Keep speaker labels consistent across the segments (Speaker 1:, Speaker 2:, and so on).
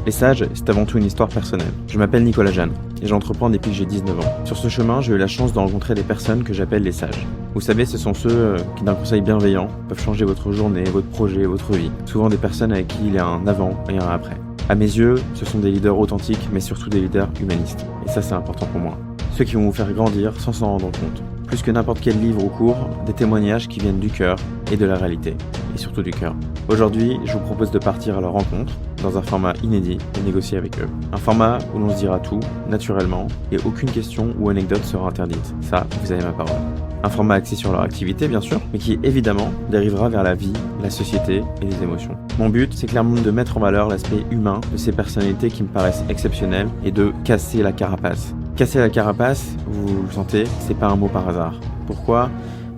Speaker 1: Les sages, c'est avant tout une histoire personnelle. Je m'appelle Nicolas Jeanne et j'entreprends depuis que j'ai 19 ans. Sur ce chemin, j'ai eu la chance de rencontrer des personnes que j'appelle les sages. Vous savez, ce sont ceux qui, d'un conseil bienveillant, peuvent changer votre journée, votre projet, votre vie. Souvent des personnes avec qui il y a un avant et un après. À mes yeux, ce sont des leaders authentiques, mais surtout des leaders humanistes. Et ça, c'est important pour moi. Ceux qui vont vous faire grandir sans s'en rendre compte. Plus que n'importe quel livre ou cours, des témoignages qui viennent du cœur et de la réalité. Et surtout du cœur. Aujourd'hui, je vous propose de partir à leur rencontre, dans un format inédit et négocier avec eux. Un format où l'on se dira tout, naturellement, et aucune question ou anecdote sera interdite. Ça, vous avez ma parole. Un format axé sur leur activité, bien sûr, mais qui, évidemment, dérivera vers la vie, la société et les émotions. Mon but, c'est clairement de mettre en valeur l'aspect humain de ces personnalités qui me paraissent exceptionnelles et de casser la carapace. Casser la carapace, vous le sentez, c'est pas un mot par hasard. Pourquoi ?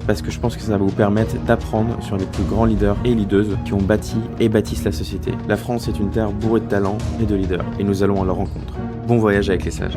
Speaker 1: Parce que je pense que ça va vous permettre d'apprendre sur les plus grands leaders et leadeuses qui ont bâti et bâtissent la société. La France est une terre bourrée de talents et de leaders, et nous allons à leur rencontre. Bon voyage avec les sages.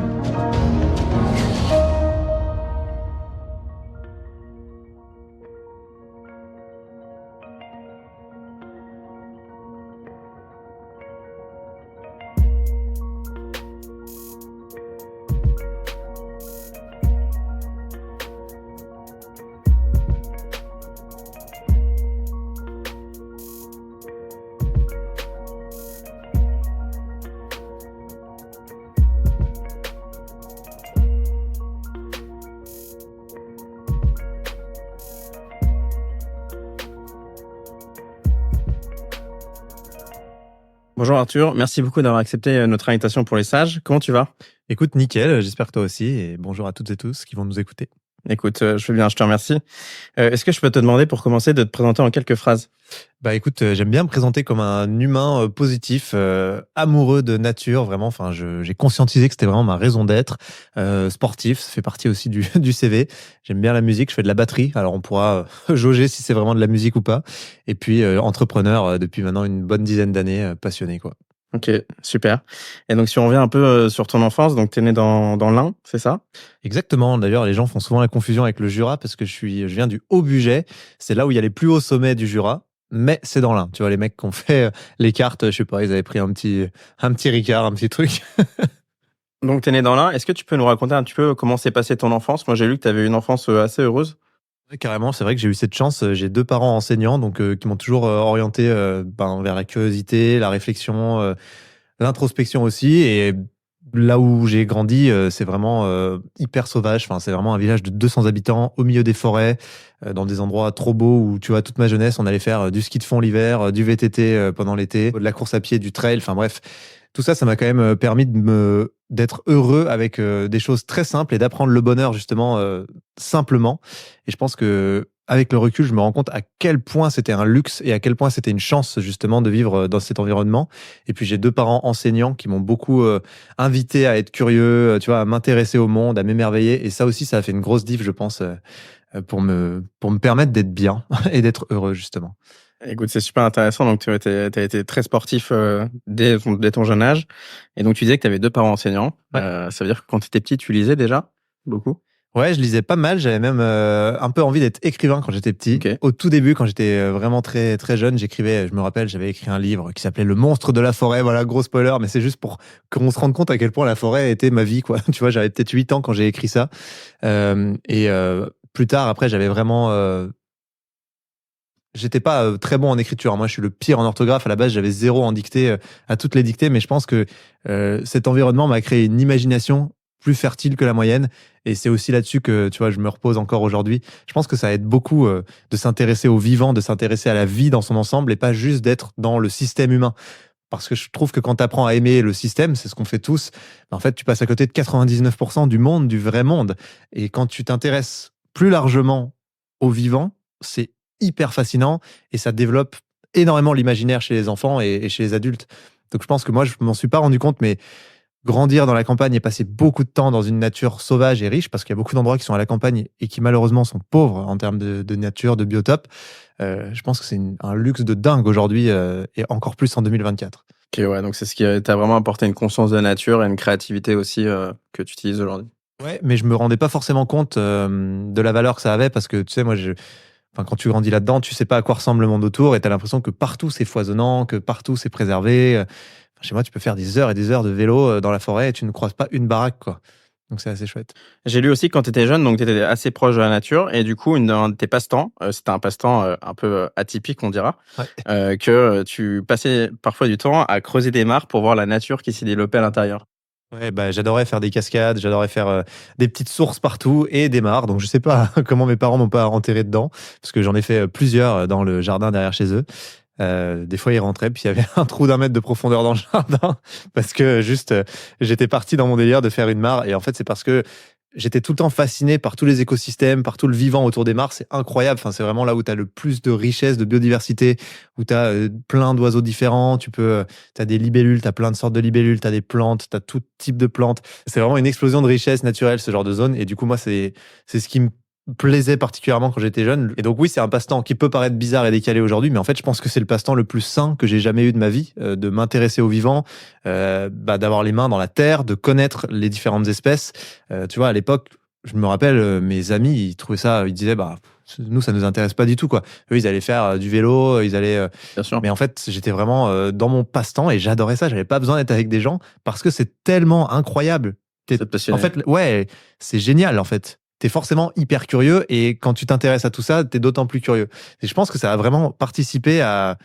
Speaker 2: Bonjour Arthur, merci beaucoup d'avoir accepté notre invitation pour les sages. Comment tu vas ?
Speaker 3: Écoute, nickel, j'espère que toi aussi, et bonjour à toutes et tous qui vont nous écouter.
Speaker 2: Écoute, je vais bien, je te remercie. Est-ce que je peux te demander pour commencer de te présenter en quelques phrases ?
Speaker 3: Bah écoute, j'aime bien me présenter comme un humain positif, amoureux de nature, vraiment. Enfin, j'ai conscientisé que c'était vraiment ma raison d'être. Sportif, ça fait partie aussi du CV. J'aime bien la musique, je fais de la batterie. Alors on pourra jauger si c'est vraiment de la musique ou pas. Et puis entrepreneur depuis maintenant une bonne dizaine d'années, passionné quoi.
Speaker 2: Ok, super. Et donc si on revient un peu sur ton enfance, donc tu es né dans l'Ain, c'est ça ?
Speaker 3: Exactement. D'ailleurs, les gens font souvent la confusion avec le Jura parce que je viens du Haut-Bugey. C'est là où il y a les plus hauts sommets du Jura. Mais c'est dans l'Ain. Tu vois, les mecs qui ont fait les cartes, je sais pas, ils avaient pris un petit Ricard, un petit truc.
Speaker 2: Donc tu es né dans l'Ain. Est-ce que tu peux nous raconter un petit peu comment s'est passée ton enfance ? Moi, j'ai lu que tu avais une enfance assez heureuse.
Speaker 3: Ouais, carrément, c'est vrai que j'ai eu cette chance. J'ai 2 parents enseignants donc qui m'ont toujours orienté vers la curiosité, la réflexion, l'introspection aussi. Et là où j'ai grandi, c'est vraiment hyper sauvage. Enfin, c'est vraiment un village de 200 habitants au milieu des forêts, dans des endroits trop beaux où, tu vois, toute ma jeunesse, on allait faire du ski de fond l'hiver, du VTT pendant l'été, de la course à pied, du trail. Enfin bref, tout ça, ça m'a quand même permis d'être heureux avec des choses très simples et d'apprendre le bonheur justement simplement. Et je pense que avec le recul, je me rends compte à quel point c'était un luxe et à quel point c'était une chance justement de vivre dans cet environnement. Et puis j'ai 2 parents enseignants qui m'ont beaucoup invité à être curieux, tu vois, à m'intéresser au monde, à m'émerveiller. Et ça aussi, ça a fait une grosse diff, je pense, pour me permettre d'être bien et d'être heureux justement.
Speaker 2: Écoute, c'est super intéressant. Donc, tu as été très sportif dès ton jeune âge. Et donc, tu disais que tu avais 2 parents enseignants.
Speaker 3: Ouais.
Speaker 2: Ça veut dire que quand tu étais petit, tu lisais déjà beaucoup ?
Speaker 3: Ouais, je lisais pas mal. J'avais même un peu envie d'être écrivain quand j'étais petit.
Speaker 2: Ok.
Speaker 3: Au tout début, quand j'étais vraiment très très jeune, j'écrivais. Je me rappelle, j'avais écrit un livre qui s'appelait Le monstre de la forêt. Voilà, gros spoiler, mais c'est juste pour qu'on se rende compte à quel point la forêt était ma vie, quoi. Tu vois, j'avais peut-être 8 ans quand j'ai écrit ça. Plus tard, après, j'avais vraiment. J'étais pas très bon en écriture. Moi, je suis le pire en orthographe. À la base, j'avais 0 en dictée, à toutes les dictées. Mais je pense que cet environnement m'a créé une imagination plus fertile que la moyenne. Et c'est aussi là-dessus que, tu vois, je me repose encore aujourd'hui. Je pense que ça aide beaucoup de s'intéresser au vivant, de s'intéresser à la vie dans son ensemble et pas juste d'être dans le système humain. Parce que je trouve que quand tu apprends à aimer le système, c'est ce qu'on fait tous, en fait, tu passes à côté de 99% du monde, du vrai monde. Et quand tu t'intéresses plus largement au vivant, c'est hyper fascinant et ça développe énormément l'imaginaire chez les enfants et chez les adultes. Donc je pense que moi, je m'en suis pas rendu compte, mais grandir dans la campagne et passer beaucoup de temps dans une nature sauvage et riche, parce qu'il y a beaucoup d'endroits qui sont à la campagne et qui malheureusement sont pauvres en termes de nature, de biotope, je pense que c'est un luxe de dingue aujourd'hui et encore plus en 2024.
Speaker 2: Ok, ouais, donc c'est ce qui t'a vraiment apporté une conscience de la nature et une créativité aussi que tu utilises aujourd'hui.
Speaker 3: Ouais, mais je me rendais pas forcément compte de la valeur que ça avait parce que, tu sais, moi, quand tu grandis là-dedans, tu sais pas à quoi ressemble le monde autour et tu as l'impression que partout c'est foisonnant, que partout c'est préservé. Je chez moi, tu peux faire des heures et des heures de vélo dans la forêt et tu ne croises pas une baraque, quoi. Donc c'est assez chouette.
Speaker 2: J'ai lu aussi que quand tu étais jeune, donc tu étais assez proche de la nature, et du coup, un de tes passe-temps, c'était un passe-temps un peu atypique, on dira,
Speaker 3: Ouais.
Speaker 2: que tu passais parfois du temps à creuser des mares pour voir la nature qui s'y développait à l'intérieur.
Speaker 3: Ouais, bah, j'adorais faire des cascades, j'adorais faire des petites sources partout et des mares. Donc je sais pas comment mes parents m'ont pas enterré dedans, parce que j'en ai fait plusieurs dans le jardin derrière chez eux. Des fois, ils rentraient, puis il y avait un trou d'1 mètre de profondeur dans le jardin, parce que juste, j'étais parti dans mon délire de faire une mare. Et en fait, c'est parce que j'étais tout le temps fasciné par tous les écosystèmes, par tout le vivant autour des mares. C'est incroyable. Enfin, c'est vraiment là où tu as le plus de richesse, de biodiversité, où tu as plein d'oiseaux différents. Tu as des libellules, tu as plein de sortes de libellules, tu as des plantes, tu as tout type de plantes. C'est vraiment une explosion de richesse naturelle, ce genre de zone. Et du coup, moi, c'est ce qui me plaisait particulièrement quand j'étais jeune. Et donc oui, c'est un passe-temps qui peut paraître bizarre et décalé aujourd'hui, mais en fait, je pense que c'est le passe-temps le plus sain que j'ai jamais eu de ma vie, de m'intéresser au vivant, d'avoir les mains dans la terre, de connaître les différentes espèces. Tu vois, à l'époque, je me rappelle, mes amis, ils trouvaient ça, ils disaient, bah, nous, ça nous intéresse pas du tout, quoi. Eux, ils allaient faire du vélo, ils allaient.
Speaker 2: Bien sûr.
Speaker 3: Mais en fait, j'étais vraiment dans mon passe-temps et j'adorais ça. J'avais pas besoin d'être avec des gens parce que c'est tellement incroyable.
Speaker 2: C'est passionnant.
Speaker 3: En fait, ouais, c'est génial, en fait. T'es forcément hyper curieux et quand tu t'intéresses à tout ça, t'es d'autant plus curieux. Et je pense que ça a vraiment participé à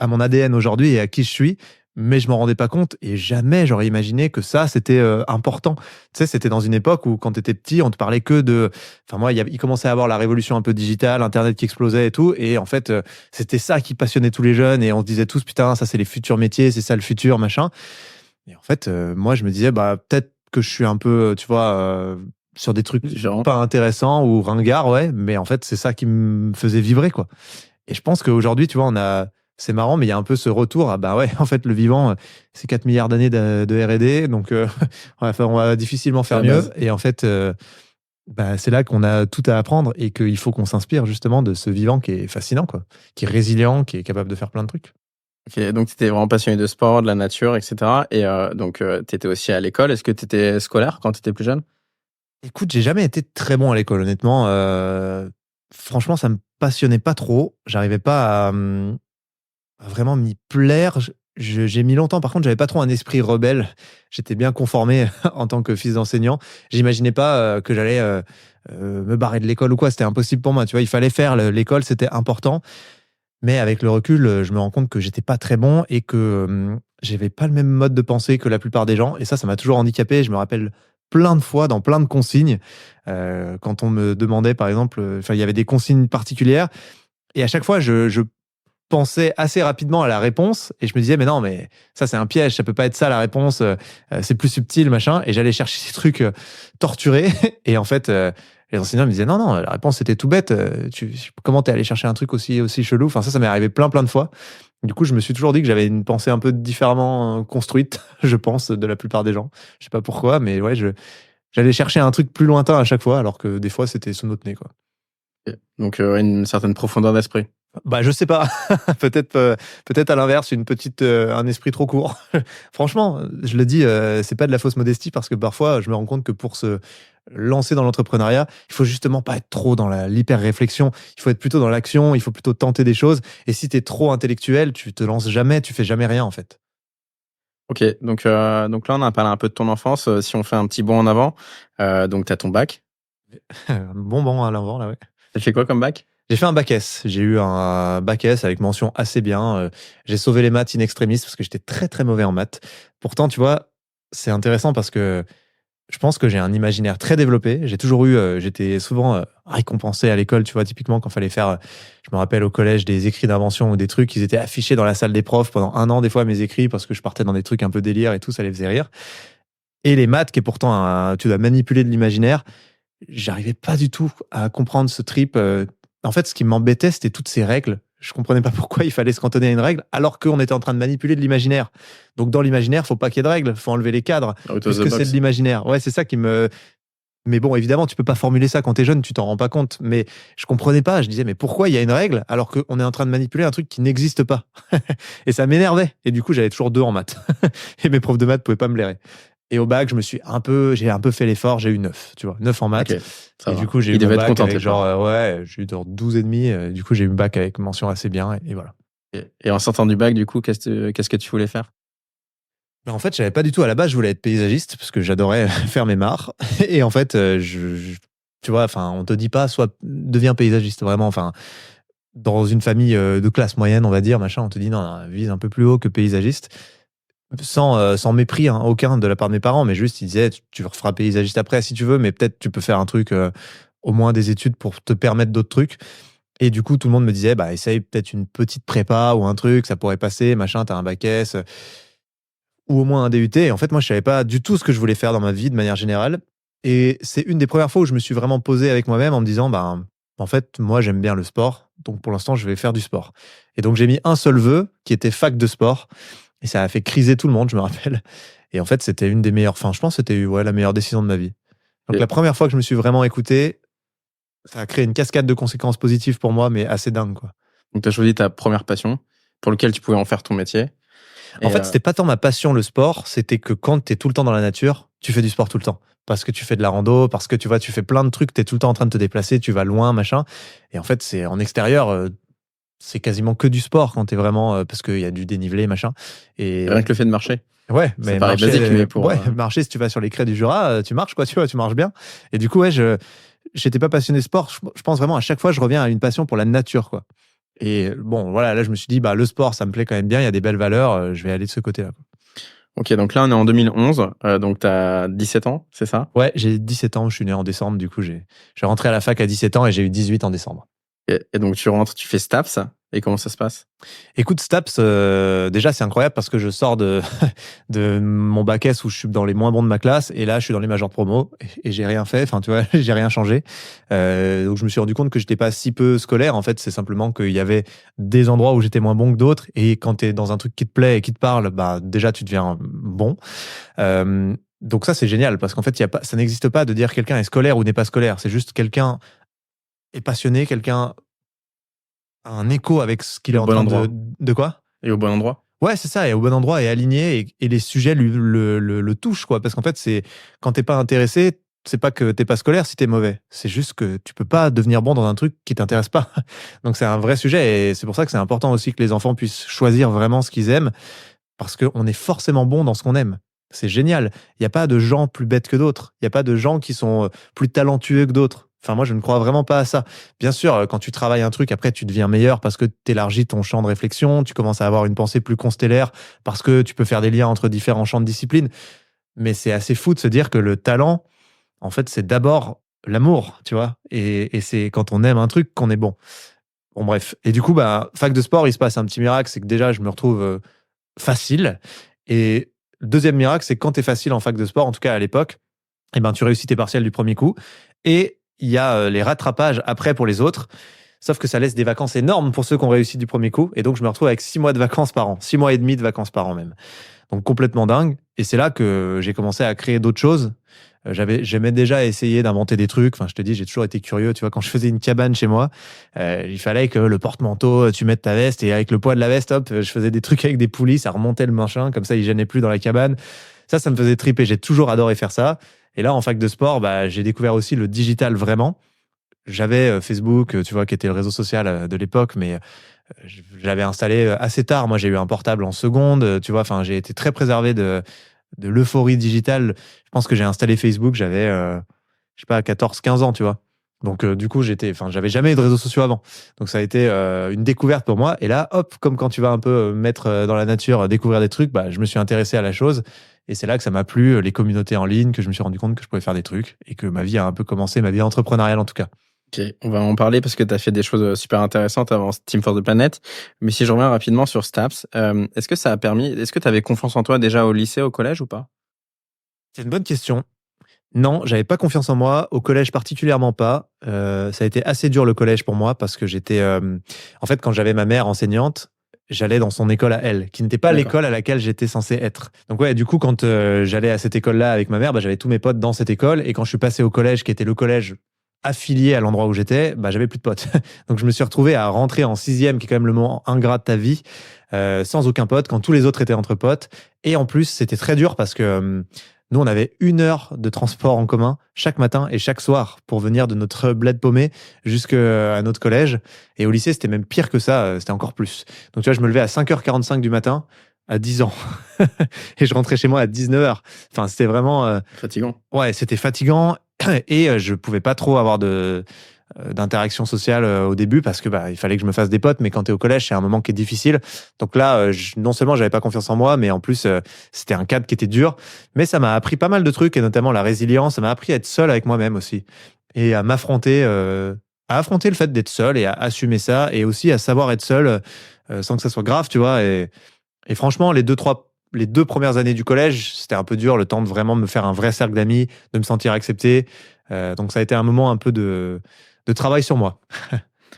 Speaker 3: mon ADN aujourd'hui et à qui je suis, mais je m'en rendais pas compte et jamais j'aurais imaginé que ça, c'était important. Tu sais, c'était dans une époque où quand t'étais petit, on te parlait que de... Enfin moi, il commençait à avoir la révolution un peu digitale, Internet qui explosait et tout, et en fait, c'était ça qui passionnait tous les jeunes et on se disait tous, putain, ça c'est les futurs métiers, c'est ça le futur, machin. Et en fait, moi, je me disais, bah peut-être que je suis un peu, tu vois... sur des trucs
Speaker 2: Genre,
Speaker 3: pas intéressants ou ringards, ouais, mais en fait, c'est ça qui me faisait vibrer, quoi. Et je pense qu'aujourd'hui, tu vois, c'est marrant, mais il y a un peu ce retour à, bah ouais, en fait, le vivant, c'est 4 milliards d'années de R&D, donc on va difficilement faire
Speaker 2: la
Speaker 3: mieux.
Speaker 2: base.
Speaker 3: Et en fait, bah, c'est là qu'on a tout à apprendre et qu'il faut qu'on s'inspire justement de ce vivant qui est fascinant, quoi, qui est résilient, qui est capable de faire plein de trucs.
Speaker 2: Ok, donc tu étais vraiment passionné de sport, de la nature, etc. Et donc tu étais aussi à l'école. Est-ce que tu étais scolaire quand tu étais plus jeune?
Speaker 3: Écoute, j'ai jamais été très bon à l'école, honnêtement. Franchement, ça me passionnait pas trop. J'arrivais pas à vraiment m'y plaire. J'ai mis longtemps. Par contre, j'avais pas trop un esprit rebelle. J'étais bien conformé en tant que fils d'enseignant. J'imaginais pas que j'allais me barrer de l'école ou quoi. C'était impossible pour moi. Tu vois, il fallait faire l'école, c'était important. Mais avec le recul, je me rends compte que j'étais pas très bon et que j'avais pas le même mode de pensée que la plupart des gens. Et ça m'a toujours handicapé. Je me rappelle plein de fois dans plein de consignes, quand on me demandait, par exemple, il y avait des consignes particulières. Et à chaque fois, je pensais assez rapidement à la réponse et je me disais, mais non, mais ça, c'est un piège. Ça peut pas être ça, la réponse. C'est plus subtil, machin. Et j'allais chercher ces trucs torturés. Et en fait, les enseignants me disaient, non, non, la réponse, c'était tout bête. Comment t'es allé chercher un truc aussi chelou? Enfin, ça m'est arrivé plein de fois. Du coup, je me suis toujours dit que j'avais une pensée un peu différemment construite, je pense, de la plupart des gens. Je sais pas pourquoi, mais ouais, j'allais chercher un truc plus lointain à chaque fois, alors que des fois, c'était sous notre nez, quoi.
Speaker 2: Ok. Donc une certaine profondeur d'esprit.
Speaker 3: Bah, je sais pas. Peut-être à l'inverse, un esprit trop court. Franchement, je le dis, c'est pas de la fausse modestie parce que parfois, je me rends compte que pour se lancer dans l'entrepreneuriat, il faut justement pas être trop dans l'hyper-réflexion. Il faut être plutôt dans l'action. Il faut plutôt tenter des choses. Et si t'es trop intellectuel, tu te lances jamais, tu fais jamais rien, en fait.
Speaker 2: Ok, donc là, on a parlé un peu de ton enfance. Si on fait un petit bond en avant, donc tu as ton bac.
Speaker 3: Bon, à l'avant, là, ouais.
Speaker 2: Tu fait quoi comme bac?
Speaker 3: J'ai fait un bac S. J'ai eu un bac S avec mention assez bien. J'ai sauvé les maths in extremis parce que j'étais très très mauvais en maths. Pourtant, tu vois, c'est intéressant parce que je pense que j'ai un imaginaire très développé. J'ai toujours eu, j'étais souvent récompensé à l'école, tu vois, typiquement quand il fallait faire, je me rappelle au collège, des écrits d'invention ou des trucs, ils étaient affichés dans la salle des profs pendant 1 an, des fois, mes écrits, parce que je partais dans des trucs un peu délire et tout, ça les faisait rire. Et les maths, qui est pourtant, tu dois manipuler de l'imaginaire, j'arrivais pas du tout à comprendre ce trip. En fait, ce qui m'embêtait, c'était toutes ces règles. Je comprenais pas pourquoi il fallait se cantonner à une règle, alors qu'on était en train de manipuler de l'imaginaire. Donc, dans l'imaginaire, faut pas qu'il y ait de règles, faut enlever les cadres,
Speaker 2: Out of the
Speaker 3: puisque c'est
Speaker 2: box.
Speaker 3: de l'imaginaire. Ouais, c'est ça qui me... Mais bon, évidemment, tu peux pas formuler ça quand t'es jeune, tu t'en rends pas compte. Mais je comprenais pas. Je disais, mais pourquoi il y a une règle alors qu'on est en train de manipuler un truc qui n'existe pas? Et ça m'énervait. Et du coup, j'avais toujours 2 en maths. Et mes profs de maths pouvaient pas me blairer. Et au bac, j'ai un peu fait l'effort, j'ai eu 9, tu vois, 9 en maths.
Speaker 2: Ok, ça
Speaker 3: Et
Speaker 2: va.
Speaker 3: du coup, j'ai
Speaker 2: Il
Speaker 3: eu mon
Speaker 2: devait être
Speaker 3: bac
Speaker 2: content,
Speaker 3: avec
Speaker 2: tes profs.
Speaker 3: ouais, j'ai eu genre 12 et demi. Du coup, j'ai eu le bac avec mention assez bien et voilà.
Speaker 2: Et en sortant du bac, du coup, qu'est-ce que tu voulais faire?
Speaker 3: Mais en fait, je savais pas du tout. À la base, je voulais être paysagiste parce que j'adorais faire mes mares. Et en fait, tu vois, enfin, on te dit pas, soit deviens paysagiste, vraiment. Enfin, dans une famille de classe moyenne, on va dire, machin, on te dit non, non, vise un peu plus haut que paysagiste. Sans mépris aucun de la part de mes parents, mais juste ils disaient tu referas paysagiste après si tu veux, mais peut-être tu peux faire un truc, au moins des études pour te permettre d'autres trucs. Et du coup, tout le monde me disait bah essaye peut-être une petite prépa ou un truc, ça pourrait passer, machin, t'as un bac S ou au moins un DUT. Et en fait, moi, je savais pas du tout ce que je voulais faire dans ma vie de manière générale. Et c'est une des premières fois où je me suis vraiment posé avec moi-même en me disant bah en fait, moi, j'aime bien le sport, donc pour l'instant, je vais faire du sport. Et donc, j'ai mis un seul vœu qui était fac de sport. Et ça a fait criser tout le monde, je me rappelle. Et en fait, c'était une des meilleures. Enfin, je pense que c'était la meilleure décision de ma vie. Donc,
Speaker 2: Et-
Speaker 3: la première fois que je me suis vraiment écouté, ça a créé une cascade de conséquences positives pour moi, mais assez dingue, quoi.
Speaker 2: Donc, tu as choisi ta première passion pour laquelle tu pouvais en faire ton métier.
Speaker 3: En
Speaker 2: Et,
Speaker 3: fait, c'était pas tant ma passion, le sport, c'était que quand tu es tout le temps dans la nature, tu fais du sport tout le temps. Parce que tu fais de la rando, parce que tu vois, tu fais plein de trucs, tu es tout le temps en train de te déplacer, tu vas loin, machin. Et en fait, c'est en extérieur, c'est quasiment que du sport quand tu es vraiment. Parce qu'il y a du dénivelé, machin. Et
Speaker 2: rien que le fait de marcher.
Speaker 3: ouais,
Speaker 2: Ça
Speaker 3: mais
Speaker 2: paraît
Speaker 3: marcher,
Speaker 2: basique, mais pour.
Speaker 3: marcher, si tu vas sur les craies du Jura, tu marches, quoi, tu vois, tu marches bien. Et du coup, ouais, j'étais pas passionné sport. Je pense vraiment, à chaque fois, je reviens à une passion pour la nature, quoi. Et bon, voilà, là, je me suis dit, bah, le sport, ça me plaît quand même bien, il y a des belles valeurs, je vais aller de ce côté-là, quoi.
Speaker 2: Ok, donc là, on est en 2011, donc tu as 17 ans, c'est ça?
Speaker 3: Ouais, j'ai 17 ans, je suis né en décembre, du coup, j'ai rentré à la fac à 17 ans et j'ai eu 18 en décembre.
Speaker 2: Et donc, tu rentres, tu fais STAPS, et comment ça se passe?
Speaker 3: Écoute, Staps, déjà, c'est incroyable parce que je sors de mon bac S où je suis dans les moins bons de ma classe et là, je suis dans les majors promo et j'ai rien fait. Enfin, tu vois, j'ai rien changé. Donc, je me suis rendu compte que j'étais pas si peu scolaire. En fait, c'est simplement qu'il y avait des endroits où j'étais moins bon que d'autres et quand tu es dans un truc qui te plaît et qui te parle, bah, déjà, tu deviens bon. Donc, ça, c'est génial parce qu'en fait, ça n'existe pas de dire quelqu'un est scolaire ou n'est pas scolaire. C'est juste quelqu'un est passionné, quelqu'un a un écho avec ce qu'il est
Speaker 2: Au
Speaker 3: en
Speaker 2: bon
Speaker 3: train
Speaker 2: endroit.
Speaker 3: de quoi?
Speaker 2: Et au bon endroit?
Speaker 3: Ouais, c'est ça, et au bon endroit, et aligné, et les sujets le touchent, quoi. Parce qu'en fait, c'est quand t'es pas intéressé, c'est pas que t'es pas scolaire si t'es mauvais. C'est juste que tu peux pas devenir bon dans un truc qui t'intéresse pas. Donc c'est un vrai sujet, et c'est pour ça que c'est important aussi que les enfants puissent choisir vraiment ce qu'ils aiment, parce qu'on est forcément bon dans ce qu'on aime. C'est génial. Il n'y a pas de gens plus bêtes que d'autres. Il n'y a pas de gens qui sont plus talentueux que d'autres. Enfin, moi, je ne crois vraiment pas à ça. Bien sûr, quand tu travailles un truc, après, tu deviens meilleur parce que tu élargis ton champ de réflexion, tu commences à avoir une pensée plus constellaire, parce que tu peux faire des liens entre différents champs de discipline. Mais c'est assez fou de se dire que le talent, en fait, c'est d'abord l'amour, tu vois. Et c'est quand on aime un truc qu'on est bon. Bon, bref. Et du coup, bah, fac de sport, il se passe un petit miracle, c'est que déjà, je me retrouve facile. Et le deuxième miracle, c'est que quand tu es facile en fac de sport, en tout cas à l'époque, eh ben, tu réussis tes partiels du premier coup. Et il y a les rattrapages après pour les autres. Sauf que ça laisse des vacances énormes pour ceux qui ont réussi du premier coup. Et donc, je me retrouve avec 6 mois de vacances par an. 6 mois et demi de vacances par an même. Donc, complètement dingue. Et c'est là que j'ai commencé à créer d'autres choses. J'aimais déjà essayer d'inventer des trucs. Enfin, je te dis, j'ai toujours été curieux. Tu vois, quand je faisais une cabane chez moi, il fallait que le porte-manteau, tu mettes ta veste et avec le poids de la veste, hop, je faisais des trucs avec des poulies, ça remontait le machin. Comme ça, il gênait plus dans la cabane. Ça me faisait triper. J'ai toujours adoré faire ça. Et là, en fac de sport, bah, j'ai découvert aussi le digital vraiment. J'avais Facebook, tu vois, qui était le réseau social de l'époque, mais je l'avais installé assez tard. Moi, j'ai eu un portable en seconde, tu vois. Enfin, j'ai été très préservé de l'euphorie digitale. Je pense que j'ai installé Facebook, j'avais, je sais pas, 14-15 ans, tu vois. Donc, du coup, j'avais jamais eu de réseaux sociaux avant. Donc, ça a été une découverte pour moi. Et là, hop, comme quand tu vas un peu mettre dans la nature, découvrir des trucs, bah, je me suis intéressé à la chose. Et c'est là que ça m'a plu, les communautés en ligne, que je me suis rendu compte que je pouvais faire des trucs et que ma vie a un peu commencé, ma vie entrepreneuriale en tout cas.
Speaker 2: Ok, on va en parler parce que tu as fait des choses super intéressantes avant Team for the Planet. Mais si je reviens rapidement sur STAPS, est-ce que tu avais confiance en toi déjà au lycée, au collège ou pas?
Speaker 3: C'est une bonne question. Non, j'avais pas confiance en moi. Au collège, particulièrement pas. Ça a été assez dur le collège pour moi parce que j'étais. En fait, quand j'avais ma mère enseignante, j'allais dans son école à elle, qui n'était pas
Speaker 2: D'accord.
Speaker 3: l'école à laquelle j'étais censé être. Donc ouais, du coup, quand j'allais à cette école-là avec ma mère, bah, j'avais tous mes potes dans cette école. Et quand je suis passé au collège, qui était le collège affilié à l'endroit où j'étais, bah, j'avais plus de potes. Donc je me suis retrouvé à rentrer en 6e, qui est quand même le moment ingrat de ta vie, sans aucun pote, quand tous les autres étaient entre potes. Et en plus, c'était très dur parce que nous, on avait 1 heure de transport en commun chaque matin et chaque soir pour venir de notre bled paumé jusqu'à notre collège. Et au lycée, c'était même pire que ça, c'était encore plus. Donc tu vois, je me levais à 5h45 du matin à 10 ans. Et je rentrais chez moi à 19h. Enfin, c'était vraiment...
Speaker 2: Fatigant.
Speaker 3: Ouais, c'était fatigant. Et je pouvais pas trop avoir d'interaction sociale au début parce que il fallait que je me fasse des potes, mais quand tu es au collège, c'est un moment qui est difficile. Donc là, non seulement j'avais pas confiance en moi, mais en plus, c'était un cadre qui était dur. Mais ça m'a appris pas mal de trucs, et notamment la résilience. Ça m'a appris à être seul avec moi-même aussi. Et à m'affronter, à affronter le fait d'être seul et à assumer ça, et aussi à savoir être seul sans que ça soit grave, tu vois. Et franchement, les deux premières années du collège, c'était un peu dur, le temps de vraiment me faire un vrai cercle d'amis, de me sentir accepté. Donc ça a été un moment un peu de travail sur moi.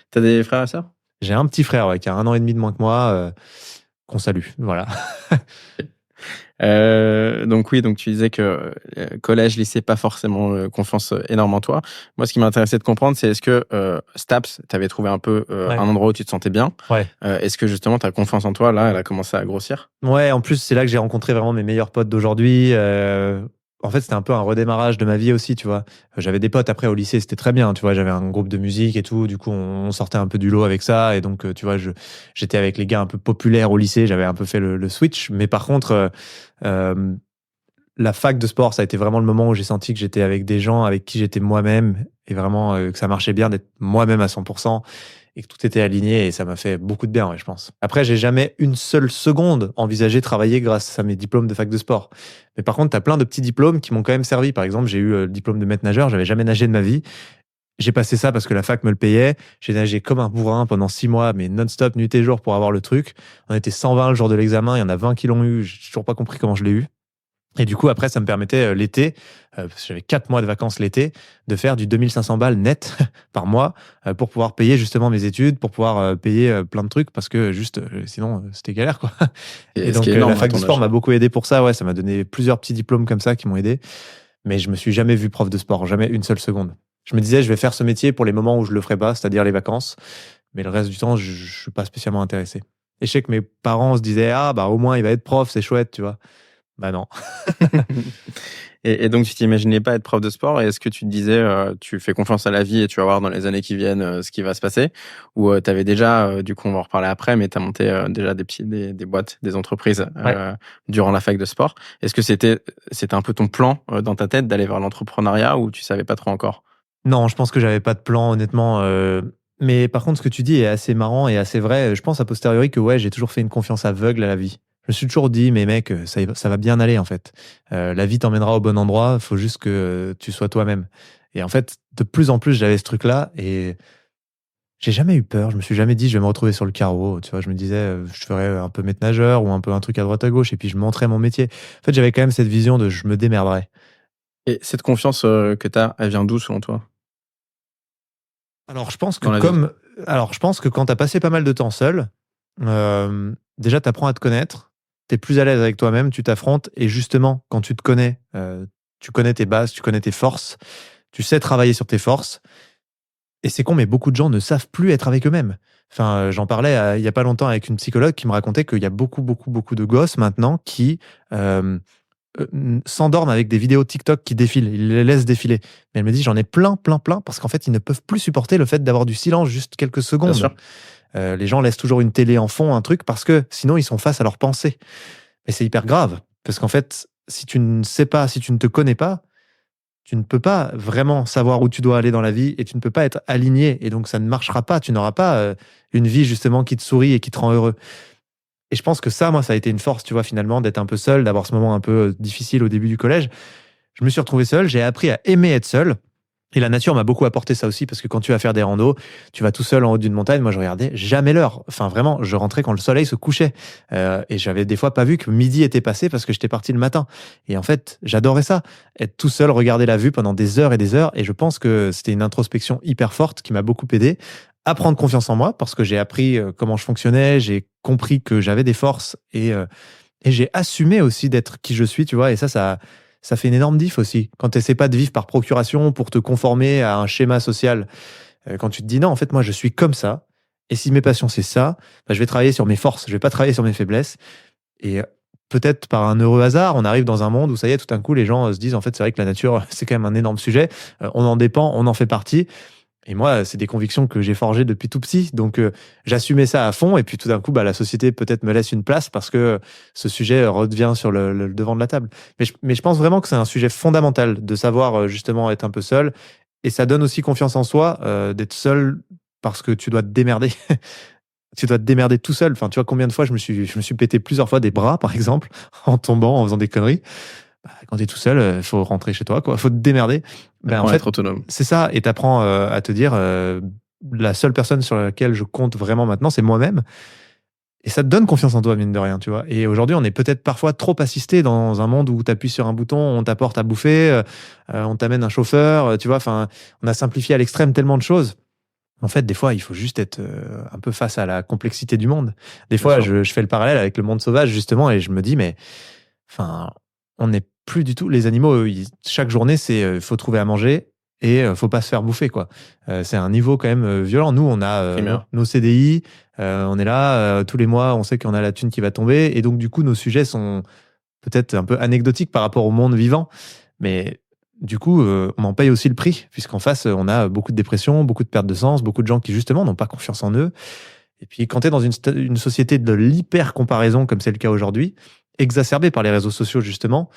Speaker 2: T'as des frères et sœurs?
Speaker 3: J'ai un petit frère qui a 1 an et demi de moins que moi, qu'on salue. Voilà.
Speaker 2: Donc oui, donc tu disais que collège, lycée, pas forcément confiance énorme en toi. Moi, ce qui m'intéressait de comprendre, c'est est-ce que Staps, t'avais trouvé un peu
Speaker 3: Ouais.
Speaker 2: un endroit où tu te sentais bien?
Speaker 3: Ouais.
Speaker 2: Est-ce que justement ta confiance en toi, là, elle a commencé à grossir?
Speaker 3: Ouais, en plus, c'est là que j'ai rencontré vraiment mes meilleurs potes d'aujourd'hui. En fait, c'était un peu un redémarrage de ma vie aussi, tu vois. J'avais des potes après au lycée, c'était très bien, tu vois. J'avais un groupe de musique et tout. Du coup, on sortait un peu du lot avec ça. Et donc, tu vois, j'étais avec les gars un peu populaires au lycée. J'avais un peu fait le switch. Mais par contre, la fac de sport, ça a été vraiment le moment où j'ai senti que j'étais avec des gens avec qui j'étais moi-même, et vraiment que ça marchait bien d'être moi-même à 100%, et que tout était aligné, et ça m'a fait beaucoup de bien, ouais, je pense. Après, j'ai jamais une seule seconde envisagé travailler grâce à mes diplômes de fac de sport. Mais par contre, tu as plein de petits diplômes qui m'ont quand même servi. Par exemple, j'ai eu le diplôme de maître nageur, j'avais jamais nagé de ma vie. J'ai passé ça parce que la fac me le payait. J'ai nagé comme un bourrin pendant 6 mois, mais non-stop, nuit et jour pour avoir le truc. On était 120 le jour de l'examen, il y en a 20 qui l'ont eu. J'ai toujours pas compris comment je l'ai eu. Et du coup, après, ça me permettait l'été, parce que j'avais 4 mois de vacances l'été, de faire du 2500 balles net par mois pour pouvoir payer justement mes études, pour pouvoir payer plein de trucs, parce que juste, sinon, c'était galère, quoi. Et
Speaker 2: ce
Speaker 3: donc,
Speaker 2: qui est énorme
Speaker 3: la
Speaker 2: à
Speaker 3: fac
Speaker 2: ton
Speaker 3: du sport
Speaker 2: âge.
Speaker 3: m'a beaucoup aidé pour ça. Ouais, ça m'a donné plusieurs petits diplômes comme ça qui m'ont aidé. Mais je me suis jamais vu prof de sport, jamais une seule seconde. Je me disais, je vais faire ce métier pour les moments où je le ferai pas, c'est-à-dire les vacances. Mais le reste du temps, je suis pas spécialement intéressé. Et je sais que mes parents se disaient, ah, bah, au moins, il va être prof, c'est chouette, tu vois. Bah non.
Speaker 2: Et donc, tu t'imaginais pas être prof de sport, et est-ce que tu te disais, tu fais confiance à la vie et tu vas voir dans les années qui viennent ce qui va se passer? Ou tu avais déjà, du coup, on va en reparler après, mais tu as monté déjà des boîtes, des entreprises durant la fac de sport. Est-ce que c'était un peu ton plan dans ta tête d'aller vers l'entrepreneuriat, ou tu savais pas trop encore?
Speaker 3: Non, je pense que j'avais pas de plan, honnêtement. Mais par contre, ce que tu dis est assez marrant et assez vrai. Je pense a posteriori que ouais, j'ai toujours fait une confiance aveugle à la vie. Je me suis toujours dit, mais mec, ça va bien aller en fait. La vie t'emmènera au bon endroit, il faut juste que tu sois toi-même. Et en fait, de plus en plus, j'avais ce truc-là, et j'ai jamais eu peur. Je me suis jamais dit, je vais me retrouver sur le carreau. Tu vois, je me disais, je ferais un peu maître nageur ou un peu un truc à droite à gauche, et puis je montrais mon métier. En fait, j'avais quand même cette vision de je me démerderai.
Speaker 2: Et cette confiance que tu as, elle vient d'où selon toi
Speaker 3: Alors, je pense que
Speaker 2: dans la vie?
Speaker 3: quand tu as passé pas mal de temps seul, déjà, tu apprends à te connaître, tu es plus à l'aise avec toi-même, tu t'affrontes, et justement, quand tu te connais, tu connais tes bases, tu connais tes forces, tu sais travailler sur tes forces. Et c'est con, mais beaucoup de gens ne savent plus être avec eux-mêmes. Enfin, j'en parlais il y a pas longtemps avec une psychologue qui me racontait qu'il y a beaucoup, beaucoup, beaucoup de gosses maintenant qui s'endorment avec des vidéos TikTok qui défilent. Ils les laissent défiler. Mais elle me dit, j'en ai plein, plein, plein, parce qu'en fait, ils ne peuvent plus supporter le fait d'avoir du silence juste quelques
Speaker 2: Bien
Speaker 3: secondes.
Speaker 2: sûr.
Speaker 3: Les gens laissent toujours une télé en fond, un truc, parce que sinon, ils sont face à leurs pensées. Et c'est hyper grave, parce qu'en fait, si tu ne sais pas, si tu ne te connais pas, tu ne peux pas vraiment savoir où tu dois aller dans la vie, et tu ne peux pas être aligné. Et donc, ça ne marchera pas. Tu n'auras pas une vie, justement, qui te sourit et qui te rend heureux. Et je pense que ça, moi, ça a été une force, tu vois, finalement, d'être un peu seul, d'avoir ce moment un peu difficile au début du collège. Je me suis retrouvé seul, j'ai appris à aimer être seul. Et la nature m'a beaucoup apporté ça aussi, parce que quand tu vas faire des randos, tu vas tout seul en haut d'une montagne. Moi, je regardais jamais l'heure. Enfin, vraiment, je rentrais quand le soleil se couchait. Et j'avais des fois pas vu que midi était passé parce que j'étais parti le matin. Et en fait, j'adorais ça. Être tout seul, regarder la vue pendant des heures et des heures. Et je pense que c'était une introspection hyper forte qui m'a beaucoup aidé à prendre confiance en moi, parce que j'ai appris comment je fonctionnais, j'ai compris que j'avais des forces, et j'ai assumé aussi d'être qui je suis, tu vois. Et ça fait une énorme diff aussi. Quand tu n'essaies pas de vivre par procuration pour te conformer à un schéma social, quand tu te dis non, en fait, moi, je suis comme ça, et si mes passions, c'est ça, bah, je vais travailler sur mes forces, je vais pas travailler sur mes faiblesses. Et peut-être par un heureux hasard, on arrive dans un monde où ça y est, tout d'un coup, les gens se disent, en fait, c'est vrai que la nature, c'est quand même un énorme sujet, on en dépend, on en fait partie. Et moi, c'est des convictions que j'ai forgées depuis tout petit. Donc, j'assumais ça à fond. Et puis, tout d'un coup, la société peut-être me laisse une place parce que ce sujet redevient sur le devant de la table. Mais je pense vraiment que c'est un sujet fondamental de savoir justement être un peu seul. Et ça donne aussi confiance en soi d'être seul parce que tu dois te démerder. Tu dois te démerder tout seul. Enfin, tu vois combien de fois je me suis pété plusieurs fois des bras, par exemple, en tombant, en faisant des conneries. Quand tu es tout seul, il faut rentrer chez toi, quoi. Faut te démerder. En fait,
Speaker 2: être autonome.
Speaker 3: c'est ça. Et tu apprends à te dire la seule personne sur laquelle je compte vraiment maintenant, c'est moi-même. Et ça te donne confiance en toi, mine de rien, tu vois. Et aujourd'hui, on est peut-être parfois trop assisté dans un monde où tu appuies sur un bouton, on t'apporte à bouffer, on t'amène un chauffeur, tu vois. Enfin, on a simplifié à l'extrême tellement de choses. En fait, des fois, il faut juste être un peu face à la complexité du monde. Des fois, je fais le parallèle avec le monde sauvage, justement, et je me dis, mais enfin, on n'est plus du tout. Les animaux, chaque journée, c'est faut trouver à manger et faut pas se faire bouffer, quoi. C'est un niveau quand même violent. Nous, on a nos CDI, on est là tous les mois, on sait qu'on a la thune qui va tomber, et donc du coup, nos sujets sont peut-être un peu anecdotiques par rapport au monde vivant, mais du coup, on en paye aussi le prix, puisqu'en face, on a beaucoup de dépression, beaucoup de perte de sens, beaucoup de gens qui, justement, n'ont pas confiance en eux. Et puis, quand tu es dans une société de l'hyper-comparaison, comme c'est le cas aujourd'hui, exacerbée par les réseaux sociaux, justement,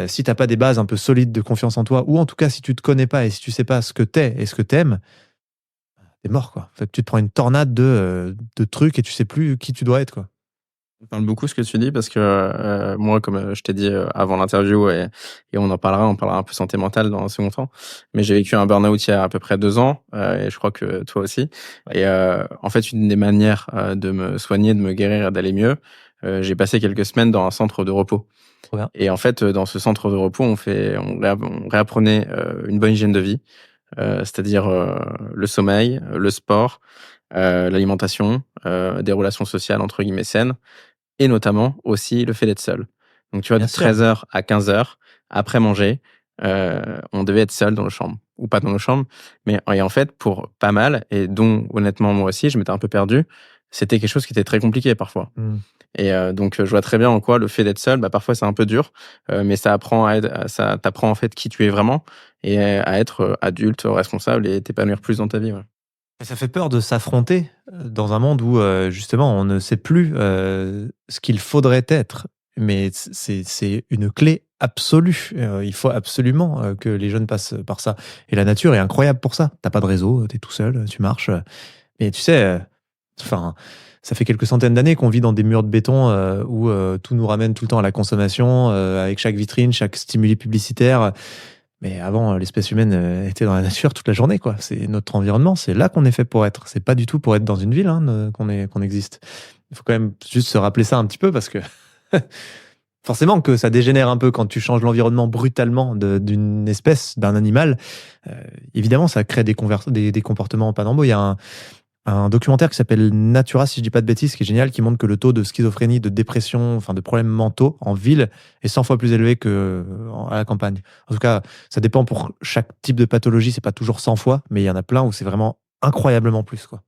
Speaker 3: si tu n'as pas des bases un peu solides de confiance en toi, ou en tout cas, si tu ne te connais pas et si tu ne sais pas ce que tu es et ce que tu aimes, tu es mort, quoi. En fait, tu te prends une tornade de trucs et tu ne sais plus qui tu dois être, quoi.
Speaker 2: Ça parle beaucoup ce que tu dis parce que moi, comme je t'ai dit avant l'interview, et on parlera un peu santé mentale dans un second temps, mais j'ai vécu un burn-out il y a à peu près 2 ans, et je crois que toi aussi. Et en fait, une des manières de me soigner, de me guérir et d'aller mieux, j'ai passé quelques semaines dans un centre de repos.
Speaker 3: Trop bien.
Speaker 2: Et en fait, dans ce centre de repos, on réapprenait une bonne hygiène de vie, c'est-à-dire le sommeil, le sport, l'alimentation, des relations sociales entre guillemets saines, et notamment aussi le fait d'être seul. Donc, tu vois,
Speaker 3: Bien
Speaker 2: de
Speaker 3: sûr.
Speaker 2: 13h à 15h, après manger, on devait être seul dans nos chambres. Ou pas dans nos chambres, mais et en fait, pour pas mal, et dont honnêtement moi aussi, je m'étais un peu perdu, c'était quelque chose qui était très compliqué parfois. Et donc, je vois très bien en quoi le fait d'être seul, parfois c'est un peu dur, mais ça t'apprend en fait qui tu es vraiment, et à être adulte, responsable, et t'épanouir plus dans ta vie. Ouais.
Speaker 3: Et ça fait peur de s'affronter dans un monde où, justement, on ne sait plus ce qu'il faudrait être. Mais c'est une clé absolue. Il faut absolument que les jeunes passent par ça. Et la nature est incroyable pour ça. T'as pas de réseau, t'es tout seul, tu marches. Mais tu sais, enfin, ça fait quelques centaines d'années qu'on vit dans des murs de béton où tout nous ramène tout le temps à la consommation, avec chaque vitrine, chaque stimuli publicitaire. Mais avant, l'espèce humaine était dans la nature toute la journée, quoi. C'est notre environnement, c'est là qu'on est fait pour être. C'est pas du tout pour être dans une ville qu'on existe. Il faut quand même juste se rappeler ça un petit peu parce que forcément que ça dégénère un peu quand tu changes l'environnement brutalement d'une espèce, d'un animal. Évidemment, ça crée des comportements pas normaux. Il y a un documentaire qui s'appelle Natura, si je dis pas de bêtises, qui est génial, qui montre que le taux de schizophrénie, de dépression, enfin de problèmes mentaux en ville est 100 fois plus élevé à la campagne. En tout cas, ça dépend pour chaque type de pathologie, c'est pas toujours 100 fois, mais il y en a plein où c'est vraiment incroyablement plus, quoi.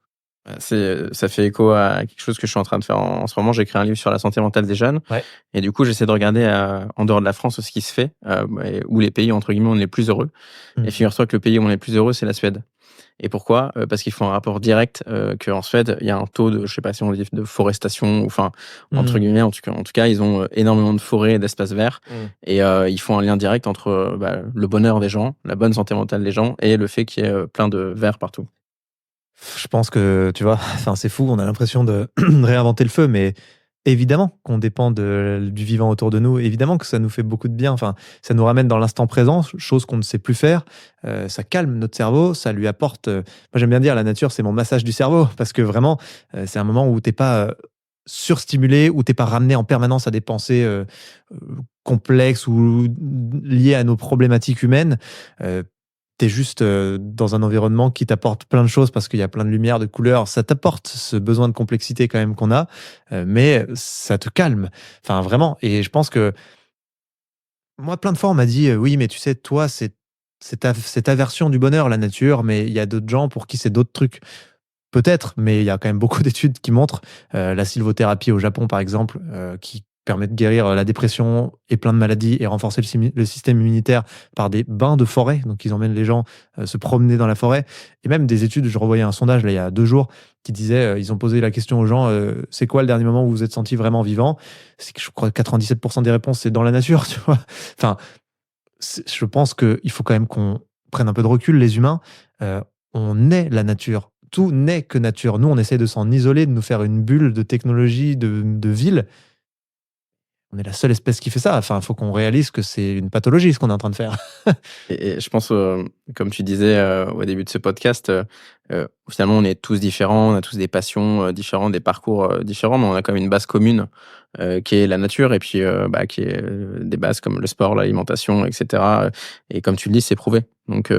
Speaker 2: Ça fait écho à quelque chose que je suis en train de faire en ce moment. J'ai écrit un livre sur la santé mentale des jeunes.
Speaker 3: Ouais.
Speaker 2: Et du coup, j'essaie de regarder en dehors de la France ce qui se fait, où les pays, entre guillemets, on est les plus heureux. Et figure-toi que le pays où on est le plus heureux, c'est la Suède. Et pourquoi ? Parce qu'ils font un rapport direct qu'en Suède, il y a un taux de, je sais pas si on dit, de forestation, ou enfin, entre guillemets, en tout cas, ils ont énormément de forêts et d'espaces verts. Et ils font un lien direct entre le bonheur des gens, la bonne santé mentale des gens, et le fait qu'il y ait plein de verts partout.
Speaker 3: Je pense que, tu vois, enfin, c'est fou, on a l'impression de réinventer le feu, mais évidemment qu'on dépend du vivant autour de nous, évidemment que ça nous fait beaucoup de bien, enfin, ça nous ramène dans l'instant présent, chose qu'on ne sait plus faire, ça calme notre cerveau, ça lui apporte, moi j'aime bien dire la nature c'est mon massage du cerveau, parce que vraiment c'est un moment où t'es pas surstimulé, où t'es pas ramené en permanence à des pensées complexes ou liées à nos problématiques humaines. T'es juste dans un environnement qui t'apporte plein de choses parce qu'il y a plein de lumière, de couleurs. Ça t'apporte ce besoin de complexité quand même qu'on a, mais ça te calme. Enfin, vraiment. Et je pense que moi, plein de fois, on m'a dit oui, mais tu sais, toi, c'est ta version du bonheur, la nature, mais il y a d'autres gens pour qui c'est d'autres trucs. Peut-être, mais il y a quand même beaucoup d'études qui montrent la sylvothérapie au Japon, par exemple, qui permet de guérir la dépression et plein de maladies et renforcer le système immunitaire par des bains de forêt. Donc, ils emmènent les gens se promener dans la forêt. Et même des études, je revoyais un sondage là, il y a 2 jours qui disait, ils ont posé la question aux gens, c'est quoi le dernier moment où vous vous êtes senti vraiment vivant? C'est que je crois que 97% des réponses, c'est dans la nature, tu vois. Enfin, je pense qu'il faut quand même qu'on prenne un peu de recul, les humains. On est la nature. Tout n'est que nature. Nous, on essaie de s'en isoler, de nous faire une bulle de technologie, de ville. On est la seule espèce qui fait ça. Enfin, il faut qu'on réalise que c'est une pathologie, ce qu'on est en train de faire.
Speaker 2: Et je pense, comme tu disais au début de ce podcast, finalement, on est tous différents, on a tous des passions différentes, des parcours différents, mais on a quand même une base commune qui est la nature et puis qui est des bases comme le sport, l'alimentation, etc. Et comme tu le dis, c'est prouvé. Donc,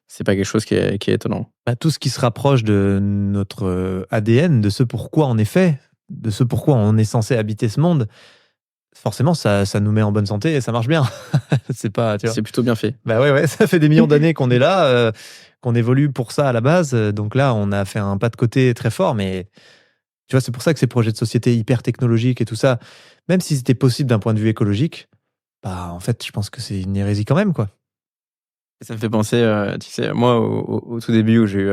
Speaker 2: c'est pas quelque chose qui est étonnant.
Speaker 3: Tout ce qui se rapproche de notre ADN, de ce pourquoi on est fait, de ce pourquoi on est censé habiter ce monde, forcément, ça nous met en bonne santé et ça marche bien. C'est pas, tu vois.
Speaker 2: C'est plutôt bien fait.
Speaker 3: Ouais, ça fait des millions d'années qu'on est là, qu'on évolue pour ça à la base. Donc là, on a fait un pas de côté très fort, mais tu vois, c'est pour ça que ces projets de société hyper technologiques et tout ça, même si c'était possible d'un point de vue écologique, en fait, je pense que c'est une hérésie quand même, quoi.
Speaker 2: Ça me fait penser, tu sais, moi, au tout début où j'ai eu,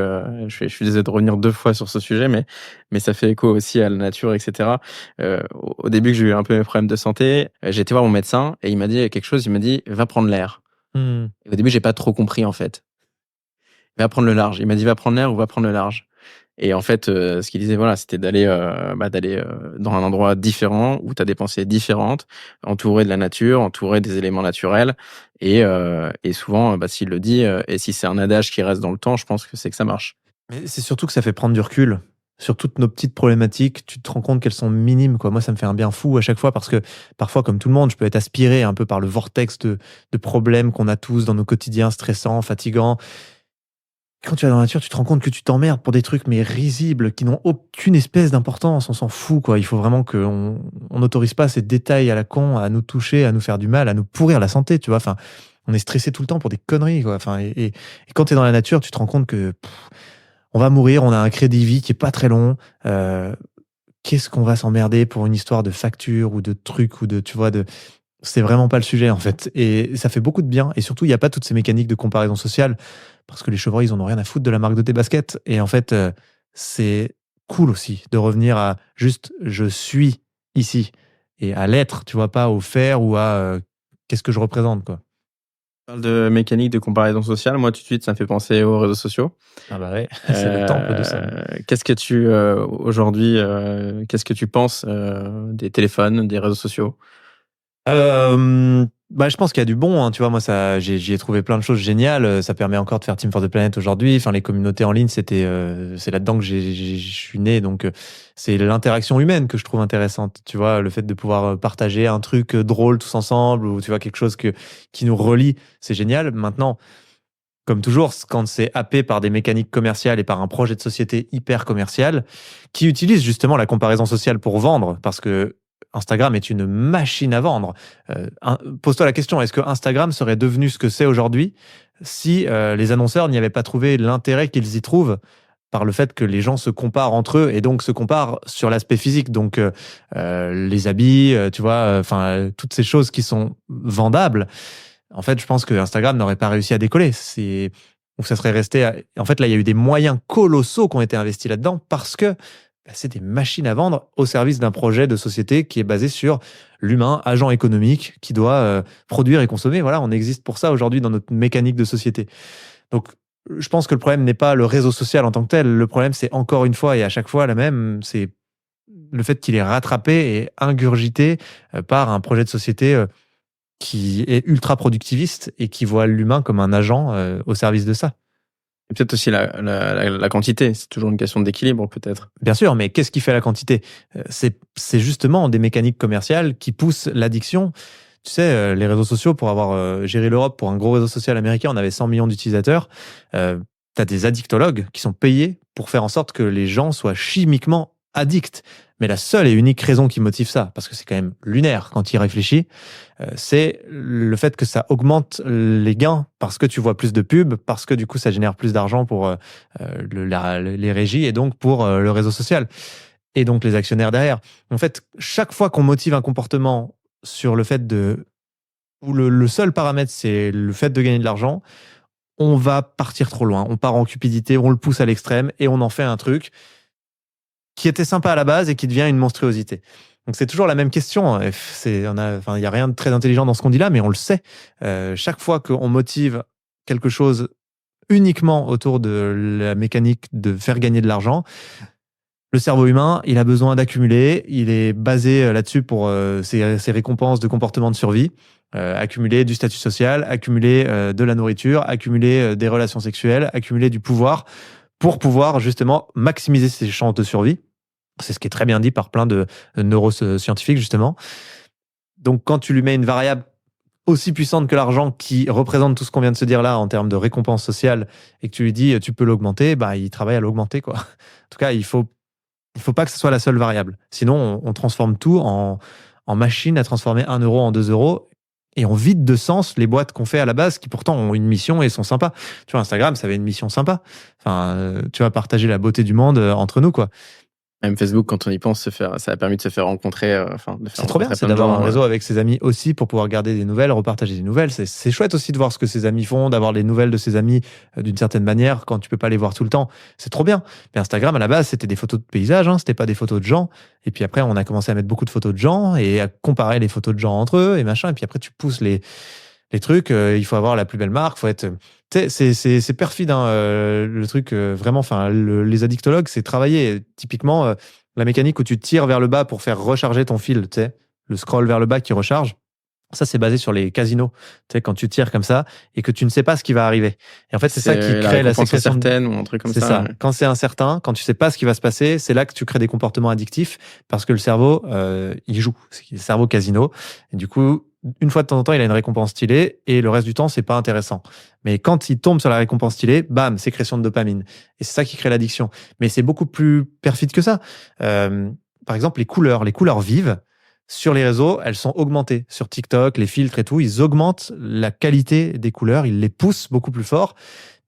Speaker 2: je suis désolé de revenir 2 fois sur ce sujet, mais ça fait écho aussi à la nature, etc. Au début que j'ai eu un peu mes problèmes de santé, j'ai été voir mon médecin et il m'a dit quelque chose, il m'a dit « va prendre l'air ». Et au début, j'ai pas trop compris, en fait. Va prendre le large. Il m'a dit va prendre l'air ou va prendre le large. Et en fait, ce qu'il disait, voilà, c'était d'aller dans un endroit différent où tu as des pensées différentes, entouré de la nature, entouré des éléments naturels. Et souvent, s'il le dit, et si c'est un adage qui reste dans le temps, je pense que c'est que ça marche.
Speaker 3: Mais c'est surtout que ça fait prendre du recul sur toutes nos petites problématiques. Tu te rends compte qu'elles sont minimes, quoi. Moi, ça me fait un bien fou à chaque fois parce que parfois, comme tout le monde, je peux être aspiré un peu par le vortex de problèmes qu'on a tous dans nos quotidiens stressants, fatigants. Quand tu vas dans la nature, tu te rends compte que tu t'emmerdes pour des trucs mais risibles qui n'ont aucune espèce d'importance. On s'en fout, quoi. Il faut vraiment qu'on n'autorise pas ces détails à la con à nous toucher, à nous faire du mal, à nous pourrir la santé, tu vois. Enfin, on est stressé tout le temps pour des conneries, quoi. Enfin, et quand tu es dans la nature, tu te rends compte que on va mourir, on a un crédit vie qui est pas très long. Qu'est-ce qu'on va s'emmerder pour une histoire de facture ou de trucs ou de, tu vois, c'est vraiment pas le sujet, en fait. Et ça fait beaucoup de bien. Et surtout, il n'y a pas toutes ces mécaniques de comparaison sociale parce que les chevreuils, ils en ont rien à foutre de la marque de tes baskets. Et en fait, c'est cool aussi de revenir à juste je suis ici et à l'être, tu vois, pas au faire ou à qu'est-ce que je représente, quoi.
Speaker 2: Tu parles de mécanique de comparaison sociale. Moi, tout de suite, ça me fait penser aux réseaux sociaux.
Speaker 3: Ah bah ouais, c'est le temple de ça.
Speaker 2: Qu'est-ce que tu, aujourd'hui, qu'est-ce que tu penses des téléphones, des réseaux sociaux?
Speaker 3: Je pense qu'il y a du bon, hein. Tu vois, moi, j'y ai trouvé plein de choses géniales. Ça permet encore de faire Team for the Planet aujourd'hui. Enfin, les communautés en ligne, c'est là-dedans que je suis né. Donc, c'est l'interaction humaine que je trouve intéressante. Tu vois, le fait de pouvoir partager un truc drôle tous ensemble ou tu vois quelque chose qui nous relie, c'est génial. Maintenant, comme toujours, quand c'est happé par des mécaniques commerciales et par un projet de société hyper commercial qui utilise justement la comparaison sociale pour vendre, parce que Instagram est une machine à vendre. Pose-toi la question, est-ce que Instagram serait devenu ce que c'est aujourd'hui si les annonceurs n'y avaient pas trouvé l'intérêt qu'ils y trouvent par le fait que les gens se comparent entre eux et donc se comparent sur l'aspect physique, donc les habits, tu vois, toutes ces choses qui sont vendables. En fait, je pense que Instagram n'aurait pas réussi à décoller. Ou ça serait resté. En fait, là, il y a eu des moyens colossaux qui ont été investis là-dedans parce que c'est des machines à vendre au service d'un projet de société qui est basé sur l'humain, agent économique, qui doit produire et consommer. Voilà, on existe pour ça aujourd'hui dans notre mécanique de société. Donc, je pense que le problème n'est pas le réseau social en tant que tel. Le problème, c'est encore une fois et à chaque fois la même, c'est le fait qu'il est rattrapé et ingurgité par un projet de société qui est ultra productiviste et qui voit l'humain comme un agent au service de ça.
Speaker 2: Et peut-être aussi la quantité. C'est toujours une question d'équilibre, peut-être.
Speaker 3: Bien sûr, mais qu'est-ce qui fait la quantité ? C'est justement des mécaniques commerciales qui poussent l'addiction. Tu sais, les réseaux sociaux, pour avoir géré l'Europe pour un gros réseau social américain, on avait 100 millions d'utilisateurs. Tu as des addictologues qui sont payés pour faire en sorte que les gens soient chimiquement addicts. Mais la seule et unique raison qui motive ça, parce que c'est quand même lunaire quand il réfléchit, c'est le fait que ça augmente les gains parce que tu vois plus de pubs, parce que du coup ça génère plus d'argent pour les régies et donc pour le réseau social. et donc les actionnaires derrière. En fait, chaque fois qu'on motive un comportement sur le fait où le seul paramètre, c'est le fait de gagner de l'argent, on va partir trop loin. On part en cupidité, on le pousse à l'extrême et on en fait un truc qui était sympa à la base et qui devient une monstruosité. Donc c'est toujours la même question. Il y a rien de très intelligent dans ce qu'on dit là, mais on le sait. Chaque fois qu'on motive quelque chose uniquement autour de la mécanique de faire gagner de l'argent, le cerveau humain, il a besoin d'accumuler. Il est basé là-dessus pour ses récompenses de comportement de survie. Accumuler du statut social, accumuler de la nourriture, accumuler des relations sexuelles, accumuler du pouvoir pour pouvoir justement maximiser ses chances de survie. C'est ce qui est très bien dit par plein de neuroscientifiques, justement. Donc, quand tu lui mets une variable aussi puissante que l'argent qui représente tout ce qu'on vient de se dire là en termes de récompense sociale et que tu lui dis tu peux l'augmenter, bah, il travaille à l'augmenter, quoi. En tout cas, il faut pas que ce soit la seule variable. Sinon, on transforme tout en machine à transformer 1 euro en 2 euros et on vide de sens les boîtes qu'on fait à la base qui pourtant ont une mission et sont sympas. Tu vois, Instagram, ça avait une mission sympa. Enfin, tu vas partager la beauté du monde entre nous, quoi.
Speaker 2: Même Facebook, quand on y pense, ça a permis de se faire rencontrer.
Speaker 3: C'est trop bien, c'est d'avoir un réseau avec ses amis aussi pour pouvoir garder des nouvelles, repartager des nouvelles. C'est chouette aussi de voir ce que ses amis font, d'avoir les nouvelles de ses amis d'une certaine manière quand tu peux pas les voir tout le temps. C'est trop bien. Mais Instagram, à la base, c'était des photos de paysages, hein, c'était pas des photos de gens. Et puis après, on a commencé à mettre beaucoup de photos de gens et à comparer les photos de gens entre eux et machin. Et puis après, tu pousses les trucs. Il faut avoir la plus belle marque, faut être... C'est perfide, hein, le truc, vraiment. Enfin, les addictologues, c'est travailler. Typiquement, la mécanique où tu tires vers le bas pour faire recharger ton fil, tu sais, le scroll vers le bas qui recharge. Ça, c'est basé sur les casinos. Tu sais, quand tu tires comme ça et que tu ne sais pas ce qui va arriver. Et en fait, c'est ça qui crée la sécrétion
Speaker 2: certaine ou un truc comme ça.
Speaker 3: C'est ça. Quand c'est incertain, quand tu sais pas ce qui va se passer, c'est là que tu crées des comportements addictifs parce que le cerveau, il joue. C'est le cerveau casino. Et du coup, une fois de temps en temps, il a une récompense stylée et le reste du temps, c'est pas intéressant. Mais quand il tombe sur la récompense stylée, bam, sécrétion de dopamine. Et c'est ça qui crée l'addiction. Mais c'est beaucoup plus perfide que ça. Par exemple, les couleurs vives, sur les réseaux, elles sont augmentées. Sur TikTok, les filtres et tout, ils augmentent la qualité des couleurs, ils les poussent beaucoup plus fort.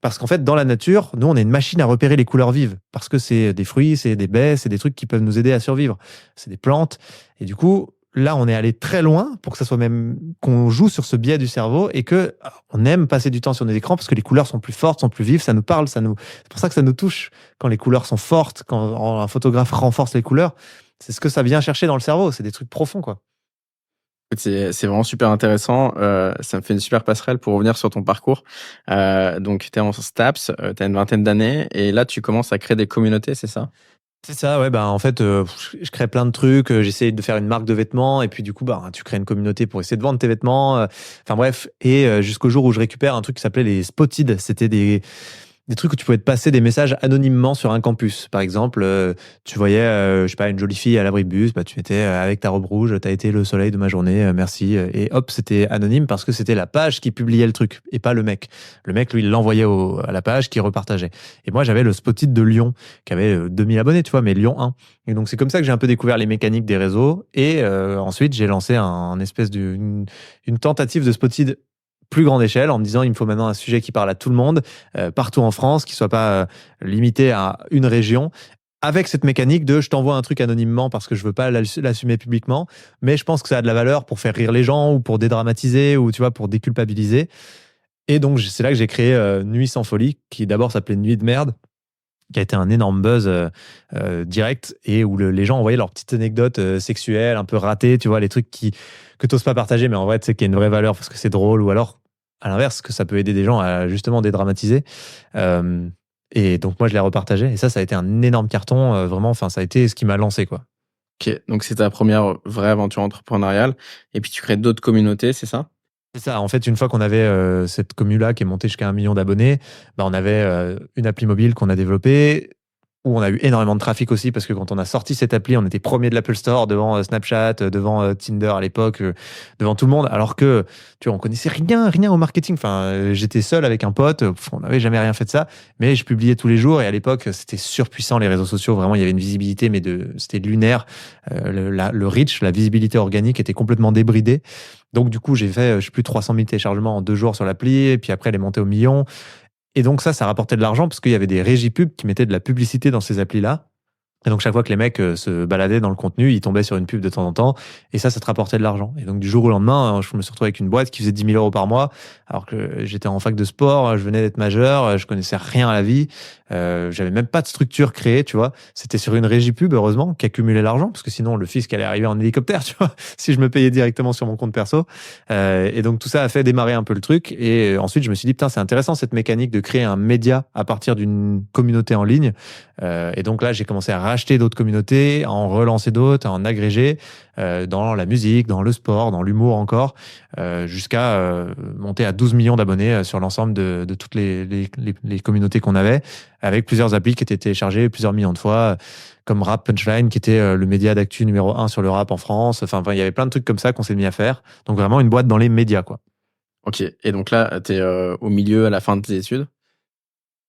Speaker 3: Parce qu'en fait, dans la nature, nous, on est une machine à repérer les couleurs vives. Parce que c'est des fruits, c'est des baies, c'est des trucs qui peuvent nous aider à survivre. C'est des plantes. Et du coup, là, on est allé très loin pour que ça soit même qu'on joue sur ce biais du cerveau et que on aime passer du temps sur nos écrans parce que les couleurs sont plus fortes, sont plus vives, ça nous parle, c'est pour ça que ça nous touche quand les couleurs sont fortes, quand un photographe renforce les couleurs. C'est ce que ça vient chercher dans le cerveau. C'est des trucs profonds, quoi.
Speaker 2: C'est vraiment super intéressant. Ça me fait une super passerelle pour revenir sur ton parcours. Donc, tu es en STAPS, tu as une vingtaine d'années et là, tu commences à créer des communautés, c'est ça?
Speaker 3: C'est ça, ouais. En fait, je crée plein de trucs. J'essaie de faire une marque de vêtements et puis du coup, tu crées une communauté pour essayer de vendre tes vêtements. Enfin bref, et jusqu'au jour où je récupère un truc qui s'appelait les Spotted. C'était des trucs où tu pouvais te passer des messages anonymement sur un campus. Par exemple, tu voyais, je sais pas, une jolie fille à l'abri de bus, tu étais avec ta robe rouge, t'as été le soleil de ma journée, merci. Et hop, c'était anonyme parce que c'était la page qui publiait le truc et pas le mec. Le mec, lui, il l'envoyait à la page qui repartageait. Et moi, j'avais le Spotted de Lyon qui avait 2000 abonnés, tu vois, mais Lyon 1. Et donc, c'est comme ça que j'ai un peu découvert les mécaniques des réseaux. Et ensuite, j'ai lancé une espèce une tentative de Spotted plus grande échelle en me disant il me faut maintenant un sujet qui parle à tout le monde partout en France, qui soit pas limité à une région, avec cette mécanique de je t'envoie un truc anonymement parce que je veux pas l'assumer publiquement, mais je pense que ça a de la valeur pour faire rire les gens ou pour dédramatiser ou tu vois pour déculpabiliser. Et donc c'est là que j'ai créé Nuit sans folie, qui d'abord s'appelait Nuit de merde, qui a été un énorme buzz direct et où les gens envoyaient leurs petites anecdotes sexuelles un peu ratées, tu vois, les trucs que t'oses pas partager, mais en vrai, tu sais qu'il y a une vraie valeur parce que c'est drôle, ou alors, à l'inverse, que ça peut aider des gens à justement dédramatiser. Et donc, moi, je l'ai repartagé. Et ça a été un énorme carton, vraiment. Enfin, ça a été ce qui m'a lancé, quoi.
Speaker 2: Ok, donc c'est ta première vraie aventure entrepreneuriale. Et puis, tu crées d'autres communautés, c'est ça?
Speaker 3: C'est ça. En fait, une fois qu'on avait cette commu-là qui est montée jusqu'à 1 million d'abonnés, on avait une appli mobile qu'on a développée, où on a eu énormément de trafic aussi, parce que quand on a sorti cette appli, on était premier de l'Apple Store devant Snapchat, devant Tinder à l'époque, devant tout le monde, alors que tu vois, on connaissait rien au marketing. Enfin, j'étais seul avec un pote, on n'avait jamais rien fait de ça, mais je publiais tous les jours et à l'époque, c'était surpuissant les réseaux sociaux. Vraiment, il y avait une visibilité, mais c'était lunaire. Le reach, la visibilité organique était complètement débridée. Donc du coup, j'ai fait, je sais plus, 300 000 téléchargements en 2 jours sur l'appli, et puis après, elle est montée au million. Et donc ça rapportait de l'argent parce qu'il y avait des régies pubs qui mettaient de la publicité dans ces applis-là. Et donc, chaque fois que les mecs se baladaient dans le contenu, ils tombaient sur une pub de temps en temps. Et ça te rapportait de l'argent. Et donc, du jour au lendemain, je me suis retrouvé avec une boîte qui faisait 10 000 euros par mois, alors que j'étais en fac de sport, je venais d'être majeur, je connaissais rien à la vie. J'avais même pas de structure créée, tu vois. C'était sur une régie pub, heureusement, qui accumulait l'argent, parce que sinon, le fisc allait arriver en hélicoptère, tu vois, si je me payais directement sur mon compte perso. Et donc, tout ça a fait démarrer un peu le truc. Et ensuite, je me suis dit, putain, c'est intéressant cette mécanique de créer un média à partir d'une communauté en ligne. Et donc là, j'ai commencé à racheter d'autres communautés, à en relancer d'autres, à en agréger dans la musique, dans le sport, dans l'humour encore, jusqu'à monter à 12 millions d'abonnés sur l'ensemble de toutes les communautés qu'on avait, avec plusieurs applis qui étaient téléchargées plusieurs millions de fois, comme Rap Punchline, qui était le média d'actu numéro 1 sur le rap en France. Enfin, il y avait plein de trucs comme ça qu'on s'est mis à faire. Donc vraiment une boîte dans les médias, quoi.
Speaker 2: Ok. Et donc là, t'es au milieu, à la fin de tes études?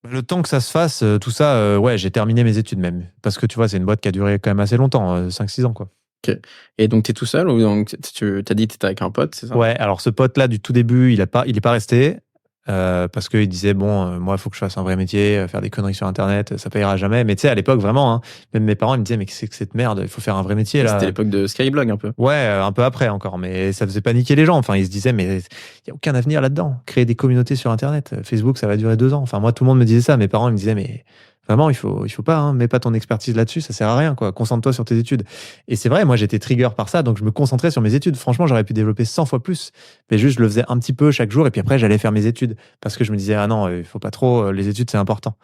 Speaker 3: Le temps que ça se fasse, tout ça, ouais, j'ai terminé mes études même. Parce que tu vois, c'est une boîte qui a duré quand même assez longtemps, 5-6 ans, quoi.
Speaker 2: Ok. Et donc, t'es tout seul ou donc tu t'as dit que t'étais avec un pote, c'est ça?
Speaker 3: Ouais, alors ce pote-là, du tout début, il est pas resté. Parce qu'il disait, bon, moi, il faut que je fasse un vrai métier, faire des conneries sur Internet, ça payera jamais. Mais tu sais, à l'époque, vraiment, hein, même mes parents, ils me disaient, mais qu'est-ce que c'est que cette merde? Il faut faire un vrai métier, là.
Speaker 2: C'était l'époque de Skyblog un peu.
Speaker 3: Ouais, un peu après encore, mais ça faisait paniquer les gens. Enfin, ils se disaient, mais il n'y a aucun avenir là-dedans. Créer des communautés sur Internet, Facebook, ça va durer 2 ans. Enfin, moi, tout le monde me disait ça. Mes parents, ils me disaient, mais vraiment, il faut pas, hein, mets pas ton expertise là-dessus, ça sert à rien, quoi. Concentre-toi sur tes études. Et c'est vrai, moi, j'étais trigger par ça, donc je me concentrais sur mes études. Franchement, j'aurais pu développer 100 fois plus, mais juste, je le faisais un petit peu chaque jour, et puis après, j'allais faire mes études, parce que je me disais, ah non, il faut pas trop, les études, c'est important.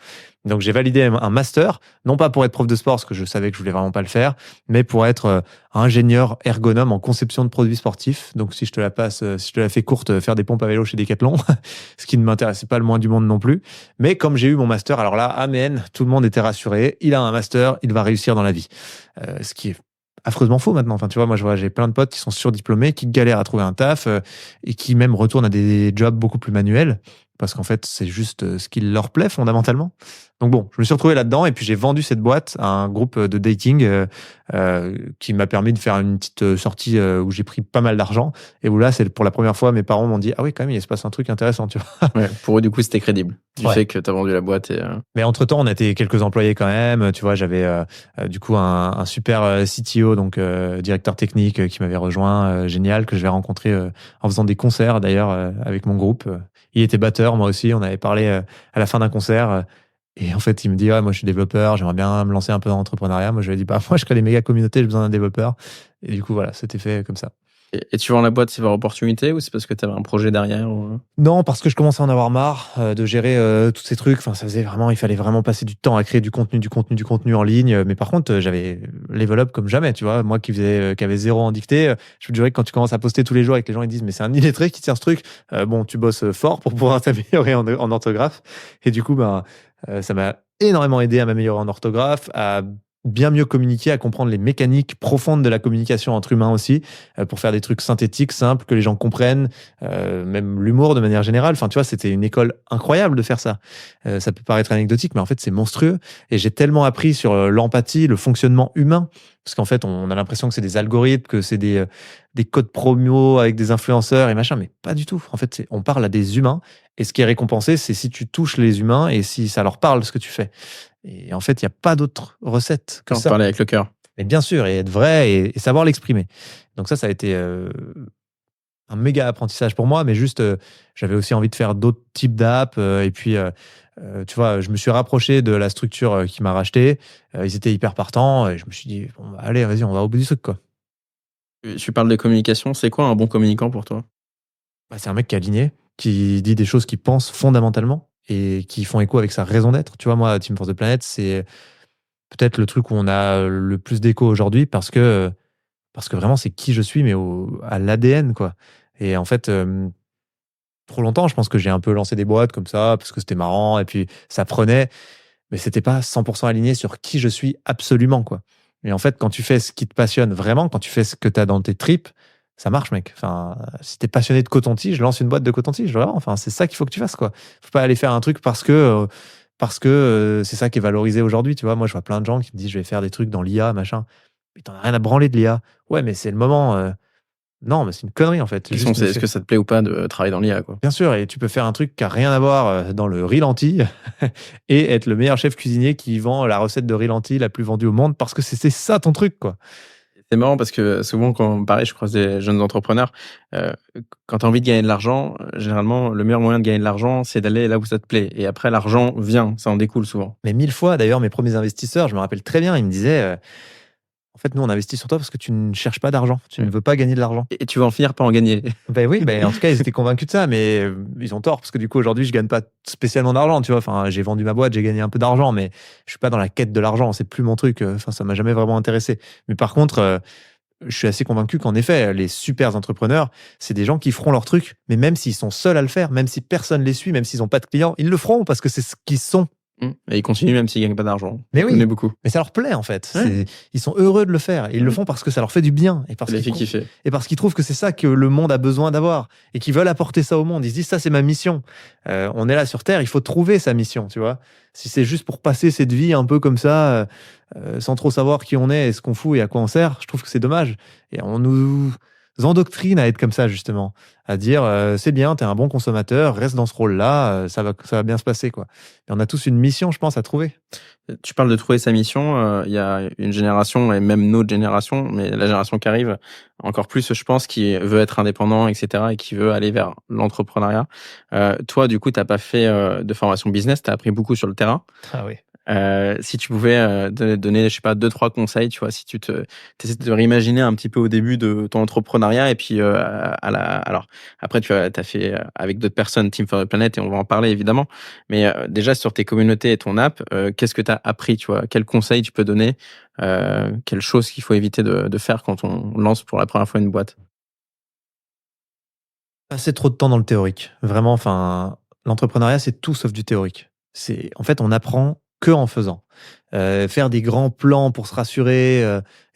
Speaker 3: Donc, j'ai validé un master, non pas pour être prof de sport, parce que je savais que je voulais vraiment pas le faire, mais pour être ingénieur ergonome en conception de produits sportifs. Donc, si je te la fais courte, faire des pompes à vélo chez Decathlon, ce qui ne m'intéressait pas le moins du monde non plus. Mais comme j'ai eu mon master, alors là, amen, tout le monde était rassuré. Il a un master, il va réussir dans la vie. Ce qui est affreusement faux maintenant. Enfin, tu vois, moi, j'ai plein de potes qui sont surdiplômés, qui galèrent à trouver un taf et qui même retournent à des jobs beaucoup plus manuels parce qu'en fait, c'est juste ce qui leur plaît fondamentalement. Donc bon, je me suis retrouvé là-dedans et puis j'ai vendu cette boîte à un groupe de dating qui m'a permis de faire une petite sortie où j'ai pris pas mal d'argent et où là, c'est pour la première fois, mes parents m'ont dit « Ah oui, quand même, il se passe un truc intéressant, tu vois. »
Speaker 2: Ouais, pour eux, du coup, c'était crédible. Du
Speaker 3: Ouais.
Speaker 2: fait que t'as vendu la boîte et...
Speaker 3: Mais entre-temps, on était quelques employés quand même. Tu vois, j'avais du coup un super CTO, donc directeur technique, qui m'avait rejoint, génial, que je vais rencontrer en faisant des concerts d'ailleurs avec mon groupe. Il était batteur, moi aussi. On avait parlé à la fin d'un concert. Et en fait, il me dit, ouais, moi je suis développeur, j'aimerais bien me lancer un peu dans l'entrepreneuriat. Moi, je lui ai dit, bah, moi je crée des méga communautés, j'ai besoin d'un développeur. Et du coup, voilà, c'était fait comme ça.
Speaker 2: Et tu vends la boîte, c'est par opportunité ou c'est parce que tu avais un projet derrière ou...
Speaker 3: Non, parce que je commençais à en avoir marre de gérer tous ces trucs. Enfin, ça faisait vraiment, il fallait vraiment passer du temps à créer du contenu en ligne. Mais par contre, j'avais level up comme jamais, tu vois. Moi qui avait 0 en dictée, je me dirais que quand tu commences à poster tous les jours et que les gens ils disent, mais c'est un illettré qui tient ce truc. Bon, tu bosses fort pour pouvoir t'améliorer en orthographe. Et du coup, ça m'a énormément aidé à m'améliorer en orthographe, à bien mieux communiquer, à comprendre les mécaniques profondes de la communication entre humains aussi, pour faire des trucs synthétiques, simples, que les gens comprennent, même l'humour de manière générale. Enfin, tu vois, c'était une école incroyable de faire ça. Ça peut paraître anecdotique, mais en fait, c'est monstrueux. Et j'ai tellement appris sur l'empathie, le fonctionnement humain, parce qu'en fait, on a l'impression que c'est des algorithmes, que c'est des codes promo avec des influenceurs et machin, mais pas du tout. En fait, on parle à des humains, et ce qui est récompensé, c'est si tu touches les humains et si ça leur parle ce que tu fais. Et en fait, il n'y a pas d'autre recette que ça.
Speaker 2: Parler avec le cœur.
Speaker 3: Mais bien sûr, et être vrai et savoir l'exprimer. Donc ça a été un méga apprentissage pour moi, mais juste, j'avais aussi envie de faire d'autres types d'apps. Et puis, tu vois, je me suis rapproché de la structure qui m'a racheté. Ils étaient hyper partants et je me suis dit, bon, bah, allez, vas-y, on va au bout du truc, quoi.
Speaker 2: Tu parles de communication, c'est quoi un bon communicant pour toi?
Speaker 3: Bah, c'est un mec qui est aligné, qui dit des choses qu'il pense fondamentalement et qui font écho avec sa raison d'être. Tu vois, moi, Team Force the Planet, c'est peut-être le truc où on a le plus d'écho aujourd'hui parce que vraiment, c'est qui je suis, mais à l'ADN, quoi. Et en fait, trop longtemps, je pense que j'ai un peu lancé des boîtes comme ça parce que c'était marrant et puis ça prenait, mais c'était pas 100% aligné sur qui je suis absolument, quoi. Et en fait, quand tu fais ce qui te passionne vraiment, quand tu fais ce que tu as dans tes tripes, ça marche, mec. Enfin, si t'es passionné de coton-tige, lance une boîte de coton-tige, vraiment. Enfin, c'est ça qu'il faut que tu fasses, quoi. Faut pas aller faire un truc parce que c'est ça qui est valorisé aujourd'hui, tu vois. Moi, je vois plein de gens qui me disent, je vais faire des trucs dans l'IA, machin. Mais t'en as rien à branler de l'IA. Ouais, mais c'est le moment. Non, mais c'est une connerie en fait.
Speaker 2: La question, c'est est-ce que ça te plaît ou pas de travailler dans l'IA, quoi.
Speaker 3: Bien sûr, et tu peux faire un truc qui n'a rien à voir dans le riz lentilles et être le meilleur chef cuisinier qui vend la recette de riz lentilles la plus vendue au monde parce que c'est ça ton truc, quoi.
Speaker 2: C'est marrant parce que souvent, quand pareil, je croise des jeunes entrepreneurs, quand tu as envie de gagner de l'argent, généralement, le meilleur moyen de gagner de l'argent, c'est d'aller là où ça te plaît. Et après, l'argent vient, ça en découle souvent.
Speaker 3: Mais 1000 fois, d'ailleurs, mes premiers investisseurs, je me rappelle très bien, ils me disaient en fait, nous, on investit sur toi parce que tu ne cherches pas d'argent. Tu ne veux pas gagner de l'argent.
Speaker 2: Et tu vas en finir par en gagner.
Speaker 3: Ben oui, en tout cas, ils étaient convaincus de ça, mais ils ont tort parce que du coup, aujourd'hui, je gagne pas spécialement d'argent, tu vois. Enfin, j'ai vendu ma boîte, j'ai gagné un peu d'argent, mais je suis pas dans la quête de l'argent. C'est plus mon truc. Enfin, ça m'a jamais vraiment intéressé. Mais par contre, je suis assez convaincu qu'en effet, les super entrepreneurs, c'est des gens qui feront leur truc, mais même s'ils sont seuls à le faire, même si personne les suit, même s'ils n'ont pas de clients, ils le feront parce que c'est ce qu'ils sont.
Speaker 2: Et ils continuent même s'ils gagnent pas d'argent.
Speaker 3: Mais
Speaker 2: Je
Speaker 3: oui.
Speaker 2: connais beaucoup.
Speaker 3: Mais ça leur plaît en fait.
Speaker 2: Ouais.
Speaker 3: Ils sont heureux de le faire. Et ils le font parce que ça leur fait du bien. Et parce
Speaker 2: Ça les fait
Speaker 3: qu'ils
Speaker 2: kiffer.
Speaker 3: et parce qu'ils trouvent que c'est ça que le monde a besoin d'avoir. Et qu'ils veulent apporter ça au monde. Ils se disent, ça c'est ma mission. On est là sur Terre, il faut trouver sa mission, tu vois. Si c'est juste pour passer cette vie un peu comme ça, sans trop savoir qui on est et ce qu'on fout et à quoi on sert, je trouve que c'est dommage. Et on nous endoctrine à être comme ça justement. À dire, c'est bien, t'es un bon consommateur, reste dans ce rôle-là, ça va bien se passer, quoi. Et on a tous une mission, je pense, à trouver.
Speaker 2: Tu parles de trouver sa mission. Il y a une génération, et même notre génération, mais la génération qui arrive, encore plus, je pense, qui veut être indépendant, etc., et qui veut aller vers l'entrepreneuriat. Toi, du coup, t'as pas fait de formation business, t'as appris beaucoup sur le terrain.
Speaker 3: Ah oui.
Speaker 2: Si tu pouvais donner, je sais pas, 2-3 conseils, tu vois, si tu essaies de te réimaginer un petit peu au début de ton entrepreneuriat, et puis alors après tu as fait avec d'autres personnes Team for the Planet, et on va en parler évidemment, mais déjà sur tes communautés et ton app, qu'est-ce que tu as appris, tu vois, quels conseils tu peux donner, quelles choses qu'il faut éviter de faire quand on lance pour la première fois une boîte?
Speaker 3: Passer trop de temps dans le théorique. Vraiment, enfin, l'entrepreneuriat, c'est tout sauf du théorique. En fait, on apprend que en faisant. Faire des grands plans pour se rassurer,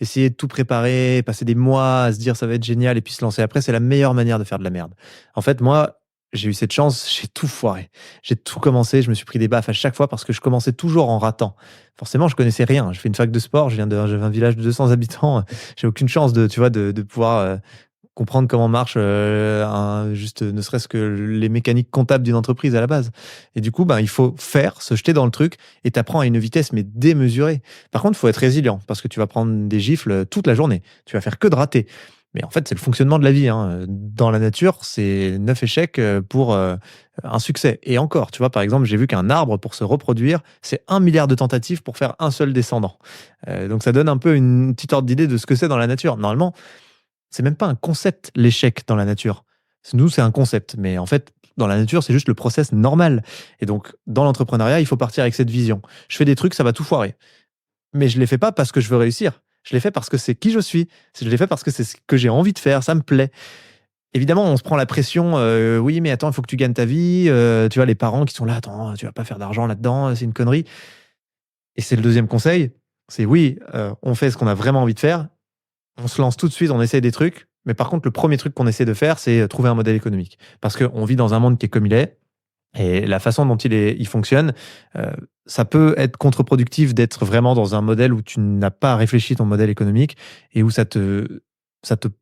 Speaker 3: essayer de tout préparer, passer des mois à se dire ça va être génial et puis se lancer après, c'est la meilleure manière de faire de la merde. En fait, moi, j'ai eu cette chance, j'ai tout foiré. J'ai tout commencé, je me suis pris des baffes à chaque fois parce que je commençais toujours en ratant. Forcément, je connaissais rien. Je fais une fac de sport, j'avais un village de 200 habitants, j'ai aucune chance tu vois, de pouvoir comprendre comment marche juste ne serait-ce que les mécaniques comptables d'une entreprise à la base. Et du coup, il faut se jeter dans le truc et t'apprends à une vitesse mais démesurée. Par contre, il faut être résilient parce que tu vas prendre des gifles toute la journée. Tu vas faire que de rater. Mais en fait, c'est le fonctionnement de la vie, hein. Dans la nature, c'est 9 échecs pour un succès. Et encore, tu vois, par exemple, j'ai vu qu'un arbre, pour se reproduire, c'est 1 milliard de tentatives pour faire un seul descendant. Donc ça donne un peu une petite ordre d'idée de ce que c'est dans la nature. Normalement, c'est même pas un concept, l'échec dans la nature. Nous, c'est un concept. Mais en fait, dans la nature, c'est juste le process normal. Et donc, dans l'entrepreneuriat, il faut partir avec cette vision. Je fais des trucs, ça va tout foirer. Mais je les fais pas parce que je veux réussir. Je les fais parce que c'est qui je suis. Je les fais parce que c'est ce que j'ai envie de faire. Ça me plaît. Évidemment, on se prend la pression. Oui, mais attends, il faut que tu gagnes ta vie. Tu vois, les parents qui sont là, attends, tu vas pas faire d'argent là-dedans, c'est une connerie. Et c'est le deuxième conseil. C'est oui, on fait ce qu'on a vraiment envie de faire. On se lance tout de suite, on essaie des trucs. Mais par contre, le premier truc qu'on essaie de faire, c'est trouver un modèle économique. Parce qu'on vit dans un monde qui est comme il est. Et la façon dont il fonctionne, ça peut être contre-productif d'être vraiment dans un modèle où tu n'as pas réfléchi ton modèle économique et où ça te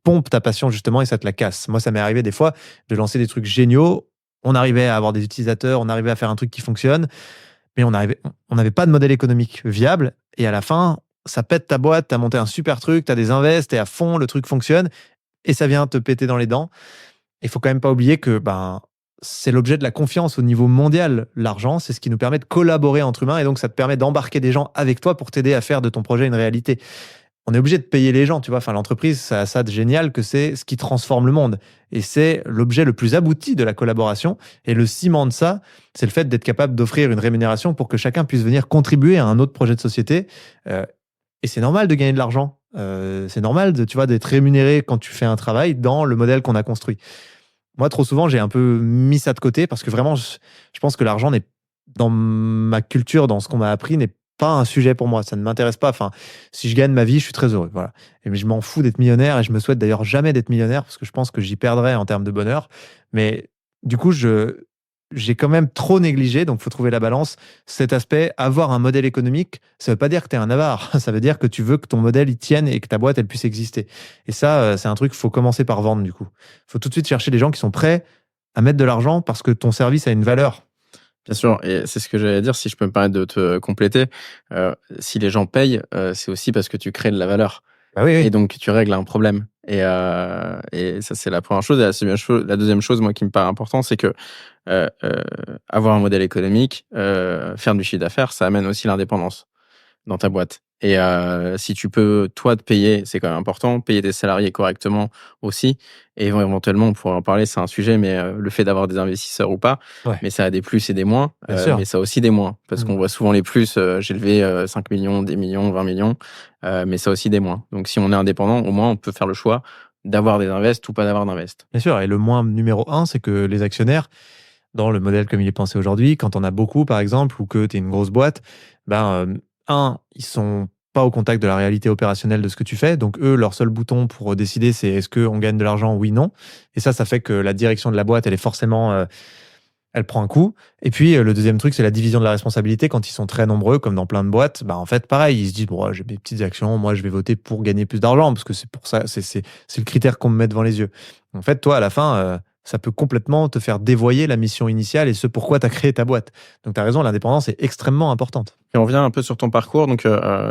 Speaker 3: pompe ta passion justement et ça te la casse. Moi, ça m'est arrivé des fois de lancer des trucs géniaux. On arrivait à avoir des utilisateurs, on arrivait à faire un truc qui fonctionne, mais on n'avait pas de modèle économique viable. Et à la fin, ça pète ta boîte, t'as monté un super truc, t'as des invests, t'es à fond, le truc fonctionne et ça vient te péter dans les dents. Il faut quand même pas oublier que c'est l'objet de la confiance au niveau mondial. L'argent, c'est ce qui nous permet de collaborer entre humains et donc ça te permet d'embarquer des gens avec toi pour t'aider à faire de ton projet une réalité. On est obligé de payer les gens, tu vois. Enfin, l'entreprise, ça a ça de génial que c'est ce qui transforme le monde. Et c'est l'objet le plus abouti de la collaboration. Et le ciment de ça, c'est le fait d'être capable d'offrir une rémunération pour que chacun puisse venir contribuer à un autre projet de société. Et c'est normal de gagner de l'argent. C'est normal d'être rémunéré quand tu fais un travail dans le modèle qu'on a construit. Moi, trop souvent, j'ai un peu mis ça de côté parce que vraiment, je pense que l'argent n'est, dans ma culture, dans ce qu'on m'a appris, n'est pas un sujet pour moi. Ça ne m'intéresse pas. Enfin, si je gagne ma vie, je suis très heureux. Voilà. Et je m'en fous d'être millionnaire et je me souhaite d'ailleurs jamais d'être millionnaire parce que je pense que j'y perdrais en termes de bonheur. Mais du coup, j'ai quand même trop négligé, donc il faut trouver la balance. Cet aspect, avoir un modèle économique, ça ne veut pas dire que tu es un avare. Ça veut dire que tu veux que ton modèle il tienne et que ta boîte elle puisse exister. Et ça, c'est un truc qu'il faut commencer par vendre du coup. Il faut tout de suite chercher des gens qui sont prêts à mettre de l'argent parce que ton service a une valeur.
Speaker 2: Bien sûr, et c'est ce que j'allais dire, si je peux me permettre de te compléter. Si les gens payent, c'est aussi parce que tu crées de la valeur.
Speaker 3: Bah oui,
Speaker 2: Et
Speaker 3: oui.
Speaker 2: donc, tu règles un problème. Et ça, c'est la première chose. Et la deuxième chose, moi, qui me paraît important, c'est que avoir un modèle économique, faire du chiffre d'affaires, ça amène aussi l'indépendance dans ta boîte. Et si tu peux, toi, te payer, c'est quand même important, payer tes salariés correctement aussi. Et éventuellement, on pourrait en parler, c'est un sujet, mais le fait d'avoir des investisseurs ou pas,
Speaker 3: Ouais.
Speaker 2: mais ça a des plus et des moins,
Speaker 3: Bien sûr.
Speaker 2: mais ça a aussi des moins. Parce
Speaker 3: Mm.
Speaker 2: qu'on voit souvent les plus, j'ai levé 5 millions, 10 millions, 20 millions, mais ça a aussi des moins. Donc si on est indépendant, au moins, on peut faire le choix d'avoir des invests ou pas d'avoir d'invest.
Speaker 3: Bien sûr. Et le moins numéro un, c'est que les actionnaires, dans le modèle comme il est pensé aujourd'hui, quand on a beaucoup, par exemple, ou que tu es une grosse boîte, ils sont pas au contact de la réalité opérationnelle de ce que tu fais. Donc, eux, leur seul bouton pour décider, c'est est-ce qu'on gagne de l'argent, oui, non. Et ça fait que la direction de la boîte, elle est forcément, elle prend un coup. Et puis, le deuxième truc, c'est la division de la responsabilité. Quand ils sont très nombreux, comme dans plein de boîtes, en fait, pareil, ils se disent, bon, j'ai mes petites actions, moi, je vais voter pour gagner plus d'argent, parce que c'est pour ça, c'est le critère qu'on me met devant les yeux. En fait, toi, à la fin, ça peut complètement te faire dévoyer la mission initiale et ce pourquoi tu as créé ta boîte. Donc, tu as raison, l'indépendance est extrêmement importante.
Speaker 2: Et on revient un peu sur ton parcours. Donc,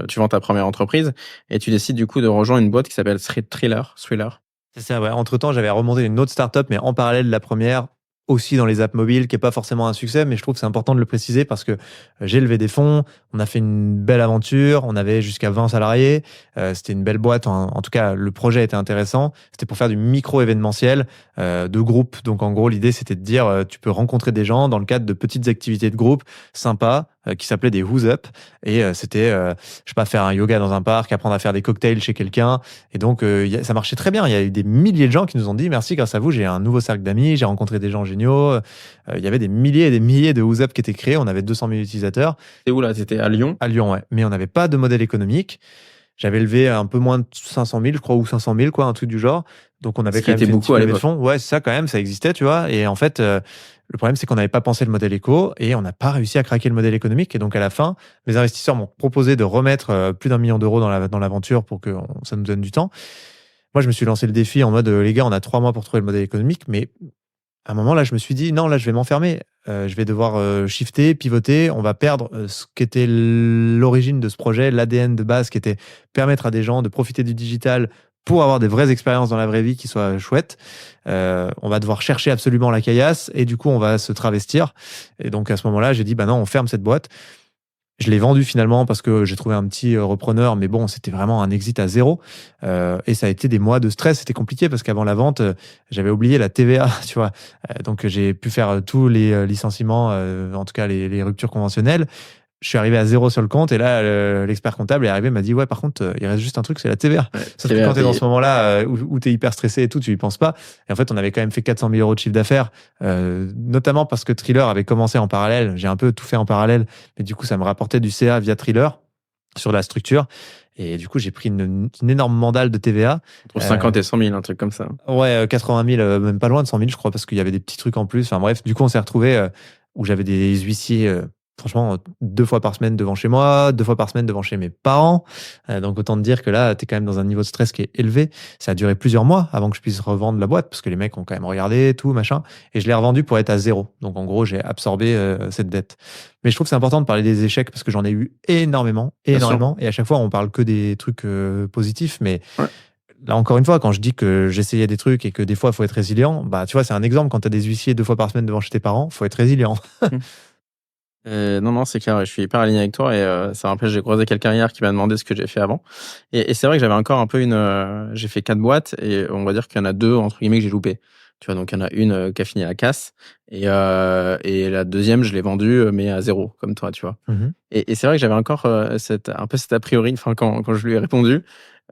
Speaker 2: tu vends ta première entreprise et tu décides du coup de rejoindre une boîte qui s'appelle Thriller.
Speaker 3: C'est ça, ouais. Entre-temps, j'avais remonté une autre startup, mais en parallèle de la première, aussi dans les apps mobiles, qui n'est pas forcément un succès, mais je trouve que c'est important de le préciser parce que j'ai levé des fonds, on a fait une belle aventure, on avait jusqu'à 20 salariés, c'était une belle boîte, en tout cas, le projet était intéressant, c'était pour faire du micro-événementiel de groupe. Donc, en gros, l'idée, c'était de dire, tu peux rencontrer des gens dans le cadre de petites activités de groupe sympas, qui s'appelaient des Who's Up, et c'était, je sais pas, faire un yoga dans un parc, apprendre à faire des cocktails chez quelqu'un, et donc ça marchait très bien. Il y a eu des milliers de gens qui nous ont dit merci, grâce à vous, j'ai un nouveau cercle d'amis, j'ai rencontré des gens géniaux. Il y avait des milliers et des milliers de Who's Up qui étaient créés, on avait 200 000 utilisateurs.
Speaker 2: T'es où là? T'étais à Lyon?
Speaker 3: À Lyon, ouais. Mais on n'avait pas de modèle économique. J'avais levé un peu moins de 500 000, je crois, ou 500 000, quoi, un truc du genre. Donc, on avait quand même fait
Speaker 2: beaucoup à
Speaker 3: levée de
Speaker 2: l'époque.
Speaker 3: fonds. Ouais, c'est ça quand même, ça existait, tu vois. Et en fait, le problème, c'est qu'on n'avait pas pensé le modèle éco et on n'a pas réussi à craquer le modèle économique. Et donc, à la fin, mes investisseurs m'ont proposé de remettre plus d'1 million d'euros dans l'aventure pour que ça nous donne du temps. Moi, je me suis lancé le défi en mode, les gars, on a 3 mois pour trouver le modèle économique. Mais à un moment, là, je me suis dit, non, là, je vais m'enfermer. Je vais devoir shifter, pivoter. On va perdre ce qu'était l'origine de ce projet, l'ADN de base, qui était permettre à des gens de profiter du digital pour avoir des vraies expériences dans la vraie vie qui soient chouettes. On va devoir chercher absolument la caillasse et du coup, on va se travestir. Et donc, à ce moment-là, j'ai dit, bah non, on ferme cette boîte. Je l'ai vendu finalement parce que j'ai trouvé un petit repreneur, mais bon, c'était vraiment un exit à zéro. Et ça a été des mois de stress. C'était compliqué parce qu'avant la vente, j'avais oublié la TVA, tu vois. Donc j'ai pu faire tous les licenciements, en tout cas les ruptures conventionnelles. Je suis arrivé à zéro sur le compte et là, l'expert comptable est arrivé, m'a dit ouais, par contre, il reste juste un truc, c'est la TVA.
Speaker 2: Ouais,
Speaker 3: Sauf que quand tu es dans ce moment-là où tu es hyper stressé et tout, tu y penses pas. Et en fait, on avait quand même fait 400 000 euros de chiffre d'affaires, notamment parce que Thriller avait commencé en parallèle. J'ai un peu tout fait en parallèle, mais du coup, ça me rapportait du CA via Thriller sur la structure. Et du coup, j'ai pris une énorme mandale de TVA.
Speaker 2: Entre 50 et 100 000, un truc comme ça.
Speaker 3: Ouais, 80 000, même pas loin de 100 000, je crois, parce qu'il y avait des petits trucs en plus. Enfin bref, du coup, on s'est retrouvé où j'avais des huissiers, franchement, 2 fois par semaine devant chez moi, 2 fois par semaine devant chez mes parents. Donc autant te dire que là, tu es quand même dans un niveau de stress qui est élevé. Ça a duré plusieurs mois avant que je puisse revendre la boîte, parce que les mecs ont quand même regardé, tout, machin. Et je l'ai revendu pour être à zéro. Donc en gros, j'ai absorbé cette dette. Mais je trouve que c'est important de parler des échecs, parce que j'en ai eu énormément. Et à chaque fois, on parle que des trucs positifs, mais...
Speaker 2: Ouais.
Speaker 3: Là, encore une fois, quand je dis que j'essayais des trucs et que des fois, il faut être résilient, bah, tu vois, c'est un exemple. Quand tu as des huissiers 2 fois par semaine devant chez tes parents, il faut être résilient.
Speaker 2: Non, c'est clair, je suis hyper aligné avec toi et ça rappelle, j'ai croisé quelqu'un hier qui m'a demandé ce que j'ai fait avant. Et c'est vrai que j'avais encore un peu j'ai fait 4 boîtes et on va dire qu'il y en a 2, entre guillemets, que j'ai loupé. Tu vois, donc il y en a une qui a fini à la casse et la deuxième, je l'ai vendue, mais à zéro, comme toi, tu vois.
Speaker 3: Mhm.
Speaker 2: Et c'est vrai que j'avais encore un peu cet a priori, enfin, quand je lui ai répondu.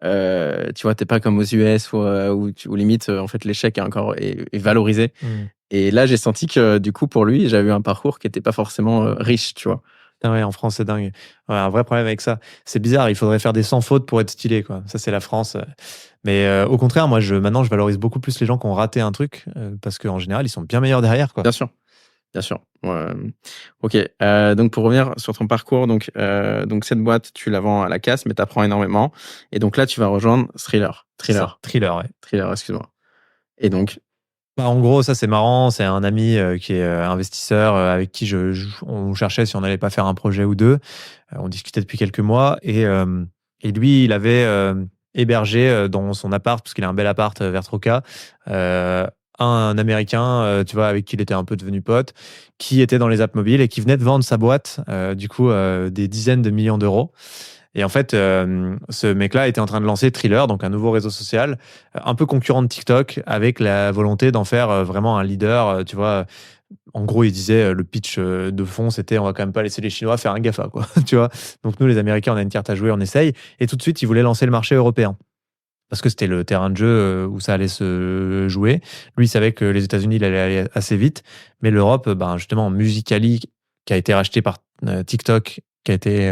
Speaker 2: Tu vois, t'es pas comme aux US où limite, en fait, l'échec est valorisé.
Speaker 3: Mhm.
Speaker 2: Et là, j'ai senti que du coup, pour lui, j'avais eu un parcours qui était pas forcément riche, tu vois.
Speaker 3: Ah ouais, en France, c'est dingue. Ouais, un vrai problème avec ça. C'est bizarre, il faudrait faire des sans fautes pour être stylé, quoi. Ça, c'est la France. Mais au contraire, moi, maintenant, je valorise beaucoup plus les gens qui ont raté un truc, parce qu'en général, ils sont bien meilleurs derrière, quoi.
Speaker 2: Bien sûr. Bien sûr. Ouais. Ok. Donc pour revenir sur ton parcours, donc cette boîte, tu la vends à la casse, mais tu apprends énormément. Et donc là, tu vas rejoindre Thriller.
Speaker 3: Ça, Thriller, ouais.
Speaker 2: Thriller, excuse-moi. Et donc,
Speaker 3: Bah, en gros, ça c'est marrant. C'est un ami qui est investisseur avec qui on cherchait si on n'allait pas faire un projet ou deux. On discutait depuis quelques mois et lui, il avait hébergé dans son appart, parce qu'il a un bel appart vers Troca, un Américain, tu vois, avec qui il était un peu devenu pote, qui était dans les apps mobiles et qui venait de vendre sa boîte, des dizaines de millions d'euros. Et en fait, ce mec-là était en train de lancer Thriller, donc un nouveau réseau social, un peu concurrent de TikTok, avec la volonté d'en faire vraiment un leader. Tu vois, en gros, il disait le pitch de fond, c'était on va quand même pas laisser les Chinois faire un GAFA, quoi. Tu vois. Donc nous, les Américains, on a une carte à jouer, on essaye. Et tout de suite, il voulait lancer le marché européen. Parce que c'était le terrain de jeu où ça allait se jouer. Lui, il savait que les États-Unis, il allait aller assez vite. Mais l'Europe, ben, justement, Musical.ly, qui a été racheté par TikTok, qui a été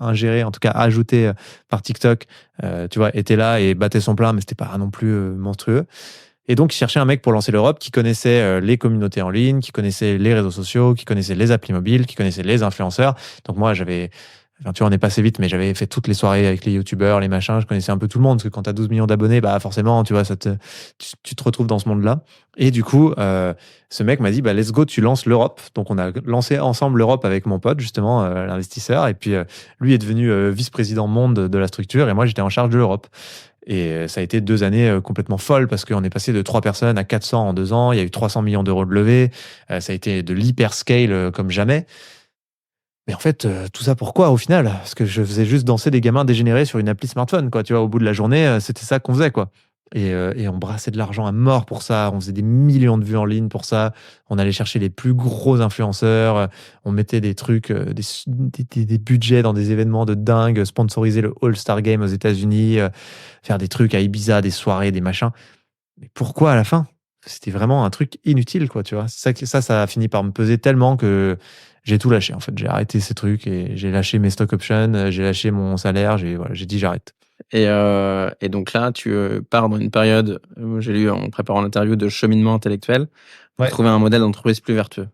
Speaker 3: ingéré, en tout cas ajouté par TikTok, tu vois, était là et battait son plein, mais c'était pas non plus monstrueux. Et donc, il cherchait un mec pour lancer l'Europe qui connaissait les communautés en ligne, qui connaissait les réseaux sociaux, qui connaissait les applis mobiles, qui connaissait les influenceurs. Donc moi, enfin, tu vois, on est passé vite, mais j'avais fait toutes les soirées avec les youtubeurs, les machins. Je connaissais un peu tout le monde, parce que quand tu as 12 millions d'abonnés, bah forcément, tu vois, tu te retrouves dans ce monde-là. Et du coup, ce mec m'a dit, bah, let's go, tu lances l'Europe. Donc, on a lancé ensemble l'Europe avec mon pote, justement, l'investisseur. Et puis, lui est devenu vice-président monde de la structure, et moi, j'étais en charge de l'Europe. Et ça a été 2 années complètement folles, parce qu'on est passé de 3 personnes à 400 en 2 ans. Il y a eu 300 millions d'euros de levée. Ça a été de l'hyper-scale comme jamais. Mais en fait, tout ça pourquoi au final? Parce que je faisais juste danser des gamins dégénérés sur une appli smartphone, quoi. Tu vois, au bout de la journée, c'était ça qu'on faisait, quoi. Et on brassait de l'argent à mort pour ça. On faisait des millions de vues en ligne pour ça. On allait chercher les plus gros influenceurs. On mettait des trucs, des budgets dans des événements de dingue, sponsoriser le All-Star Game aux États-Unis, faire des trucs à Ibiza, des soirées, des machins. Mais pourquoi à la fin? C'était vraiment un truc inutile, quoi, tu vois. Ça a fini par me peser tellement que j'ai tout lâché, en fait. J'ai arrêté ces trucs et j'ai lâché mes stock options, j'ai lâché mon salaire, j'ai dit j'arrête.
Speaker 2: Et donc là, tu pars dans une période, j'ai lu en préparant l'interview, de cheminement intellectuel pour
Speaker 3: Ouais.
Speaker 2: trouver un modèle d'entreprise plus vertueux.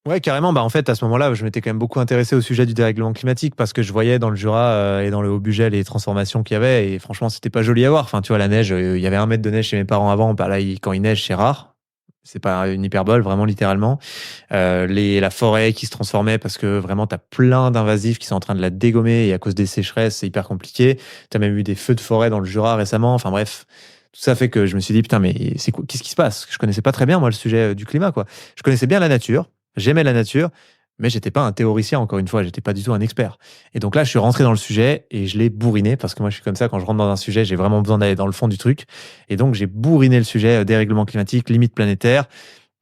Speaker 3: Ouais, carrément. Bah, en fait, à ce moment-là, je m'étais quand même beaucoup intéressé au sujet du dérèglement climatique, parce que je voyais dans le Jura et dans le Haut-Bugey les transformations qu'il y avait. Et franchement, c'était pas joli à voir. Enfin, tu vois, la neige, il y avait 1 mètre de neige chez mes parents avant. Bah, là, quand il neige, c'est rare. C'est pas une hyperbole, vraiment littéralement. La forêt qui se transformait, parce que vraiment, tu as plein d'invasifs qui sont en train de la dégommer, et à cause des sécheresses, c'est hyper compliqué. Tu as même eu des feux de forêt dans le Jura récemment. Enfin bref, tout ça fait que je me suis dit, putain, mais c'est quoi, qu'est-ce qui se passe? Je connaissais pas très bien, moi, le sujet du climat, quoi. Je connaissais bien la nature, j'aimais la nature, mais j'étais pas un théoricien, encore une fois, j'étais pas du tout un expert. Et donc là, je suis rentré dans le sujet et je l'ai bourriné, parce que moi, je suis comme ça, quand je rentre dans un sujet, j'ai vraiment besoin d'aller dans le fond du truc. Et donc, j'ai bourriné le sujet dérèglement climatique, limite planétaire.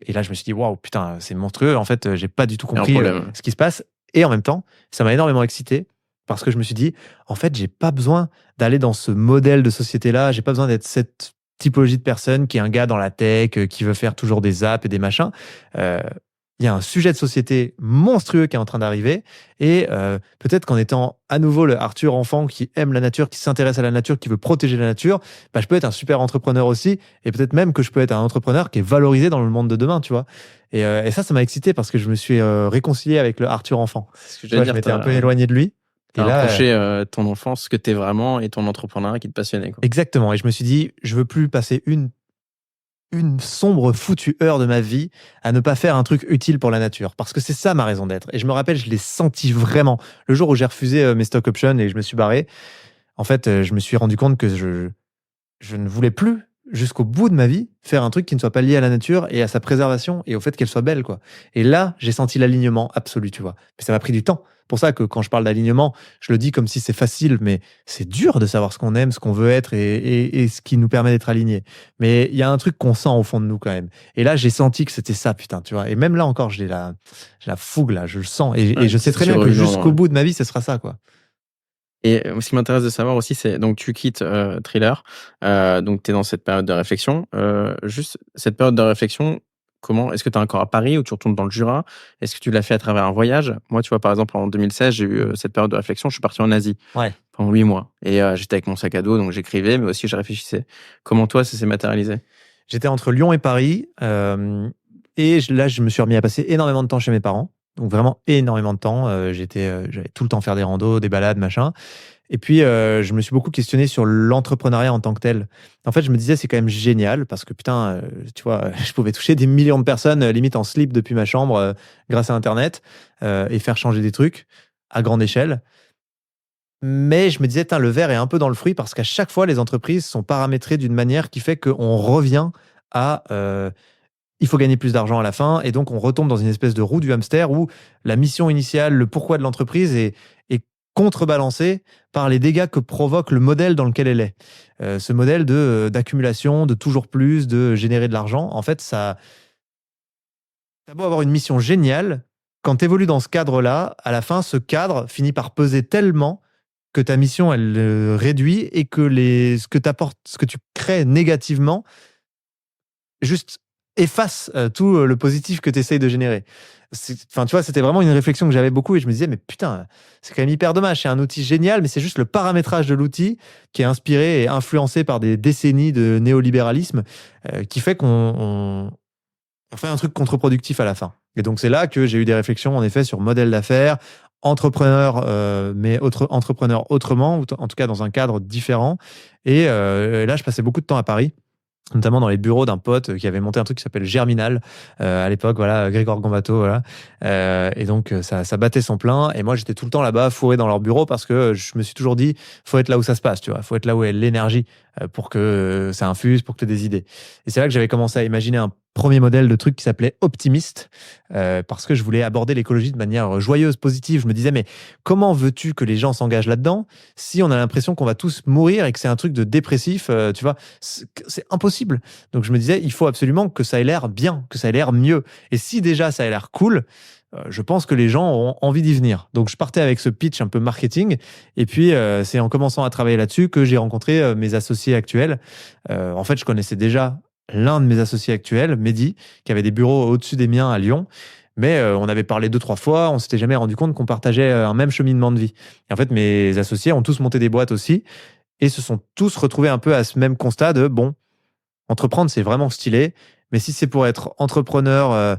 Speaker 3: Et là, je me suis dit, waouh, putain, c'est monstrueux. En fait, j'ai pas du tout compris ce qui se passe. Et en même temps, ça m'a énormément excité, parce que je me suis dit, en fait, j'ai pas besoin d'aller dans ce modèle de société-là. J'ai pas besoin d'être cette typologie de personne qui est un gars dans la tech, qui veut faire toujours des apps et des machins. Il y a un sujet de société monstrueux qui est en train d'arriver, et peut-être qu'en étant à nouveau le Arthur enfant qui aime la nature, qui s'intéresse à la nature, qui veut protéger la nature, bah, je peux être un super entrepreneur aussi, et peut-être même que je peux être un entrepreneur qui est valorisé dans le monde de demain, tu vois. Et ça m'a excité, parce que je me suis réconcilié avec le Arthur enfant.
Speaker 2: C'est ce que
Speaker 3: Tu vois, je m'étais un peu éloigné de lui.
Speaker 2: T'as rapproché ton enfance, ce que t'es vraiment, et ton entrepreneuriat qui te passionnait, quoi.
Speaker 3: Exactement. Et je me suis dit, je veux plus passer une sombre foutue heure de ma vie à ne pas faire un truc utile pour la nature. Parce que c'est ça ma raison d'être. Et je me rappelle, je l'ai senti vraiment. Le jour où j'ai refusé mes stock options et je me suis barré, en fait, je me suis rendu compte que je ne voulais plus, jusqu'au bout de ma vie, faire un truc qui ne soit pas lié à la nature et à sa préservation et au fait qu'elle soit belle, quoi. Et là, j'ai senti l'alignement absolu, tu vois. Mais ça m'a pris du temps. Pour ça que quand je parle d'alignement, je le dis comme si c'est facile, mais c'est dur de savoir ce qu'on aime, ce qu'on veut être et ce qui nous permet d'être aligné. Mais il y a un truc qu'on sent au fond de nous quand même. Et là, j'ai senti que c'était ça, putain, tu vois. Et même là encore, j'ai la fougue, là, je le sens. Et je sais très bien que jusqu'au bout de ma vie, ce sera ça, quoi.
Speaker 2: Et ce qui m'intéresse de savoir aussi, c'est donc tu quittes Thriller, donc tu es dans cette période de réflexion. Juste cette période de réflexion, comment est-ce que tu es encore à Paris ou tu retournes dans le Jura? Est-ce que tu l'as fait à travers un voyage? Moi, tu vois, par exemple, en 2016, j'ai eu cette période de réflexion. Je suis parti en Asie pendant 8 mois. Et j'étais avec mon sac à dos, donc j'écrivais, mais aussi je réfléchissais. Comment toi, ça s'est matérialisé?
Speaker 3: J'étais entre Lyon et Paris. Et là, je me suis remis à passer énormément de temps chez mes parents. Donc vraiment énormément de temps. J'allais tout le temps faire des randos, des balades, machin. Et puis, je me suis beaucoup questionné sur l'entrepreneuriat en tant que tel. En fait, je me disais, c'est quand même génial parce que putain, tu vois, je pouvais toucher des millions de personnes, limite en slip depuis ma chambre, grâce à Internet, et faire changer des trucs à grande échelle. Mais je me disais, le verre est un peu dans le fruit parce qu'à chaque fois, les entreprises sont paramétrées d'une manière qui fait qu'on revient à il faut gagner plus d'argent à la fin. Et donc, on retombe dans une espèce de roue du hamster où la mission initiale, le pourquoi de l'entreprise est contrebalancé par les dégâts que provoque le modèle dans lequel elle est. Ce modèle d'accumulation, de toujours plus, de générer de l'argent, en fait, ça a beau avoir une mission géniale, quand tu évolues dans ce cadre-là, à la fin, ce cadre finit par peser tellement que ta mission, elle réduit et que ce que t'apportes, ce que tu crées négativement, juste efface tout le positif que tu essayes de générer. Enfin, tu vois, c'était vraiment une réflexion que j'avais beaucoup et je me disais, mais putain, c'est quand même hyper dommage. C'est un outil génial, mais c'est juste le paramétrage de l'outil qui est inspiré et influencé par des décennies de néolibéralisme qui fait qu'on fait un truc contre-productif à la fin. Et donc, c'est là que j'ai eu des réflexions, en effet, sur modèle d'affaires, entrepreneur, mais entrepreneur autrement, ou en tout cas dans un cadre différent. Et là, je passais beaucoup de temps à Paris, notamment dans les bureaux d'un pote qui avait monté un truc qui s'appelle Germinal à l'époque, voilà, Grégoire Gambato, voilà. Et donc ça battait son plein et moi j'étais tout le temps là-bas fourré dans leur bureau parce que je me suis toujours dit faut être là où ça se passe, tu vois, faut être là où est l'énergie pour que ça infuse, pour que tu aies des idées. Et c'est là que j'avais commencé à imaginer un premier modèle de truc qui s'appelait Optimiste parce que je voulais aborder l'écologie de manière joyeuse, positive. Je me disais mais comment veux-tu que les gens s'engagent là-dedans si on a l'impression qu'on va tous mourir et que c'est un truc de dépressif, tu vois, c'est impossible. Donc je me disais, il faut absolument que ça ait l'air bien, que ça ait l'air mieux. Et si déjà ça a l'air cool, je pense que les gens auront envie d'y venir. Donc je partais avec ce pitch un peu marketing. Et puis c'est en commençant à travailler là-dessus que j'ai rencontré mes associés actuels. En fait, je connaissais déjà l'un de mes associés actuels, Mehdi, qui avait des bureaux au-dessus des miens à Lyon. Mais on avait parlé 2-3 fois, on s'était jamais rendu compte qu'on partageait un même cheminement de vie. Et en fait, mes associés ont tous monté des boîtes aussi et se sont tous retrouvés un peu à ce même constat de bon, entreprendre, c'est vraiment stylé. Mais si c'est pour être entrepreneur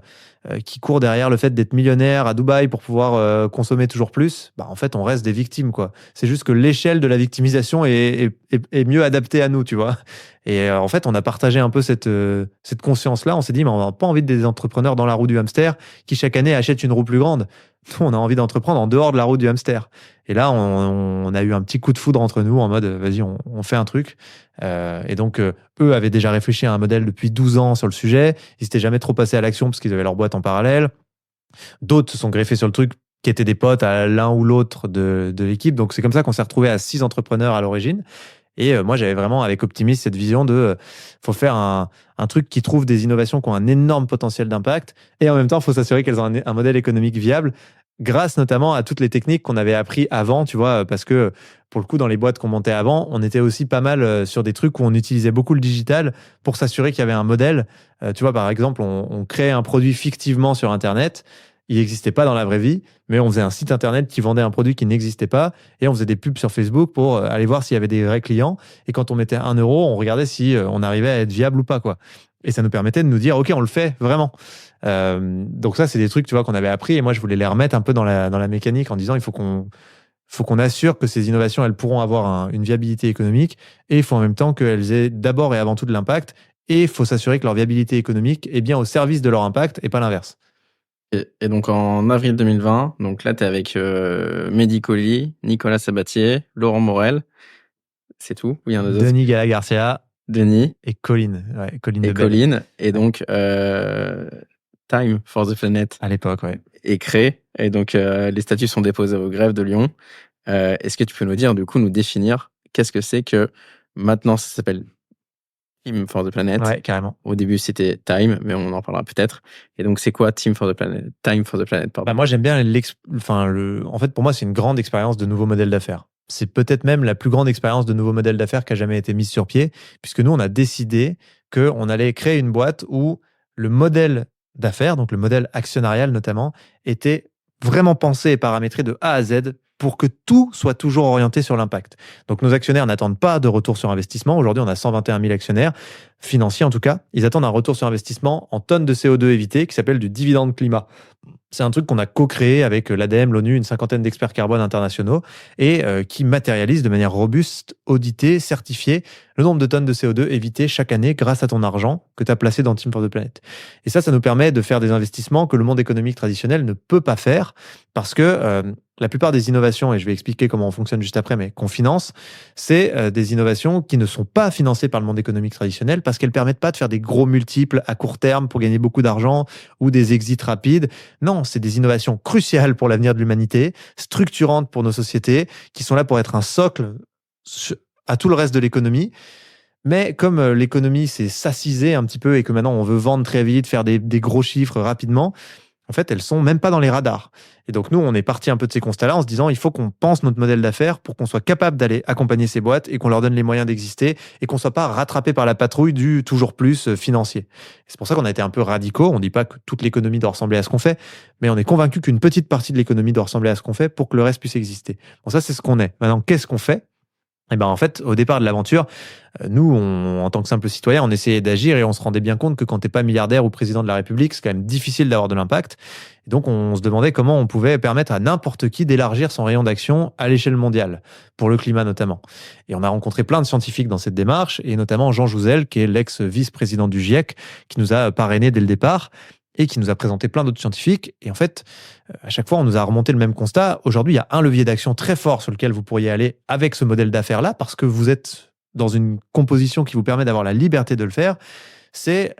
Speaker 3: qui court derrière le fait d'être millionnaire à Dubaï pour pouvoir consommer toujours plus, bah en fait, on reste des victimes, quoi. C'est juste que l'échelle de la victimisation est mieux adaptée à nous, tu vois. Et en fait, on a partagé un peu cette conscience-là. On s'est dit, mais on n'a pas envie de des entrepreneurs dans la roue du hamster qui chaque année achètent une roue plus grande. Nous, on a envie d'entreprendre en dehors de la roue du hamster. Et là, on a eu un petit coup de foudre entre nous en mode, vas-y, on fait un truc. Et donc, eux avaient déjà réfléchi à un modèle depuis 12 ans sur le sujet. Ils s'étaient jamais trop passés à l'action parce qu'ils avaient leur boîte en parallèle. D'autres se sont greffés sur le truc qui étaient des potes à l'un ou l'autre de l'équipe. Donc, c'est comme ça qu'on s'est retrouvé à 6 entrepreneurs à l'origine. Et moi, j'avais vraiment, avec Optimist, cette vision de faut faire un truc qui trouve des innovations qui ont un énorme potentiel d'impact. Et en même temps, il faut s'assurer qu'elles ont un modèle économique viable, grâce notamment à toutes les techniques qu'on avait appris avant, tu vois, parce que pour le coup, dans les boîtes qu'on montait avant, on était aussi pas mal sur des trucs où on utilisait beaucoup le digital pour s'assurer qu'il y avait un modèle. Tu vois, par exemple, on créait un produit fictivement sur Internet. Il n'existait pas dans la vraie vie, mais on faisait un site internet qui vendait un produit qui n'existait pas et on faisait des pubs sur Facebook pour aller voir s'il y avait des vrais clients. Et quand on mettait 1 euro, on regardait si on arrivait à être viable ou pas, quoi. Et ça nous permettait de nous dire, OK, on le fait vraiment. Donc ça, c'est des trucs, tu vois, qu'on avait appris et moi, je voulais les remettre un peu dans la mécanique en disant, il faut qu'on assure que ces innovations, elles pourront avoir une viabilité économique et il faut en même temps qu'elles aient d'abord et avant tout de l'impact et il faut s'assurer que leur viabilité économique est bien au service de leur impact et pas l'inverse.
Speaker 2: Et donc en avril 2020, donc là, tu es avec Mehdi Colli, Nicolas Sabatier, Laurent Morel. C'est tout? Ou il y en a d'autres?
Speaker 3: Denis Gala-Garcia.
Speaker 2: Denis.
Speaker 3: Et Colline. Ouais, Colline
Speaker 2: Et
Speaker 3: de Belle.
Speaker 2: Colline. Et donc, Time for the Planet
Speaker 3: À l'époque, ouais.
Speaker 2: est créé. Et donc, les statuts sont déposés au greffe de Lyon. Est-ce que tu peux nous dire, du coup, nous définir qu'est-ce que c'est que maintenant ça s'appelle Team for the Planet?
Speaker 3: Ouais, carrément.
Speaker 2: Au début, c'était Time, mais on en parlera peut-être. Et donc, c'est quoi Team for the Planet? Time for the Planet, pardon.
Speaker 3: Bah moi, j'aime bien en fait, pour moi, c'est une grande expérience de nouveau modèle d'affaires. C'est peut-être même la plus grande expérience de nouveau modèle d'affaires qui a jamais été mise sur pied, puisque nous, on a décidé qu'on allait créer une boîte où le modèle d'affaires, donc le modèle actionnarial notamment, était vraiment pensé et paramétré de A à Z pour que tout soit toujours orienté sur l'impact. Donc nos actionnaires n'attendent pas de retour sur investissement. Aujourd'hui, on a 121 000 actionnaires, financiers en tout cas. Ils attendent un retour sur investissement en tonnes de CO2 évité qui s'appelle du dividende climat. C'est un truc qu'on a co-créé avec l'ADEME, l'ONU, une cinquantaine d'experts carbone internationaux et qui matérialise de manière robuste, auditée, certifiée, le nombre de tonnes de CO2 évitées chaque année grâce à ton argent que tu as placé dans Team for the Planet. Et ça nous permet de faire des investissements que le monde économique traditionnel ne peut pas faire parce que la plupart des innovations, et je vais expliquer comment on fonctionne juste après, mais qu'on finance, c'est des innovations qui ne sont pas financées par le monde économique traditionnel parce qu'elles ne permettent pas de faire des gros multiples à court terme pour gagner beaucoup d'argent ou des exits rapides. Non, c'est des innovations cruciales pour l'avenir de l'humanité, structurantes pour nos sociétés, qui sont là pour être un socle à tout le reste de l'économie. Mais comme l'économie s'est sacisée un petit peu et que maintenant on veut vendre très vite, faire des gros chiffres rapidement, en fait, elles sont même pas dans les radars. Et donc, nous, on est parti un peu de ces constats-là en se disant, il faut qu'on pense notre modèle d'affaires pour qu'on soit capable d'aller accompagner ces boîtes et qu'on leur donne les moyens d'exister et qu'on soit pas rattrapé par la patrouille du toujours plus financier. Et c'est pour ça qu'on a été un peu radicaux. On dit pas que toute l'économie doit ressembler à ce qu'on fait, mais on est convaincu qu'une petite partie de l'économie doit ressembler à ce qu'on fait pour que le reste puisse exister. Bon, ça, c'est ce qu'on est. Maintenant, qu'est-ce qu'on fait? Et ben en fait, au départ de l'aventure, nous, en tant que simple citoyen, on essayait d'agir et on se rendait bien compte que quand t'es pas milliardaire ou président de la République, c'est quand même difficile d'avoir de l'impact. Et donc, on se demandait comment on pouvait permettre à n'importe qui d'élargir son rayon d'action à l'échelle mondiale, pour le climat notamment. Et on a rencontré plein de scientifiques dans cette démarche, et notamment Jean Jouzel, qui est l'ex-vice-président du GIEC, qui nous a parrainés dès le départ et qui nous a présenté plein d'autres scientifiques. Et en fait, à chaque fois, on nous a remonté le même constat. Aujourd'hui, il y a un levier d'action très fort sur lequel vous pourriez aller avec ce modèle d'affaires-là, parce que vous êtes dans une composition qui vous permet d'avoir la liberté de le faire. C'est,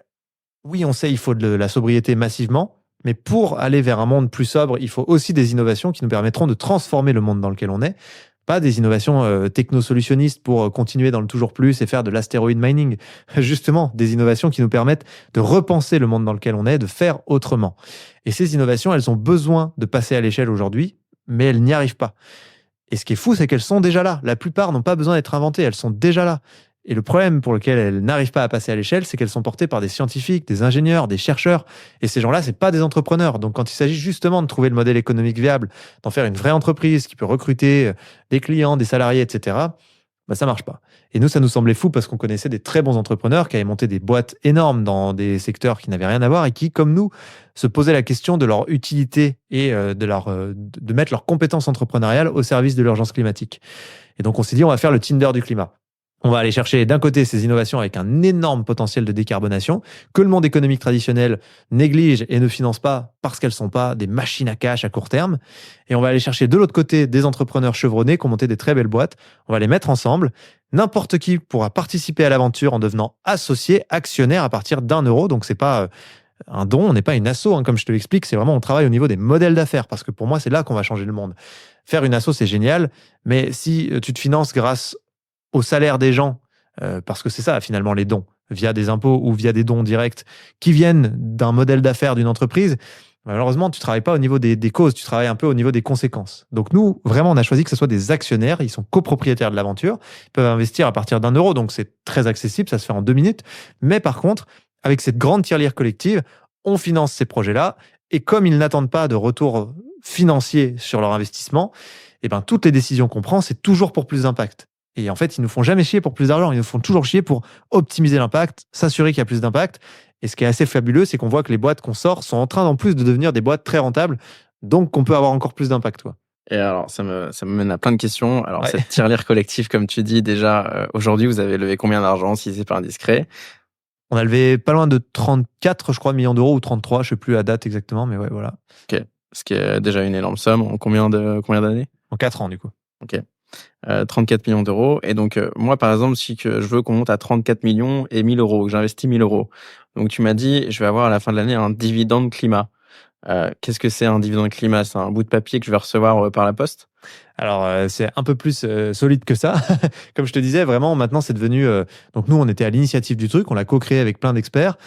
Speaker 3: oui, on sait, il faut de la sobriété massivement, mais pour aller vers un monde plus sobre, il faut aussi des innovations qui nous permettront de transformer le monde dans lequel on est. Pas des innovations technosolutionnistes pour continuer dans le toujours plus et faire de l'astéroïde mining. Justement, des innovations qui nous permettent de repenser le monde dans lequel on est, de faire autrement. Et ces innovations, elles ont besoin de passer à l'échelle aujourd'hui, mais elles n'y arrivent pas. Et ce qui est fou, c'est qu'elles sont déjà là. La plupart n'ont pas besoin d'être inventées, elles sont déjà là. Et le problème pour lequel elles n'arrivent pas à passer à l'échelle, c'est qu'elles sont portées par des scientifiques, des ingénieurs, des chercheurs. Et ces gens-là, c'est pas des entrepreneurs. Donc, quand il s'agit justement de trouver le modèle économique viable, d'en faire une vraie entreprise qui peut recruter des clients, des salariés, etc., bah, ça marche pas. Et nous, ça nous semblait fou parce qu'on connaissait des très bons entrepreneurs qui avaient monté des boîtes énormes dans des secteurs qui n'avaient rien à voir et qui, comme nous, se posaient la question de leur utilité et de mettre leurs compétences entrepreneuriales au service de l'urgence climatique. Et donc, on s'est dit, on va faire le Tinder du climat. On va aller chercher d'un côté ces innovations avec un énorme potentiel de décarbonation que le monde économique traditionnel néglige et ne finance pas parce qu'elles ne sont pas des machines à cash à court terme. Et on va aller chercher de l'autre côté des entrepreneurs chevronnés qui ont monté des très belles boîtes. On va les mettre ensemble. N'importe qui pourra participer à l'aventure en devenant associé, actionnaire à partir d'1 €. Donc, c'est pas un don, on n'est pas une asso, hein, comme je te l'explique. C'est vraiment, on travaille au niveau des modèles d'affaires parce que pour moi, c'est là qu'on va changer le monde. Faire une asso, c'est génial. Mais si tu te finances grâce au salaire des gens, parce que c'est ça finalement les dons, via des impôts ou via des dons directs qui viennent d'un modèle d'affaires d'une entreprise, malheureusement tu ne travailles pas au niveau des causes, tu travailles un peu au niveau des conséquences. Donc nous, vraiment, on a choisi que ce soit des actionnaires, ils sont copropriétaires de l'aventure, ils peuvent investir à partir d'1 €, donc c'est très accessible, ça se fait en 2 minutes, mais par contre, avec cette grande tirelire collective, on finance ces projets-là, et comme ils n'attendent pas de retour financier sur leur investissement, et ben, toutes les décisions qu'on prend, c'est toujours pour plus d'impact. Et en fait, ils ne nous font jamais chier pour plus d'argent, ils nous font toujours chier pour optimiser l'impact, s'assurer qu'il y a plus d'impact. Et ce qui est assez fabuleux, c'est qu'on voit que les boîtes qu'on sort sont en train en plus de devenir des boîtes très rentables, donc qu'on peut avoir encore plus d'impact, quoi.
Speaker 2: Et alors, ça me mène à plein de questions. Alors,
Speaker 3: Ouais.
Speaker 2: cette tirelire collective, comme tu dis, déjà, aujourd'hui, vous avez levé combien d'argent, si c'est pas indiscret?
Speaker 3: On a levé pas loin de 34, je crois, millions d'euros, ou 33, je sais plus la date exactement, mais ouais, voilà.
Speaker 2: Ok. Ce qui est déjà une énorme somme. En combien d'années?
Speaker 3: En 4 ans, du coup.
Speaker 2: Ok. 34 millions d'euros. Et donc, moi, par exemple, si que je veux qu'on monte à 34 millions et 1000 €, que j'investis 1000 €. Donc, tu m'as dit, je vais avoir à la fin de l'année un dividende climat. Qu'est-ce que c'est un dividende climat? C'est un bout de papier que je vais recevoir par la poste?
Speaker 3: Alors, c'est un peu plus solide que ça. Comme je te disais, vraiment, maintenant, c'est devenu... donc, nous, on était à l'initiative du truc, on l'a co-créé avec plein d'experts,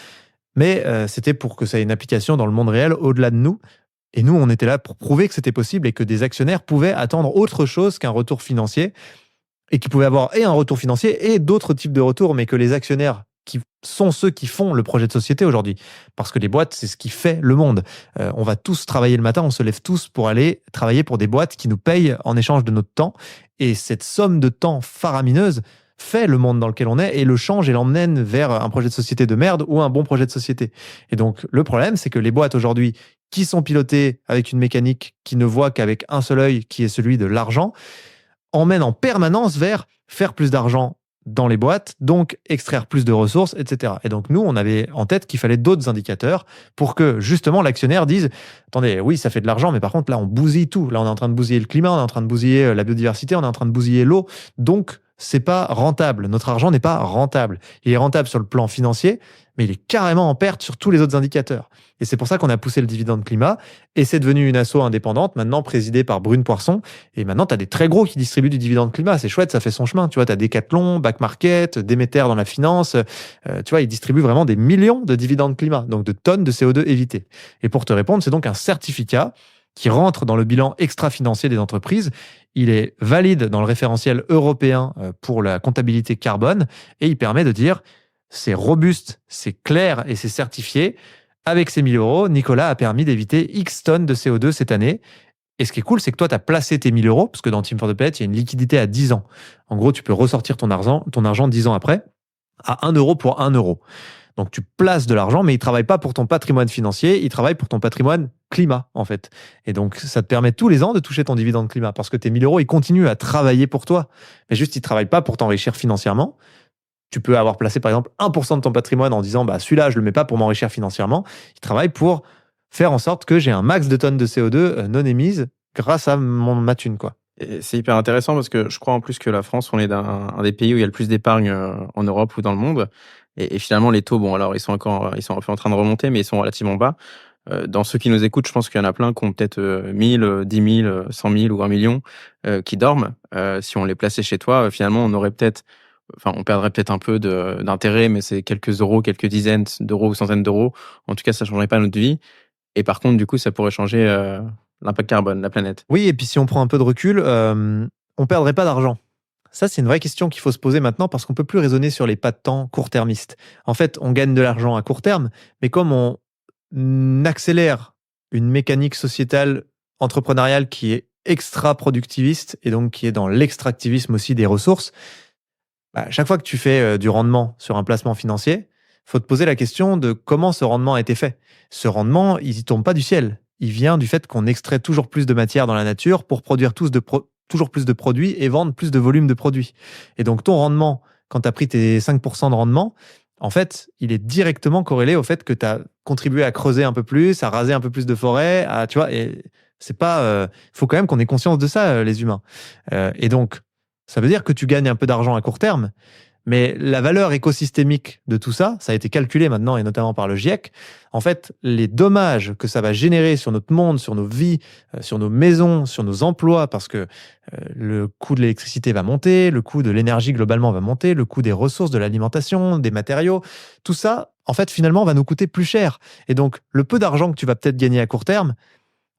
Speaker 3: mais c'était pour que ça ait une application dans le monde réel, au-delà de nous. Et nous, on était là pour prouver que c'était possible et que des actionnaires pouvaient attendre autre chose qu'un retour financier et qu'ils pouvaient avoir et un retour financier et d'autres types de retours, mais que les actionnaires qui sont ceux qui font le projet de société aujourd'hui. Parce que les boîtes, c'est ce qui fait le monde. On va tous travailler le matin, on se lève tous pour aller travailler pour des boîtes qui nous payent en échange de notre temps. Et cette somme de temps faramineuse fait le monde dans lequel on est et le change et l'emmène vers un projet de société de merde ou un bon projet de société. Et donc, le problème, c'est que les boîtes aujourd'hui qui sont pilotées avec une mécanique qui ne voit qu'avec un seul œil, qui est celui de l'argent, emmènent en permanence vers faire plus d'argent dans les boîtes, donc extraire plus de ressources, etc. Et donc nous, on avait en tête qu'il fallait d'autres indicateurs pour que justement l'actionnaire dise « Attendez, oui, ça fait de l'argent, mais par contre, là, on bousille tout. Là, on est en train de bousiller le climat, on est en train de bousiller la biodiversité, on est en train de bousiller l'eau. Donc, c'est pas rentable. Notre argent n'est pas rentable. Il est rentable sur le plan financier, mais il est carrément en perte sur tous les autres indicateurs. Et c'est pour ça qu'on a poussé le dividende climat. Et c'est devenu une asso indépendante, maintenant présidée par Brune Poisson. Et maintenant, tu as des très gros qui distribuent du dividende climat. C'est chouette, ça fait son chemin. Tu vois, tu as Decathlon, Back Market, Demeter dans la finance. Tu vois, ils distribuent vraiment des millions de dividendes climat, donc de tonnes de CO2 évitées. Et pour te répondre, c'est donc un certificat qui rentre dans le bilan extra-financier des entreprises. Il est valide dans le référentiel européen pour la comptabilité carbone et il permet de dire c'est robuste, c'est clair et c'est certifié. Avec ces 1 000 euros, Nicolas a permis d'éviter X tonnes de CO2 cette année. Et ce qui est cool, c'est que toi, tu as placé tes 1 000 euros, parce que dans Team for the Planet, il y a une liquidité à 10 ans. En gros, tu peux ressortir ton argent 10 ans après à 1 euro pour 1 euro. Donc, tu places de l'argent, mais il ne travaille pas pour ton patrimoine financier, il travaille pour ton patrimoine climat, en fait. Et donc, ça te permet tous les ans de toucher ton dividende climat, parce que tes 1 000 euros, ils continuent à travailler pour toi. Mais juste, ils ne travaillent pas pour t'enrichir financièrement. Tu peux avoir placé, par exemple, 1% de ton patrimoine en disant bah, celui-là, je ne le mets pas pour m'enrichir financièrement. Il travaille pour faire en sorte que j'ai un max de tonnes de CO2 non émises grâce à ma thune, quoi.
Speaker 2: Et c'est hyper intéressant parce que je crois en plus que la France, on est un des pays où il y a le plus d'épargne en Europe ou dans le monde. Et finalement, les taux, bon, alors ils sont un peu en train de remonter, mais ils sont relativement bas. Dans ceux qui nous écoutent, je pense qu'il y en a plein qui ont peut-être 1000, 10 000, 100 000 ou 1 million qui dorment. Si on les plaçait chez toi, finalement, on perdrait peut-être un peu d'intérêt, mais c'est quelques euros, quelques dizaines d'euros ou centaines d'euros. En tout cas, ça ne changerait pas notre vie. Et par contre, du coup, ça pourrait changer l'impact carbone, la planète.
Speaker 3: Oui, et puis si on prend un peu de recul, on perdrait pas d'argent. Ça, c'est une vraie question qu'il faut se poser maintenant parce qu'on peut plus raisonner sur les pas de temps court-termistes. En fait, on gagne de l'argent à court terme, mais comme on accélère une mécanique sociétale entrepreneuriale qui est extra-productiviste et donc qui est dans l'extractivisme aussi des ressources, chaque fois que tu fais du rendement sur un placement financier, il faut te poser la question de comment ce rendement a été fait. Ce rendement, il ne tombe pas du ciel. Il vient du fait qu'on extrait toujours plus de matière dans la nature pour produire toujours plus de produits et vendre plus de volume de produits. Et donc, ton rendement, quand tu as pris tes 5% de rendement, en fait, il est directement corrélé au fait que tu as contribué à creuser un peu plus, à raser un peu plus de forêt, tu vois, et c'est pas... faut quand même qu'on ait conscience de ça, les humains. Et donc, ça veut dire que tu gagnes un peu d'argent à court terme, mais la valeur écosystémique de tout ça, ça a été calculé maintenant, et notamment par le GIEC. En fait, les dommages que ça va générer sur notre monde, sur nos vies, sur nos maisons, sur nos emplois, parce que le coût de l'électricité va monter, le coût de l'énergie globalement va monter, le coût des ressources, de l'alimentation, des matériaux, tout ça, en fait, finalement, va nous coûter plus cher. Et donc, le peu d'argent que tu vas peut-être gagner à court terme,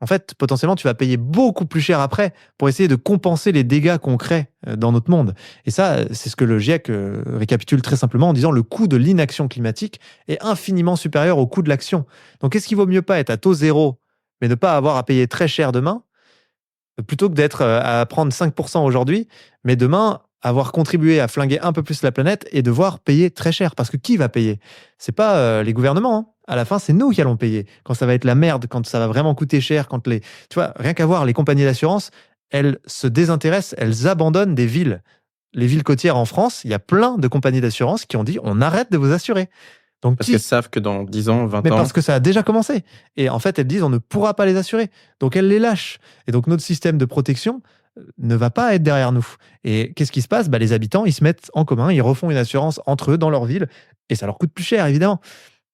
Speaker 3: en fait, potentiellement, tu vas payer beaucoup plus cher après pour essayer de compenser les dégâts qu'on crée dans notre monde. Et ça, c'est ce que le GIEC récapitule très simplement en disant le coût de l'inaction climatique est infiniment supérieur au coût de l'action. Donc, est-ce qu'il vaut mieux pas être à taux zéro, mais ne pas avoir à payer très cher demain, plutôt que d'être à prendre 5% aujourd'hui, mais demain avoir contribué à flinguer un peu plus la planète et devoir payer très cher. Parce que qui va payer ? C'est pas les gouvernements, hein. À la fin, c'est nous qui allons payer. Quand ça va être la merde, quand ça va vraiment coûter cher, tu vois, rien qu'à voir les compagnies d'assurance, elles se désintéressent, elles abandonnent des villes. Les villes côtières en France, il y a plein de compagnies d'assurance qui ont dit on arrête de vous assurer. Donc,
Speaker 2: parce qu'elles savent que dans 10 ans, 20 ans...
Speaker 3: Parce que ça a déjà commencé. Et en fait, elles disent on ne pourra pas les assurer. Donc, elles les lâchent. Et donc, notre système de protection ne va pas être derrière nous. Et qu'est-ce qui se passe ? Les habitants, ils se mettent en commun, ils refont une assurance entre eux dans leur ville. Et ça leur coûte plus cher, évidemment.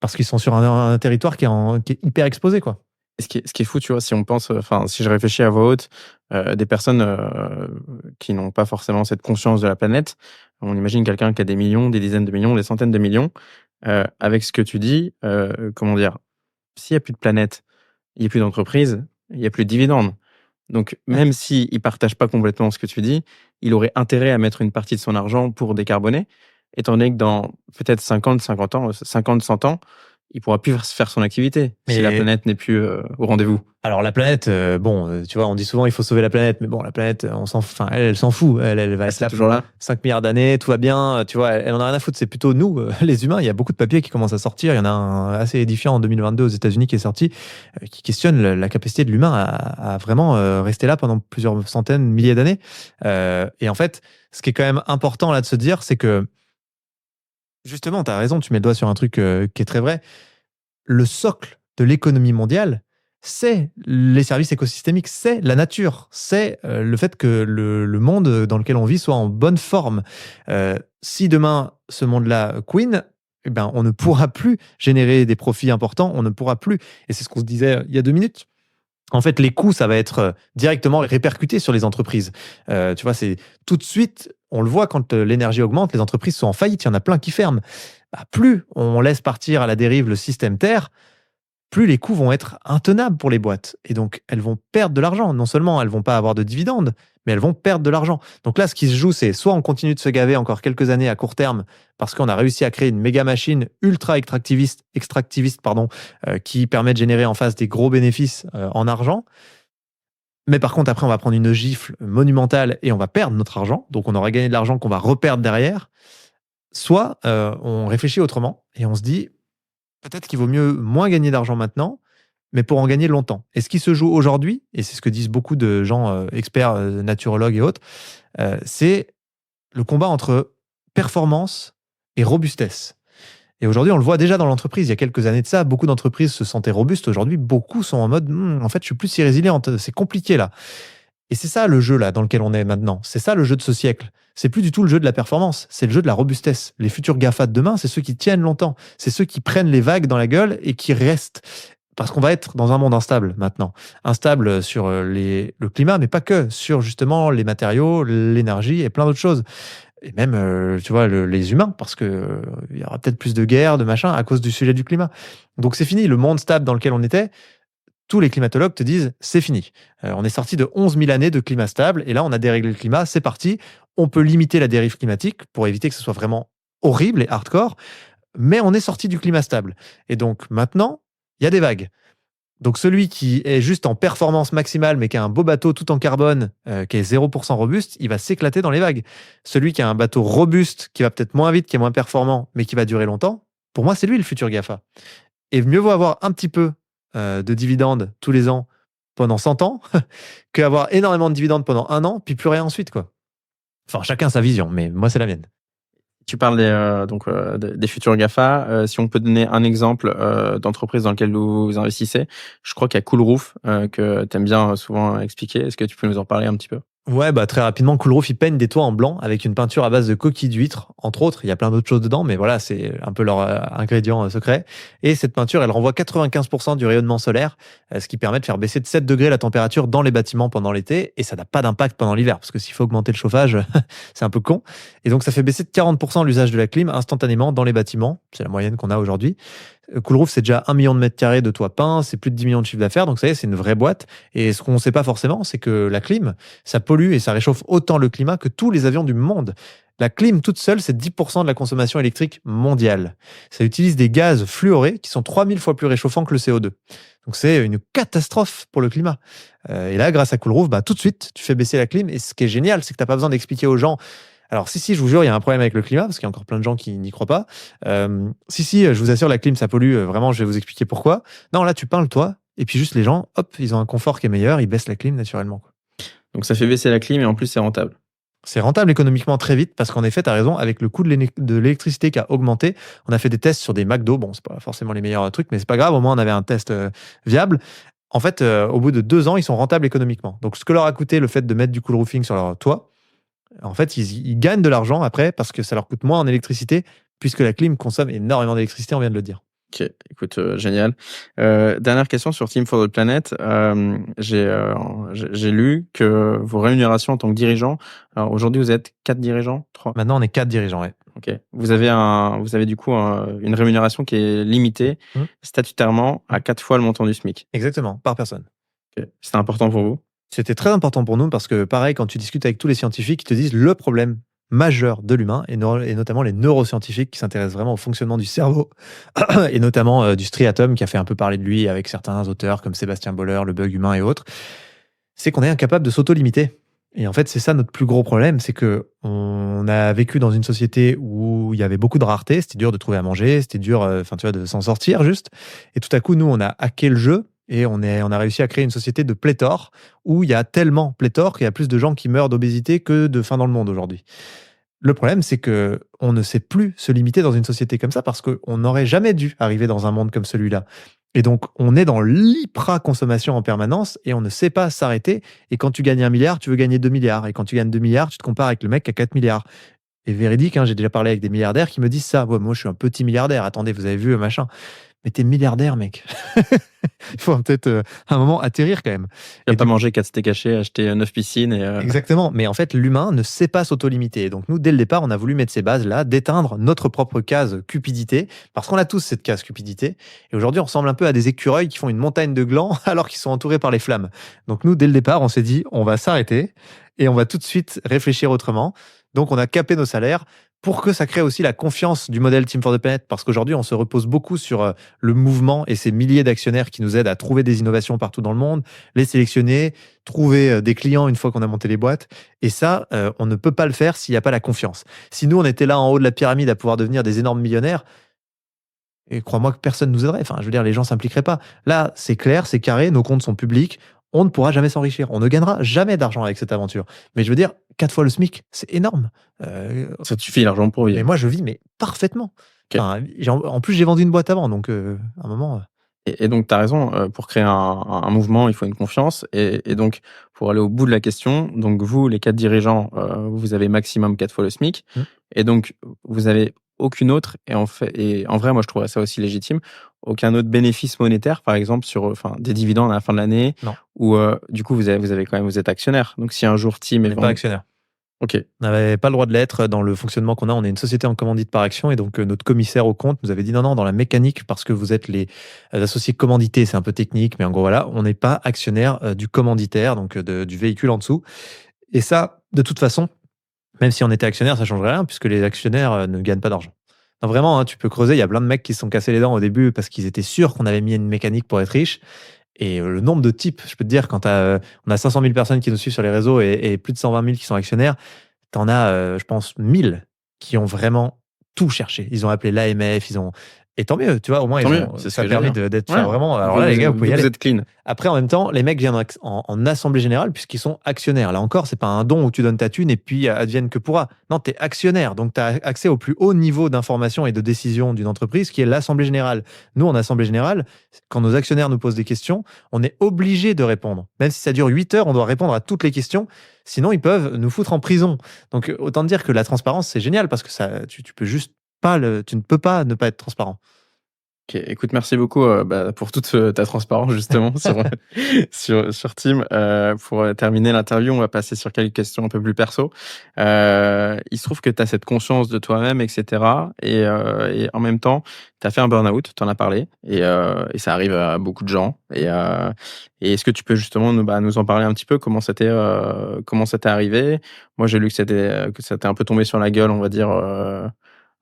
Speaker 3: Parce qu'ils sont sur un territoire qui est hyper exposé, quoi.
Speaker 2: Ce qui est fou, tu vois, si on pense, si je réfléchis à voix haute, des personnes qui n'ont pas forcément cette conscience de la planète, on imagine quelqu'un qui a des millions, des dizaines de millions, des centaines de millions, avec ce que tu dis, comment dire, s'il n'y a plus de planète, il n'y a plus d'entreprise, il n'y a plus de dividendes. Donc, même s'il ne partage pas complètement ce que tu dis, il aurait intérêt à mettre une partie de son argent pour décarboner. étant donné que dans peut-être 50 ans, 100 ans, il pourra plus faire son activité si la planète n'est plus au rendez-vous.
Speaker 3: Alors la planète, tu vois, on dit souvent il faut sauver la planète, mais bon, la planète, elle s'en fout. Elle va être là
Speaker 2: toujours là.
Speaker 3: 5 milliards d'années, tout va bien, tu vois, elle en a rien à foutre. C'est plutôt nous, les humains. Il y a beaucoup de papiers qui commencent à sortir. Il y en a un assez édifiant en 2022 aux États-Unis qui est sorti, qui questionne la capacité de l'humain à vraiment rester là pendant plusieurs centaines, milliers d'années. Et en fait, ce qui est quand même important là de se dire, c'est que justement, tu as raison, tu mets le doigt sur un truc qui est très vrai. Le socle de l'économie mondiale, c'est les services écosystémiques, c'est la nature, c'est le fait que le monde dans lequel on vit soit en bonne forme. Si demain, ce monde-là queen, eh ben, on ne pourra plus générer des profits importants, on ne pourra plus. Et c'est ce qu'on se disait il y a 2 minutes. En fait, les coûts, ça va être directement répercuté sur les entreprises. Tu vois, c'est tout de suite, on le voit quand l'énergie augmente, les entreprises sont en faillite, il y en a plein qui ferment. Bah, plus on laisse partir à la dérive le système Terre, plus les coûts vont être intenables pour les boîtes. Et donc, elles vont perdre de l'argent. Non seulement elles vont pas avoir de dividendes, mais elles vont perdre de l'argent. Donc là, ce qui se joue, c'est soit on continue de se gaver encore quelques années à court terme, parce qu'on a réussi à créer une méga machine ultra extractiviste qui permet de générer en face des gros bénéfices en argent. Mais par contre, après, on va prendre une gifle monumentale et on va perdre notre argent. Donc, on aura gagné de l'argent qu'on va reperdre derrière. Soit on réfléchit autrement et on se dit, peut-être qu'il vaut mieux moins gagner d'argent maintenant, mais pour en gagner longtemps. Et ce qui se joue aujourd'hui, et c'est ce que disent beaucoup de gens experts, naturologues et autres, c'est le combat entre performance et robustesse. Et aujourd'hui, on le voit déjà dans l'entreprise. Il y a quelques années de ça, beaucoup d'entreprises se sentaient robustes. Aujourd'hui, beaucoup sont en mode, en fait, je suis plus si résiliente. C'est compliqué là. Et c'est ça le jeu là dans lequel on est maintenant. C'est ça le jeu de ce siècle. C'est plus du tout le jeu de la performance, c'est le jeu de la robustesse. Les futurs GAFA de demain, c'est ceux qui tiennent longtemps. C'est ceux qui prennent les vagues dans la gueule et qui restent. Parce qu'on va être dans un monde instable maintenant. Instable sur le climat, mais pas que. Sur justement les matériaux, l'énergie et plein d'autres choses. Et même, tu vois, les humains, parce que il y aura peut-être plus de guerres, de machin, à cause du sujet du climat. Donc c'est fini. Le monde stable dans lequel on était, tous les climatologues te disent c'est fini. On est sorti de 11 000 années de climat stable et là on a déréglé le climat, c'est parti. On peut limiter la dérive climatique pour éviter que ce soit vraiment horrible et hardcore, mais on est sorti du climat stable. Et donc maintenant, il y a des vagues. Donc celui qui est juste en performance maximale mais qui a un beau bateau tout en carbone, qui est 0% robuste, il va s'éclater dans les vagues. Celui qui a un bateau robuste, qui va peut-être moins vite, qui est moins performant, mais qui va durer longtemps, pour moi c'est lui le futur GAFA. Et mieux vaut avoir un petit peu de dividendes tous les ans pendant 100 ans qu'avoir énormément de dividendes pendant 1 an, puis plus rien ensuite, quoi. Enfin, chacun sa vision, mais moi, c'est la mienne.
Speaker 2: Tu parles des futurs GAFA. Si on peut donner un exemple d'entreprise dans laquelle vous investissez, je crois qu'il y a Coolroof que tu aimes bien souvent expliquer. Est-ce que tu peux nous en parler un petit peu ?
Speaker 3: Ouais, bah très rapidement, Coolroof, ils peignent des toits en blanc avec une peinture à base de coquilles d'huîtres, entre autres. Il y a plein d'autres choses dedans, mais voilà, c'est un peu leur ingrédient secret. Et cette peinture, elle renvoie 95% du rayonnement solaire, ce qui permet de faire baisser de 7 degrés la température dans les bâtiments pendant l'été, et ça n'a pas d'impact pendant l'hiver, parce que s'il faut augmenter le chauffage, c'est un peu con. Et donc, ça fait baisser de 40% l'usage de la clim instantanément dans les bâtiments. C'est la moyenne qu'on a aujourd'hui. Coolroof, c'est déjà 1 million de mètres carrés de toit peint, c'est plus de 10 millions de chiffre d'affaires, donc ça y est, c'est une vraie boîte. Et ce qu'on ne sait pas forcément, c'est que la clim, ça pollue et ça réchauffe autant le climat que tous les avions du monde. La clim toute seule, c'est 10% de la consommation électrique mondiale. Ça utilise des gaz fluorés qui sont 3000 fois plus réchauffants que le CO2. Donc c'est une catastrophe pour le climat. Et là, grâce à Coolroof, bah, tout de suite, tu fais baisser la clim. Et ce qui est génial, c'est que tu n'as pas besoin d'expliquer aux gens. Alors, si, je vous jure, il y a un problème avec le climat, parce qu'il y a encore plein de gens qui n'y croient pas. Si, je vous assure, la clim, ça pollue. Vraiment, je vais vous expliquer pourquoi. Non, là, tu peins le toit, et puis juste les gens, hop, ils ont un confort qui est meilleur, ils baissent la clim naturellement, quoi.
Speaker 2: Donc, ça fait baisser la clim, et en plus, c'est rentable.
Speaker 3: C'est rentable économiquement très vite, parce qu'en effet, tu as raison, avec le coût de l'électricité qui a augmenté, on a fait des tests sur des McDo. Bon, c'est pas forcément les meilleurs trucs, mais c'est pas grave, au moins, on avait un test viable. En fait, au bout de 2 ans, ils sont rentables économiquement. Donc, ce que leur a coûté le fait de mettre du coolroofing sur leur toit, en fait, ils gagnent de l'argent après parce que ça leur coûte moins en électricité puisque la clim consomme énormément d'électricité, on vient de le dire.
Speaker 2: Ok, écoute, génial. Dernière question sur Team for the Planet. J'ai lu que vos rémunérations en tant que dirigeant, alors aujourd'hui vous êtes 4 dirigeants, 3.
Speaker 3: Maintenant, on est 4 dirigeants, ouais.
Speaker 2: Ok. Vous avez du coup une rémunération qui est limitée statutairement à 4 fois le montant du SMIC.
Speaker 3: Exactement, par personne.
Speaker 2: Okay. C'était important pour vous ?
Speaker 3: C'était très important pour nous parce que, pareil, quand tu discutes avec tous les scientifiques, ils te disent le problème majeurs de l'humain, et notamment les neuroscientifiques qui s'intéressent vraiment au fonctionnement du cerveau, et notamment du striatum qui a fait un peu parler de lui avec certains auteurs comme Sébastien Boller, Le bug humain et autres, c'est qu'on est incapable de s'auto-limiter. Et en fait, c'est ça notre plus gros problème, c'est que on a vécu dans une société où il y avait beaucoup de rareté, c'était dur de trouver à manger, c'était dur, tu vois, de s'en sortir juste. Et tout à coup, nous, on a hacké le jeu et on a réussi à créer une société de pléthore où il y a tellement pléthore qu'il y a plus de gens qui meurent d'obésité que de faim dans le monde aujourd'hui. Le problème, c'est que on ne sait plus se limiter dans une société comme ça parce qu'on n'aurait jamais dû arriver dans un monde comme celui-là. Et donc, on est dans l'hyper-consommation en permanence et on ne sait pas s'arrêter. Et quand tu gagnes 1 milliard, tu veux gagner 2 milliards. Et quand tu gagnes 2 milliards, tu te compares avec le mec qui a 4 milliards. Et véridique, hein, j'ai déjà parlé avec des milliardaires qui me disent ça. Ouais, moi, je suis un petit milliardaire. Attendez, vous avez vu, machin. Mais t'es milliardaire, mec. Il faut peut-être à un moment atterrir quand même.
Speaker 2: Tu vas pas manger 4 steaks hachés, acheter 9 piscines.
Speaker 3: Exactement. Mais en fait, l'humain ne sait pas s'auto-limiter. Donc nous, dès le départ, on a voulu mettre ces bases-là, d'éteindre notre propre case cupidité, parce qu'on a tous cette case cupidité. Et aujourd'hui, on ressemble un peu à des écureuils qui font une montagne de glands alors qu'ils sont entourés par les flammes. Donc nous, dès le départ, on s'est dit, on va s'arrêter et on va tout de suite réfléchir autrement. Donc on a capé nos salaires pour que ça crée aussi la confiance du modèle Team for the Planet, parce qu'aujourd'hui, on se repose beaucoup sur le mouvement et ces milliers d'actionnaires qui nous aident à trouver des innovations partout dans le monde, les sélectionner, trouver des clients une fois qu'on a monté les boîtes. Et ça, on ne peut pas le faire s'il n'y a pas la confiance. Si nous, on était là en haut de la pyramide à pouvoir devenir des énormes millionnaires, et crois-moi que personne ne nous aiderait. Enfin, je veux dire, les gens ne s'impliqueraient pas. Là, c'est clair, c'est carré, nos comptes sont publics. On ne pourra jamais s'enrichir. On ne gagnera jamais d'argent avec cette aventure. Mais je veux dire, 4 fois le SMIC, c'est énorme.
Speaker 2: Ça te suffit l'argent pour vivre.
Speaker 3: Et moi, je vis mais parfaitement.
Speaker 2: Ok.
Speaker 3: Enfin, en plus, j'ai vendu une boîte avant, donc à un moment.
Speaker 2: Et donc, tu as raison, pour créer un mouvement, il faut une confiance. Et donc, pour aller au bout de la question, donc vous, les 4 dirigeants, vous avez maximum 4 fois le SMIC. Et donc, vous avez aucune autre, et en vrai, moi, je trouverais ça aussi légitime, aucun autre bénéfice monétaire, par exemple, sur des dividendes à la fin de l'année,
Speaker 3: Non.
Speaker 2: ou du coup, vous avez quand même, vous êtes actionnaire. Donc, si un jour Team
Speaker 3: On
Speaker 2: est
Speaker 3: n'est pas
Speaker 2: vendu...
Speaker 3: actionnaire.
Speaker 2: Ok.
Speaker 3: On n'avait pas le droit de l'être dans le fonctionnement qu'on a. On est une société en commandite par action, et donc notre commissaire au compte nous avait dit non, dans la mécanique, parce que vous êtes les associés commandités, c'est un peu technique, mais en gros, voilà, on n'est pas actionnaire du commanditaire, donc du véhicule en dessous. Et ça, de toute façon, même si on était actionnaire, ça changerait rien, puisque les actionnaires ne gagnent pas d'argent. Non, vraiment, hein, tu peux creuser, il y a plein de mecs qui se sont cassés les dents au début parce qu'ils étaient sûrs qu'on avait mis une mécanique pour être riche. Et le nombre de types, je peux te dire, quand on a 500 000 personnes qui nous suivent sur les réseaux et plus de 120 000 qui sont actionnaires, t'en as, je pense, 1000 qui ont vraiment tout cherché. Ils ont appelé l'AMF, et tant mieux, tu vois, au moins,
Speaker 2: Tant mieux,
Speaker 3: ça
Speaker 2: c'est ce
Speaker 3: a
Speaker 2: que
Speaker 3: permis
Speaker 2: j'allais dire.
Speaker 3: d'être
Speaker 2: Ouais.
Speaker 3: vraiment. Alors là, les gars, vous pouvez y aller.
Speaker 2: Vous êtes clean.
Speaker 3: Après, en même temps, les mecs viennent en assemblée générale puisqu'ils sont actionnaires. Là encore, c'est pas un don où tu donnes ta thune et puis advienne que pourra. Non, tu es actionnaire, donc tu as accès au plus haut niveau d'information et de décision d'une entreprise qui est l'assemblée générale. Nous, en assemblée générale, quand nos actionnaires nous posent des questions, on est obligé de répondre. Même si ça dure 8 heures, on doit répondre à toutes les questions. Sinon, ils peuvent nous foutre en prison. Donc, autant dire que la transparence, c'est génial parce que ça, tu peux juste pas tu ne peux pas ne pas être transparent.
Speaker 2: Ok, écoute, merci beaucoup pour toute ta transparence justement sur Team. Pour terminer l'interview, on va passer sur quelques questions un peu plus perso. Il se trouve que tu as cette conscience de toi-même, etc. Et en même temps, tu as fait un burn-out, tu en as parlé, et ça arrive à beaucoup de gens. Et est-ce que tu peux justement nous en parler un petit peu, comment ça t'est arrivé? Moi, j'ai lu que ça t'est un peu tombé sur la gueule, on va dire...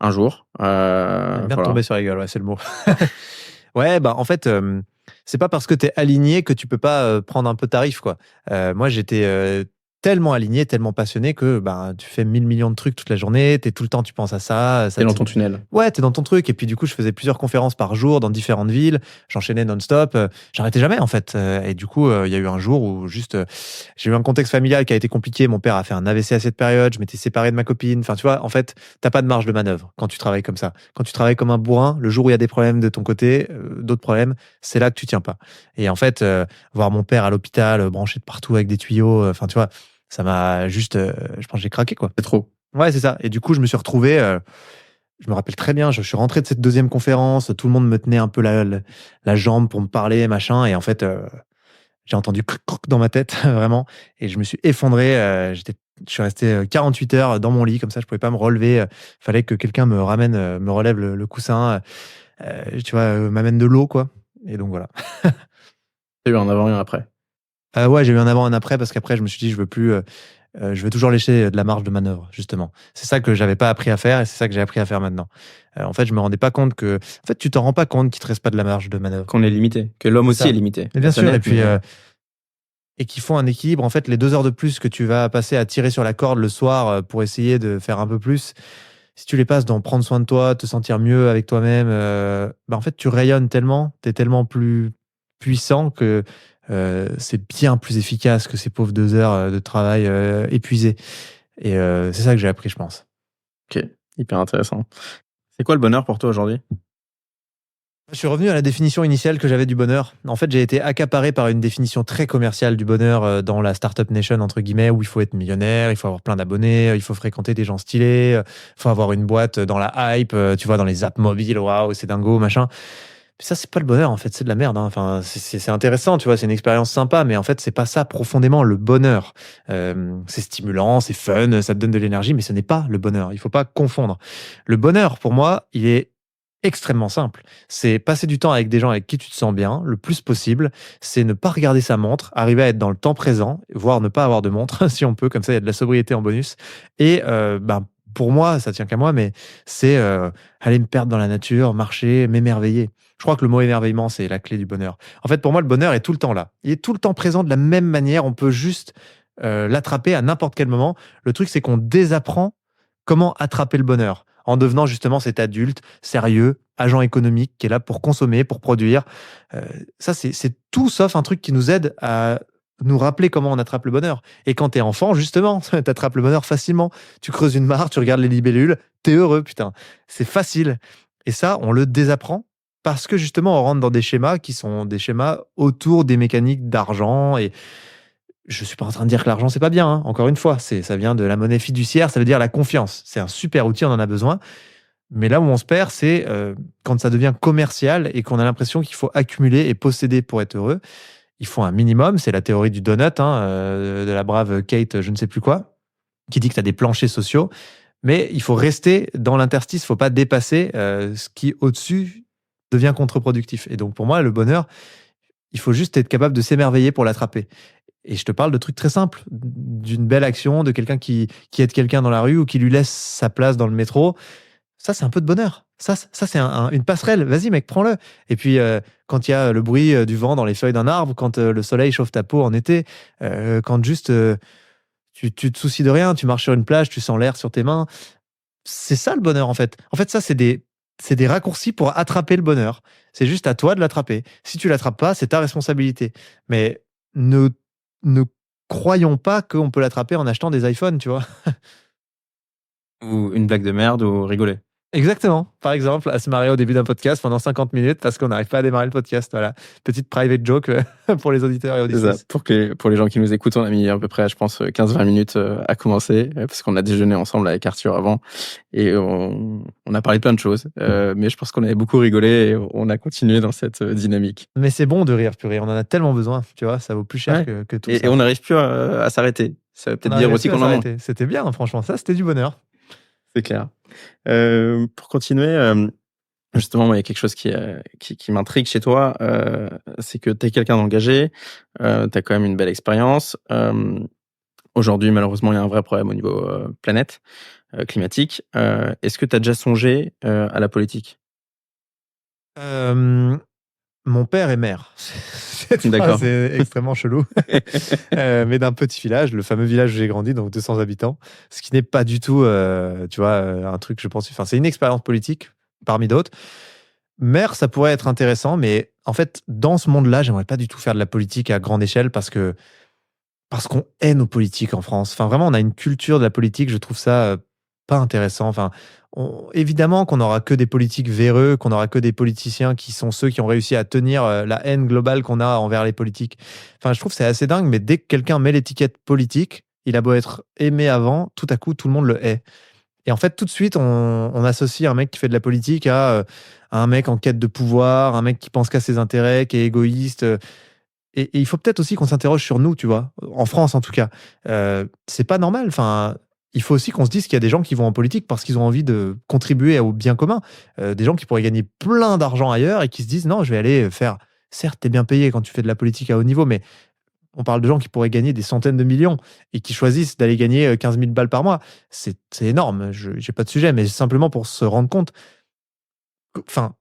Speaker 2: un jour.
Speaker 3: Bien
Speaker 2: voilà.
Speaker 3: tomber sur la gueule, ouais, c'est le mot. Ouais, bah en fait, c'est pas parce que tu es aligné que tu peux pas prendre un peu tarif, quoi. Moi, j'étais tellement aligné, tellement passionné que bah, tu fais 1000 millions de trucs toute la journée, tout le temps, tu penses à ça.
Speaker 2: T'es dans ton tunnel.
Speaker 3: Ouais, t'es dans ton truc. Et puis du coup, je faisais plusieurs conférences par jour dans différentes villes. J'enchaînais non-stop. J'arrêtais jamais, en fait. Et du coup, il y a eu un jour où juste, j'ai eu un contexte familial qui a été compliqué. Mon père a fait un AVC à cette période. Je m'étais séparé de ma copine. Enfin, tu vois, en fait, t'as pas de marge de manœuvre quand tu travailles comme ça. Quand tu travailles comme un bourrin, le jour où il y a des problèmes de ton côté, d'autres problèmes, c'est là que tu tiens pas. Et en fait, voir mon père à l'hôpital, branché de partout avec des tuyaux, enfin, tu vois, ça m'a juste, je pense que j'ai craqué, quoi.
Speaker 2: C'est trop.
Speaker 3: Ouais, c'est ça. Et du coup, je me suis retrouvé, je me rappelle très bien, je suis rentré de cette deuxième conférence, tout le monde me tenait un peu la jambe pour me parler, machin. Et en fait, j'ai entendu croc dans ma tête, vraiment. Et je me suis effondré. Je suis resté 48 heures dans mon lit, comme ça, je pouvais pas me relever. Fallait que quelqu'un me ramène, me relève le coussin, tu vois, m'amène de l'eau, quoi. Et donc voilà.
Speaker 2: T'as eu un avant et un après.
Speaker 3: Ouais, j'ai eu un avant et un après parce qu'après, je me suis dit, je veux plus. je veux toujours laisser de la marge de manœuvre, justement. C'est ça que j'avais pas appris à faire et c'est ça que j'ai appris à faire maintenant. En fait, je me rendais pas compte que... En fait, tu t'en rends pas compte qu'il te reste pas de la marge de manœuvre.
Speaker 2: Qu'on est limité, que l'homme
Speaker 3: C'est
Speaker 2: aussi
Speaker 3: ça.
Speaker 2: est limité.
Speaker 3: Mais bien
Speaker 2: Ça
Speaker 3: sûr,
Speaker 2: n'est-
Speaker 3: et puis... et qu'il faut un équilibre. En fait, les 2 heures de plus que tu vas passer à tirer sur la corde le soir pour essayer de faire un peu plus, si tu les passes dans prendre soin de toi, te sentir mieux avec toi-même, en fait, tu rayonnes tellement, tu es tellement plus puissant que c'est bien plus efficace que ces pauvres 2 heures de travail épuisées. Et c'est ça que j'ai appris, je pense.
Speaker 2: Ok, hyper intéressant. C'est quoi le bonheur pour toi aujourd'hui?
Speaker 3: Je suis revenu à la définition initiale que j'avais du bonheur. En fait, j'ai été accaparé par une définition très commerciale du bonheur dans la Startup Nation, entre guillemets, où il faut être millionnaire, il faut avoir plein d'abonnés, il faut fréquenter des gens stylés, il faut avoir une boîte dans la hype, tu vois, dans les apps mobiles, waouh, c'est dingo, machin. Mais ça, c'est pas le bonheur, en fait, c'est de la merde. Enfin, c'est intéressant, tu vois, c'est une expérience sympa, mais en fait, c'est pas ça profondément le bonheur. C'est stimulant, c'est fun, ça te donne de l'énergie, mais ce n'est pas le bonheur. Il faut pas confondre. Le bonheur, pour moi, il est extrêmement simple. C'est passer du temps avec des gens avec qui tu te sens bien, le plus possible. C'est ne pas regarder sa montre, arriver à être dans le temps présent, voire ne pas avoir de montre, si on peut, comme ça, il y a de la sobriété en bonus. Et pour moi, ça tient qu'à moi, mais c'est aller me perdre dans la nature, marcher, m'émerveiller. Je crois que le mot émerveillement, c'est la clé du bonheur. En fait, pour moi, le bonheur est tout le temps là. Il est tout le temps présent de la même manière. On peut juste l'attraper à n'importe quel moment. Le truc, c'est qu'on désapprend comment attraper le bonheur en devenant justement cet adulte sérieux, agent économique qui est là pour consommer, pour produire. Ça, c'est tout sauf un truc qui nous aide à nous rappeler comment on attrape le bonheur. Et quand t'es enfant, justement, t'attrapes le bonheur facilement. Tu creuses une mare, tu regardes les libellules, t'es heureux, putain. C'est facile. Et ça, on le désapprend parce que justement, on rentre dans des schémas qui sont des schémas autour des mécaniques d'argent. Et je suis pas en train de dire que l'argent, c'est pas bien, hein. Encore une fois, ça vient de la monnaie fiduciaire, ça veut dire la confiance. C'est un super outil, on en a besoin. Mais là où on se perd, c'est quand ça devient commercial et qu'on a l'impression qu'il faut accumuler et posséder pour être heureux. Il faut un minimum, c'est la théorie du donut, de la brave Kate, je ne sais plus quoi, qui dit que tu as des planchers sociaux. Mais il faut rester dans l'interstice, il ne faut pas dépasser ce qui, au-dessus, devient contre-productif. Et donc, pour moi, le bonheur, il faut juste être capable de s'émerveiller pour l'attraper. Et je te parle de trucs très simples, d'une belle action, de quelqu'un qui aide quelqu'un dans la rue ou qui lui laisse sa place dans le métro. Ça, c'est un peu de bonheur. Ça c'est une passerelle. Vas-y, mec, prends-le. Et puis, quand il y a le bruit du vent dans les feuilles d'un arbre, quand le soleil chauffe ta peau en été, quand juste tu te soucies de rien, tu marches sur une plage, tu sens l'air sur tes mains. C'est ça le bonheur, en fait. En fait, ça, c'est des raccourcis pour attraper le bonheur. C'est juste à toi de l'attraper. Si tu l'attrapes pas, c'est ta responsabilité. Mais ne croyons pas qu'on peut l'attraper en achetant des iPhones, tu vois.
Speaker 2: Ou une blague de merde ou rigoler.
Speaker 3: Exactement. Par exemple, à se marrer au début d'un podcast pendant 50 minutes parce qu'on n'arrive pas à démarrer le podcast. Voilà. Petite private joke pour les auditeurs et
Speaker 2: C'est ça.
Speaker 3: auditrices.
Speaker 2: Pour les gens qui nous écoutent, on a mis à peu près, je pense, 15-20 minutes à commencer, parce qu'on a déjeuné ensemble avec Arthur avant, et on a parlé de plein de choses. Mais je pense qu'on avait beaucoup rigolé et on a continué dans cette dynamique.
Speaker 3: Mais c'est bon de rire, purée. On en a tellement besoin. Tu vois, ça vaut plus cher que tout ça.
Speaker 2: Et on n'arrive plus à s'arrêter. Ça veut peut-être dire aussi qu'on en manque.
Speaker 3: C'était bien, franchement. Ça, c'était du bonheur.
Speaker 2: C'est clair. Pour continuer, justement, moi, il y a quelque chose qui m'intrigue chez toi, c'est que tu es quelqu'un d'engagé, tu as quand même une belle expérience. Aujourd'hui, malheureusement, il y a un vrai problème au niveau planète, climatique. Est-ce que tu as déjà songé à la politique?
Speaker 3: Mon père est maire.
Speaker 2: D'accord.
Speaker 3: C'est extrêmement chelou. Mais d'un petit village, le fameux village où j'ai grandi, donc 200 habitants, ce qui n'est pas du tout, tu vois, un truc, je pense. Enfin, c'est une expérience politique parmi d'autres. Maire, ça pourrait être intéressant, mais en fait, dans ce monde-là, j'aimerais pas du tout faire de la politique à grande échelle parce qu'on hait nos politiques en France. Enfin, vraiment, on a une culture de la politique. Je trouve ça pas intéressant. Enfin, évidemment qu'on n'aura que des politiques véreux, qu'on n'aura que des politiciens qui sont ceux qui ont réussi à tenir la haine globale qu'on a envers les politiques. Enfin, je trouve que c'est assez dingue, mais dès que quelqu'un met l'étiquette politique, il a beau être aimé avant, tout à coup, tout le monde le hait. Et en fait, tout de suite, on associe un mec qui fait de la politique à un mec en quête de pouvoir, un mec qui pense qu'à ses intérêts, qui est égoïste. Et il faut peut-être aussi qu'on s'interroge sur nous, tu vois, en France en tout cas. C'est pas normal. Enfin, il faut aussi qu'on se dise qu'il y a des gens qui vont en politique parce qu'ils ont envie de contribuer au bien commun. Des gens qui pourraient gagner plein d'argent ailleurs et qui se disent non, je vais aller faire. Certes, t'es bien payé quand tu fais de la politique à haut niveau, mais on parle de gens qui pourraient gagner des centaines de millions et qui choisissent d'aller gagner 15 000 balles par mois. C'est énorme, j'ai pas de sujet, mais simplement pour se rendre compte. Enfin,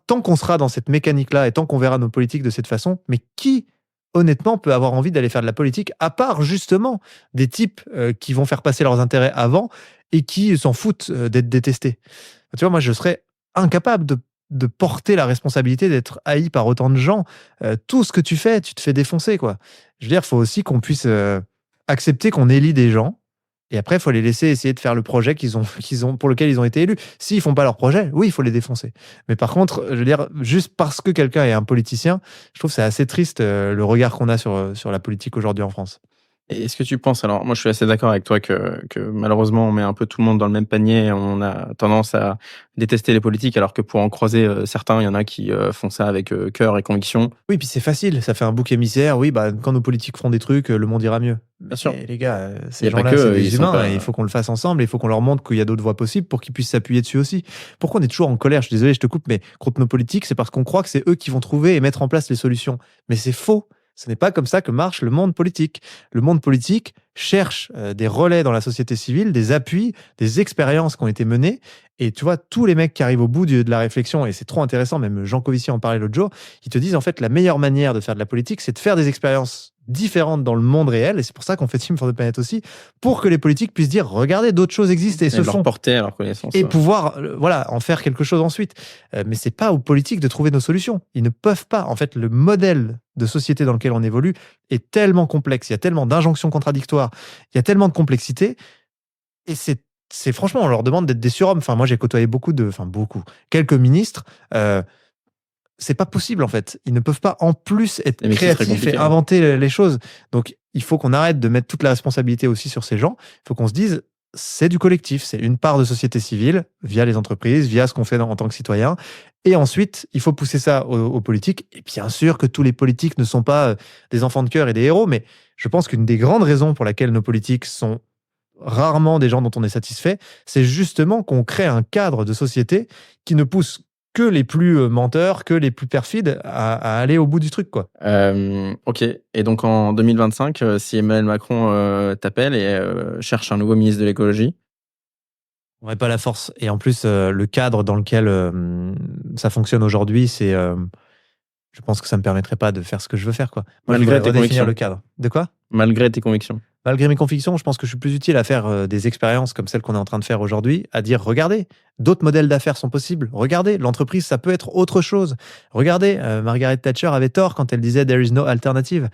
Speaker 3: tant qu'on sera dans cette mécanique-là et tant qu'on verra nos politiques de cette façon, mais qui, honnêtement, peut avoir envie d'aller faire de la politique, à part justement des types qui vont faire passer leurs intérêts avant et qui s'en foutent d'être détestés. Tu vois, moi, je serais incapable de porter la responsabilité d'être haï par autant de gens. Tout ce que tu te fais défoncer, quoi. Je veux dire, il faut aussi qu'on puisse accepter qu'on élit des gens. Et après, il faut les laisser essayer de faire le projet pour lequel ils ont été élus. S'ils font pas leur projet, oui, il faut les défoncer. Mais par contre, je veux dire, juste parce que quelqu'un est un politicien, je trouve que c'est assez triste le regard qu'on a sur la politique aujourd'hui en France.
Speaker 2: Et est-ce que tu penses, alors moi je suis assez d'accord avec toi que malheureusement on met un peu tout le monde dans le même panier, on a tendance à détester les politiques alors que pour en croiser certains, il y en a qui font ça avec cœur et conviction.
Speaker 3: Oui, puis c'est facile, ça fait un bouc émissaire. Oui, bah, quand nos politiques feront des trucs, le monde ira mieux.
Speaker 2: Bien sûr.
Speaker 3: Et les gars,
Speaker 2: Il y
Speaker 3: ces
Speaker 2: a pas
Speaker 3: gens-là,
Speaker 2: que,
Speaker 3: c'est
Speaker 2: ils
Speaker 3: des
Speaker 2: sont
Speaker 3: humains,
Speaker 2: pas-
Speaker 3: et il faut qu'on le fasse ensemble, et il faut qu'on leur montre qu'il y a d'autres voies possibles pour qu'ils puissent s'appuyer dessus aussi. Pourquoi on est toujours en colère? Je suis désolé, je te coupe, mais contre nos politiques, c'est parce qu'on croit que c'est eux qui vont trouver et mettre en place les solutions. Mais c'est faux. Ce n'est pas comme ça que marche le monde politique. Le monde politique cherche des relais dans la société civile, des appuis, des expériences qui ont été menées. Et tu vois, tous les mecs qui arrivent au bout de la réflexion, et c'est trop intéressant, même Jean Covici en parlait l'autre jour, ils te disent en fait la meilleure manière de faire de la politique, c'est de faire des expériences différentes dans le monde réel. Et c'est pour ça qu'on fait Team for the Planet aussi, pour que les politiques puissent dire, regardez, d'autres choses existent et se
Speaker 2: de leur
Speaker 3: font.
Speaker 2: porter à leur connaissance.
Speaker 3: Et pouvoir voilà, en faire quelque chose ensuite. Mais c'est pas aux politiques de trouver nos solutions. Ils ne peuvent pas. En fait, le modèle de société dans lequel on évolue est tellement complexe. Il y a tellement d'injonctions contradictoires. Il y a tellement de complexité. Et c'est franchement, on leur demande d'être des surhommes. Enfin, moi, j'ai côtoyé quelques ministres. C'est pas possible, en fait. Ils ne peuvent pas, en plus, être
Speaker 2: Mais c'est très
Speaker 3: créatifs et
Speaker 2: compliqué.
Speaker 3: inventer les choses. Donc, il faut qu'on arrête de mettre toute la responsabilité aussi sur ces gens. Il faut qu'on se dise, c'est du collectif, c'est une part de société civile, via les entreprises, via ce qu'on fait en tant que citoyen. Et ensuite, il faut pousser ça aux politiques. Et bien sûr que tous les politiques ne sont pas des enfants de cœur et des héros, mais je pense qu'une des grandes raisons pour laquelle nos politiques sont rarement des gens dont on est satisfait, c'est justement qu'on crée un cadre de société qui ne pousse que les plus menteurs, que les plus perfides à aller au bout du truc, quoi.
Speaker 2: Ok. Et donc en 2025, si Emmanuel Macron t'appelle et cherche un nouveau ministre de l'écologie,
Speaker 3: On n'aurait pas la force. Et en plus, le cadre dans lequel ça fonctionne aujourd'hui, c'est... je pense que ça ne me permettrait pas de faire ce que je veux faire, quoi. Moi,
Speaker 2: Malgré
Speaker 3: je voudrais
Speaker 2: tes
Speaker 3: redéfinir
Speaker 2: convictions.
Speaker 3: le cadre. De quoi?
Speaker 2: malgré tes convictions.
Speaker 3: Malgré mes convictions, je pense que je suis plus utile à faire des expériences comme celles qu'on est en train de faire aujourd'hui, à dire, regardez, d'autres modèles d'affaires sont possibles. Regardez, l'entreprise, ça peut être autre chose. Regardez, Margaret Thatcher avait tort quand elle disait « there is no alternative ».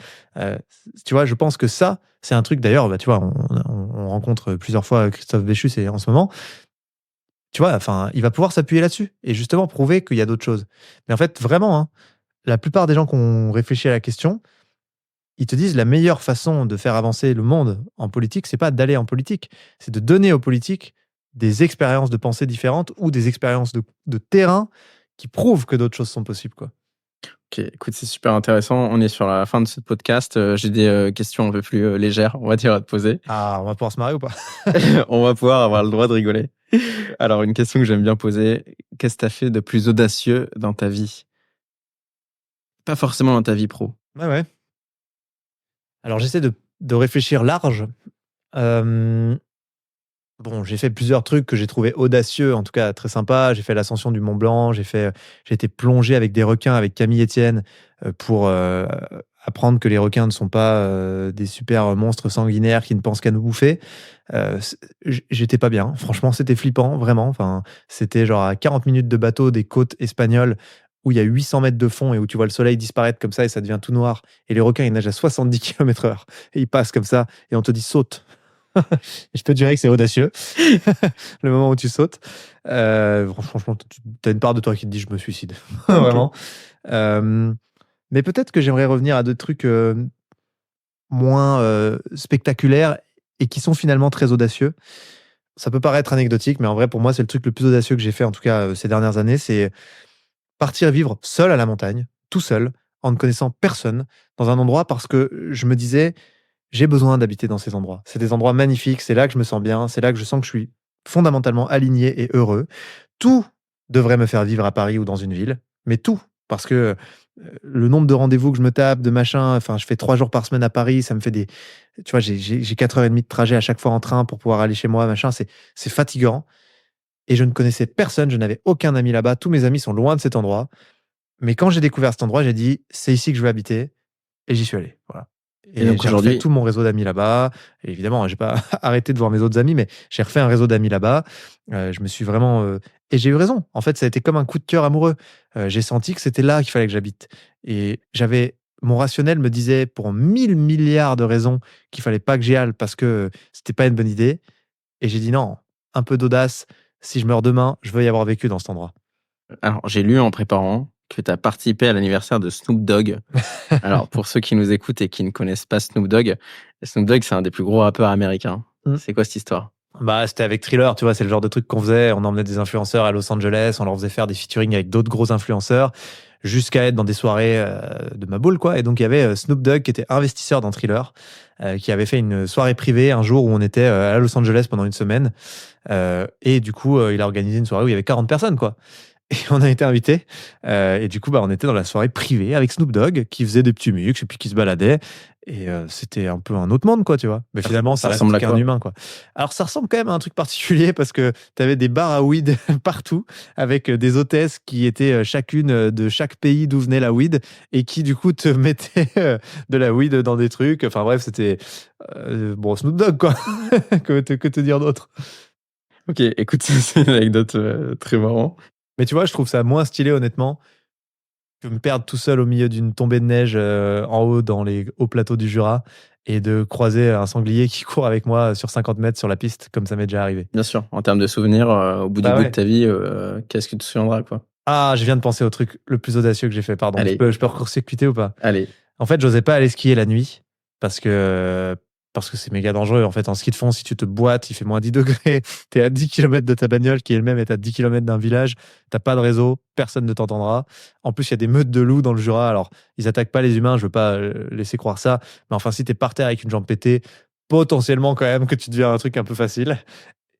Speaker 3: Tu vois, je pense que ça, c'est un truc, d'ailleurs, bah, tu vois, on rencontre plusieurs fois Christophe Béchu en ce moment. Tu vois, enfin, il va pouvoir s'appuyer là-dessus et justement prouver qu'il y a d'autres choses. Mais en fait, vraiment, hein, la plupart des gens qui ont réfléchi à la question, ils te disent la meilleure façon de faire avancer le monde en politique, c'est pas d'aller en politique, c'est de donner aux politiques des expériences de pensée différentes ou des expériences de terrain qui prouvent que d'autres choses sont possibles, quoi.
Speaker 2: Ok, écoute, c'est super intéressant. On est sur la fin de ce podcast. J'ai des questions un peu plus légères, on va dire, à te poser.
Speaker 3: Ah, on va pouvoir se marrer ou pas?
Speaker 2: On va pouvoir avoir le droit de rigoler. Alors, une question que j'aime bien poser. Qu'est-ce que tu as fait de plus audacieux dans ta vie? Pas forcément dans ta vie pro.
Speaker 3: Ouais. Alors, j'essaie de réfléchir large. Bon, j'ai fait plusieurs trucs que j'ai trouvé audacieux, en tout cas très sympa. J'ai fait l'ascension du Mont Blanc, j'ai été plongé avec des requins avec Camille Etienne pour apprendre que les requins ne sont pas des super monstres sanguinaires qui ne pensent qu'à nous bouffer. J'étais pas bien. Franchement, c'était flippant, vraiment. Enfin, c'était genre à 40 minutes de bateau des côtes espagnoles où il y a 800 mètres de fond et où tu vois le soleil disparaître comme ça et ça devient tout noir. Et les requins, ils nagent à 70 km/h et ils passent comme ça et on te dit saute. Je te dirais que c'est audacieux le moment où tu sautes. Franchement, tu as une part de toi qui te dit je me suicide. Vraiment. Mais peut-être que j'aimerais revenir à d'autres trucs moins spectaculaires et qui sont finalement très audacieux. Ça peut paraître anecdotique, mais en vrai, pour moi, c'est le truc le plus audacieux que j'ai fait, en tout cas ces dernières années. C'est partir vivre seul à la montagne, tout seul, en ne connaissant personne, dans un endroit parce que je me disais, j'ai besoin d'habiter dans ces endroits. C'est des endroits magnifiques, c'est là que je me sens bien, c'est là que je sens que je suis fondamentalement aligné et heureux. Tout devrait me faire vivre à Paris ou dans une ville, mais tout. Parce que le nombre de rendez-vous que je me tape, de machin, enfin, je fais 3 jours par semaine à Paris, ça me fait des. Tu vois, j'ai 4h30 de trajet à chaque fois en train pour pouvoir aller chez moi, machin, c'est fatigant. Et je ne connaissais personne, je n'avais aucun ami là-bas, tous mes amis sont loin de cet endroit. Mais quand j'ai découvert cet endroit, j'ai dit, c'est ici que je veux habiter. Et j'y suis allé. Voilà.
Speaker 2: Et
Speaker 3: Et
Speaker 2: donc
Speaker 3: j'ai refait
Speaker 2: aujourd'hui,
Speaker 3: tout mon réseau d'amis là-bas. Et évidemment, j'ai pas arrêté de voir mes autres amis, mais j'ai refait un réseau d'amis là-bas. Je me suis vraiment. Et j'ai eu raison. En fait, ça a été comme un coup de cœur amoureux. J'ai senti que c'était là qu'il fallait que j'habite. Et j'avais. Mon rationnel me disait pour 1000 milliards de raisons qu'il fallait pas que j'y aille parce que c'était pas une bonne idée. Et j'ai dit non, un peu d'audace. Si je meurs demain, je veux y avoir vécu dans cet endroit.
Speaker 2: alors j'ai lu en préparant que tu as participé à l'anniversaire de Snoop Dogg. Alors pour ceux qui nous écoutent et qui ne connaissent pas Snoop Dogg, c'est un des plus gros rappeurs américains. C'est quoi cette histoire?
Speaker 3: Bah, c'était avec Thriller, tu vois, c'est le genre de truc qu'on faisait. On emmenait des influenceurs à Los Angeles, on leur faisait faire des featuring avec d'autres gros influenceurs, jusqu'à être dans des soirées de ma boule, quoi. Et donc, il y avait Snoop Dogg qui était investisseur dans Thriller, qui avait fait une soirée privée un jour où on était à Los Angeles pendant une semaine. Et du coup, il a organisé une soirée où il y avait 40 personnes, quoi. Et on a été invités. Et du coup, bah, on était dans la soirée privée avec Snoop Dogg qui faisait des petits mix et puis qui se baladait. Et c'était un peu un autre monde, quoi, tu vois. Mais finalement, ça reste
Speaker 2: ressemble à
Speaker 3: qu'un
Speaker 2: quoi?
Speaker 3: humain, quoi. Alors, ça ressemble quand même à un truc particulier parce que tu avais des bars à weed partout avec des hôtesses qui étaient chacune de chaque pays d'où venait la weed et qui, du coup, te mettaient de la weed dans des trucs. Enfin, bref, c'était bon, Snoop Dogg, quoi. Que te dire d'autre?
Speaker 2: Ok, écoute, c'est une anecdote très marrante.
Speaker 3: Mais tu vois, je trouve ça moins stylé, honnêtement, que me perdre tout seul au milieu d'une tombée de neige en haut dans les hauts plateaux du Jura et de croiser un sanglier qui court avec moi sur 50 mètres sur la piste, comme ça m'est déjà arrivé.
Speaker 2: Bien sûr, en termes de souvenirs, au bout du
Speaker 3: Bah
Speaker 2: bout de
Speaker 3: ouais.
Speaker 2: ta vie, qu'est-ce que tu te souviendras, quoi?
Speaker 3: Ah, je viens de penser au truc le plus audacieux que j'ai fait, pardon.
Speaker 2: Allez,
Speaker 3: Je peux recourt-circuiter ou pas?
Speaker 2: allez.
Speaker 3: En fait, j'osais pas aller skier la nuit parce que c'est méga dangereux. En fait, en ski de fond, si tu te boites, il fait moins 10 degrés, t'es à 10 km de ta bagnole qui elle-même est à 10 km d'un village, t'as pas de réseau, personne ne t'entendra. En plus, il y a des meutes de loups dans le Jura. Alors, ils attaquent pas les humains, je veux pas laisser croire ça. Mais enfin, si t'es par terre avec une jambe pétée, potentiellement quand même que tu deviens un truc un peu facile.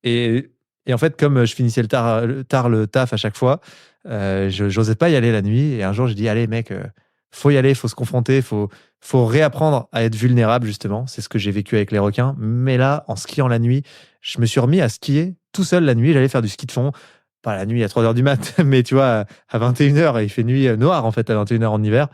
Speaker 3: Et, et en fait, comme je finissais tard le taf à chaque fois, j'osais pas y aller la nuit. Et un jour, j'ai dit, allez mec, faut y aller, faut se confronter, faut réapprendre à être vulnérable, justement. C'est ce que j'ai vécu avec les requins. Mais là, en skiant la nuit, je me suis remis à skier tout seul la nuit. J'allais faire du ski de fond. Pas la nuit à 3h du mat, mais tu vois, à 21h, il fait nuit noire, en fait, à 21h en hiver.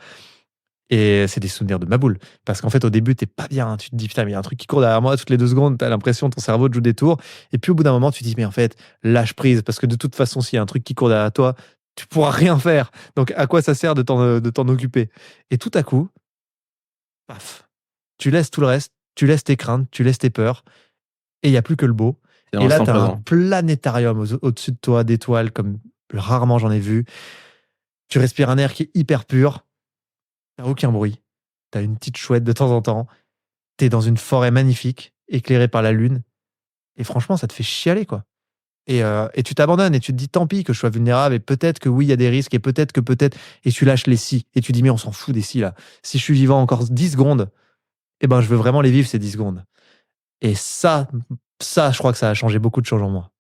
Speaker 3: Et c'est des souvenirs de ma boule. Parce qu'en fait, au début, t'es pas bien. Tu te dis, putain, mais il y a un truc qui court derrière moi toutes les 2 secondes. T'as l'impression que ton cerveau te joue des tours. Et puis, au bout d'un moment, tu te dis, mais en fait, lâche prise. Parce que de toute façon, s'il y a un truc qui court derrière toi, tu pourras rien faire. Donc, à quoi ça sert de t'en occuper? Et tout à coup, paf, tu laisses tout le reste. Tu laisses tes craintes, tu laisses tes peurs. Et il n'y a plus que le beau.
Speaker 2: C'est dans
Speaker 3: Et là,
Speaker 2: l'instant
Speaker 3: t'as un
Speaker 2: présent.
Speaker 3: planétarium au-dessus de toi, d'étoiles, comme rarement j'en ai vu. Tu respires un air qui est hyper pur. T'as aucun bruit. T'as une petite chouette de temps en temps. T'es dans une forêt magnifique, éclairée par la lune. Et franchement, ça te fait chialer, quoi. Et tu t'abandonnes et tu te dis, tant pis que je sois vulnérable et peut-être que oui, il y a des risques et peut-être. Et tu lâches les si. Et tu dis, mais on s'en fout des si, là. Si je suis vivant encore 10 secondes, eh ben, je veux vraiment les vivre, ces 10 secondes. Et ça, je crois que ça a changé beaucoup de choses en moi.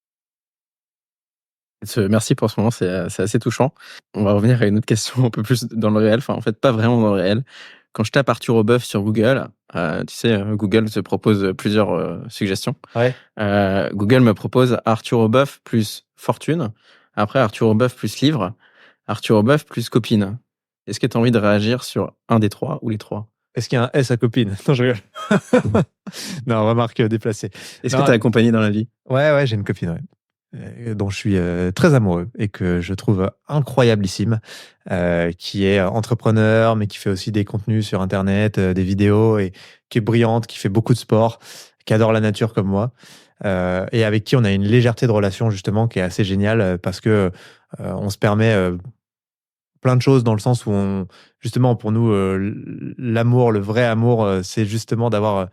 Speaker 2: Merci pour ce moment, c'est assez touchant. On va revenir à une autre question un peu plus dans le réel, enfin en fait pas vraiment dans le réel. Quand je tape Arthur Aubeuf sur Google, tu sais, Google te propose plusieurs suggestions.
Speaker 3: Ouais.
Speaker 2: Google me propose Arthur Aubeuf plus fortune, après Arthur Aubeuf plus livre, Arthur Aubeuf plus copine. Est-ce que tu as envie de réagir sur un des trois ou les trois?
Speaker 3: Est-ce qu'il y a un S à copine? Non, je rigole. Non, remarque déplacée.
Speaker 2: Est-ce
Speaker 3: Non,
Speaker 2: que tu as accompagné dans la vie?
Speaker 3: Ouais, j'ai une copine, ouais. Dont je suis très amoureux et que je trouve incroyablissime, qui est entrepreneur, mais qui fait aussi des contenus sur Internet, des vidéos, et qui est brillante, qui fait beaucoup de sport, qui adore la nature comme moi, et avec qui on a une légèreté de relation, justement, qui est assez géniale, parce que on se permet plein de choses, dans le sens où, justement, pour nous, l'amour, le vrai amour, c'est justement d'avoir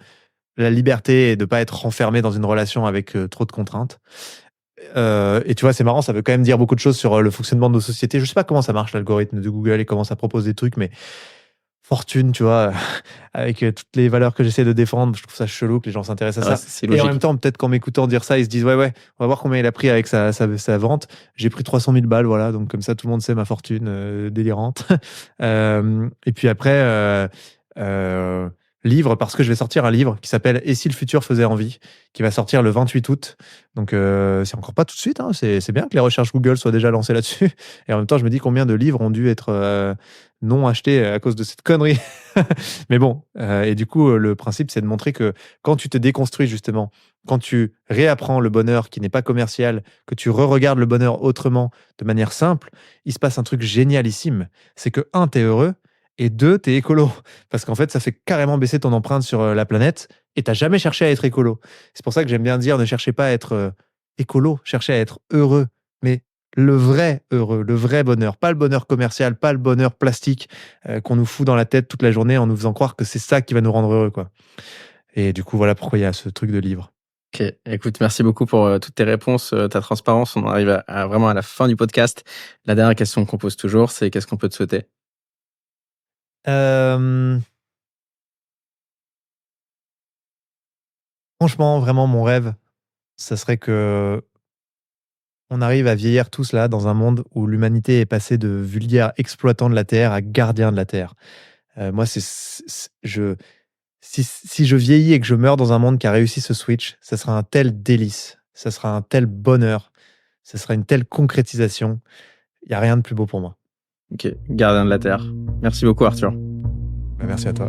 Speaker 3: la liberté et de ne pas être enfermé dans une relation avec trop de contraintes. Et tu vois, c'est marrant, ça veut quand même dire beaucoup de choses sur le fonctionnement de nos sociétés. Je sais pas comment ça marche, l'algorithme de Google, et comment ça propose des trucs, mais fortune, tu vois, avec toutes les valeurs que j'essaie de défendre. Je trouve ça chelou que les gens s'intéressent à
Speaker 2: Ouais,
Speaker 3: ça.
Speaker 2: c'est
Speaker 3: Et en
Speaker 2: logique.
Speaker 3: même temps, peut-être qu'en m'écoutant dire ça, ils se disent ouais, on va voir combien il a pris avec sa vente. J'ai pris 300 000 balles, voilà. Donc comme ça, tout le monde sait ma fortune délirante. Et puis après, livre, parce que je vais sortir un livre qui s'appelle Et si le futur faisait envie, qui va sortir le 28 août. Donc c'est encore pas tout de suite, hein. C'est bien que les recherches Google soient déjà lancées là-dessus. Et en même temps, je me dis combien de livres ont dû être non achetés à cause de cette connerie. Mais bon, et du coup, le principe, c'est de montrer que quand tu te déconstruis justement, quand tu réapprends le bonheur qui n'est pas commercial, que tu re-regardes le bonheur autrement, de manière simple, il se passe un truc génialissime. C'est que, un, t'es heureux, et deux, t'es écolo. Parce qu'en fait, ça fait carrément baisser ton empreinte sur la planète, et t'as jamais cherché à être écolo. C'est pour ça que j'aime bien dire, ne cherchez pas à être écolo, cherchez à être heureux. Mais le vrai heureux, le vrai bonheur, pas le bonheur commercial, pas le bonheur plastique qu'on nous fout dans la tête toute la journée en nous faisant croire que c'est ça qui va nous rendre heureux, quoi. Et du coup, voilà pourquoi il y a ce truc de livre.
Speaker 2: Ok, écoute, merci beaucoup pour toutes tes réponses, ta transparence. On arrive vraiment à la fin du podcast. La dernière question qu'on pose toujours, c'est qu'est-ce qu'on peut te souhaiter?
Speaker 3: Franchement, vraiment, mon rêve, ça serait que on arrive à vieillir tous là dans un monde où l'humanité est passée de vulgaire exploitant de la terre à gardien de la terre. Moi, si je vieillis et que je meurs dans un monde qui a réussi ce switch, ça sera un tel délice, ça sera un tel bonheur, ça sera une telle concrétisation. Il n'y a rien de plus beau pour moi.
Speaker 2: Ok, gardien de la Terre. Merci beaucoup, Arthur.
Speaker 3: Merci à toi.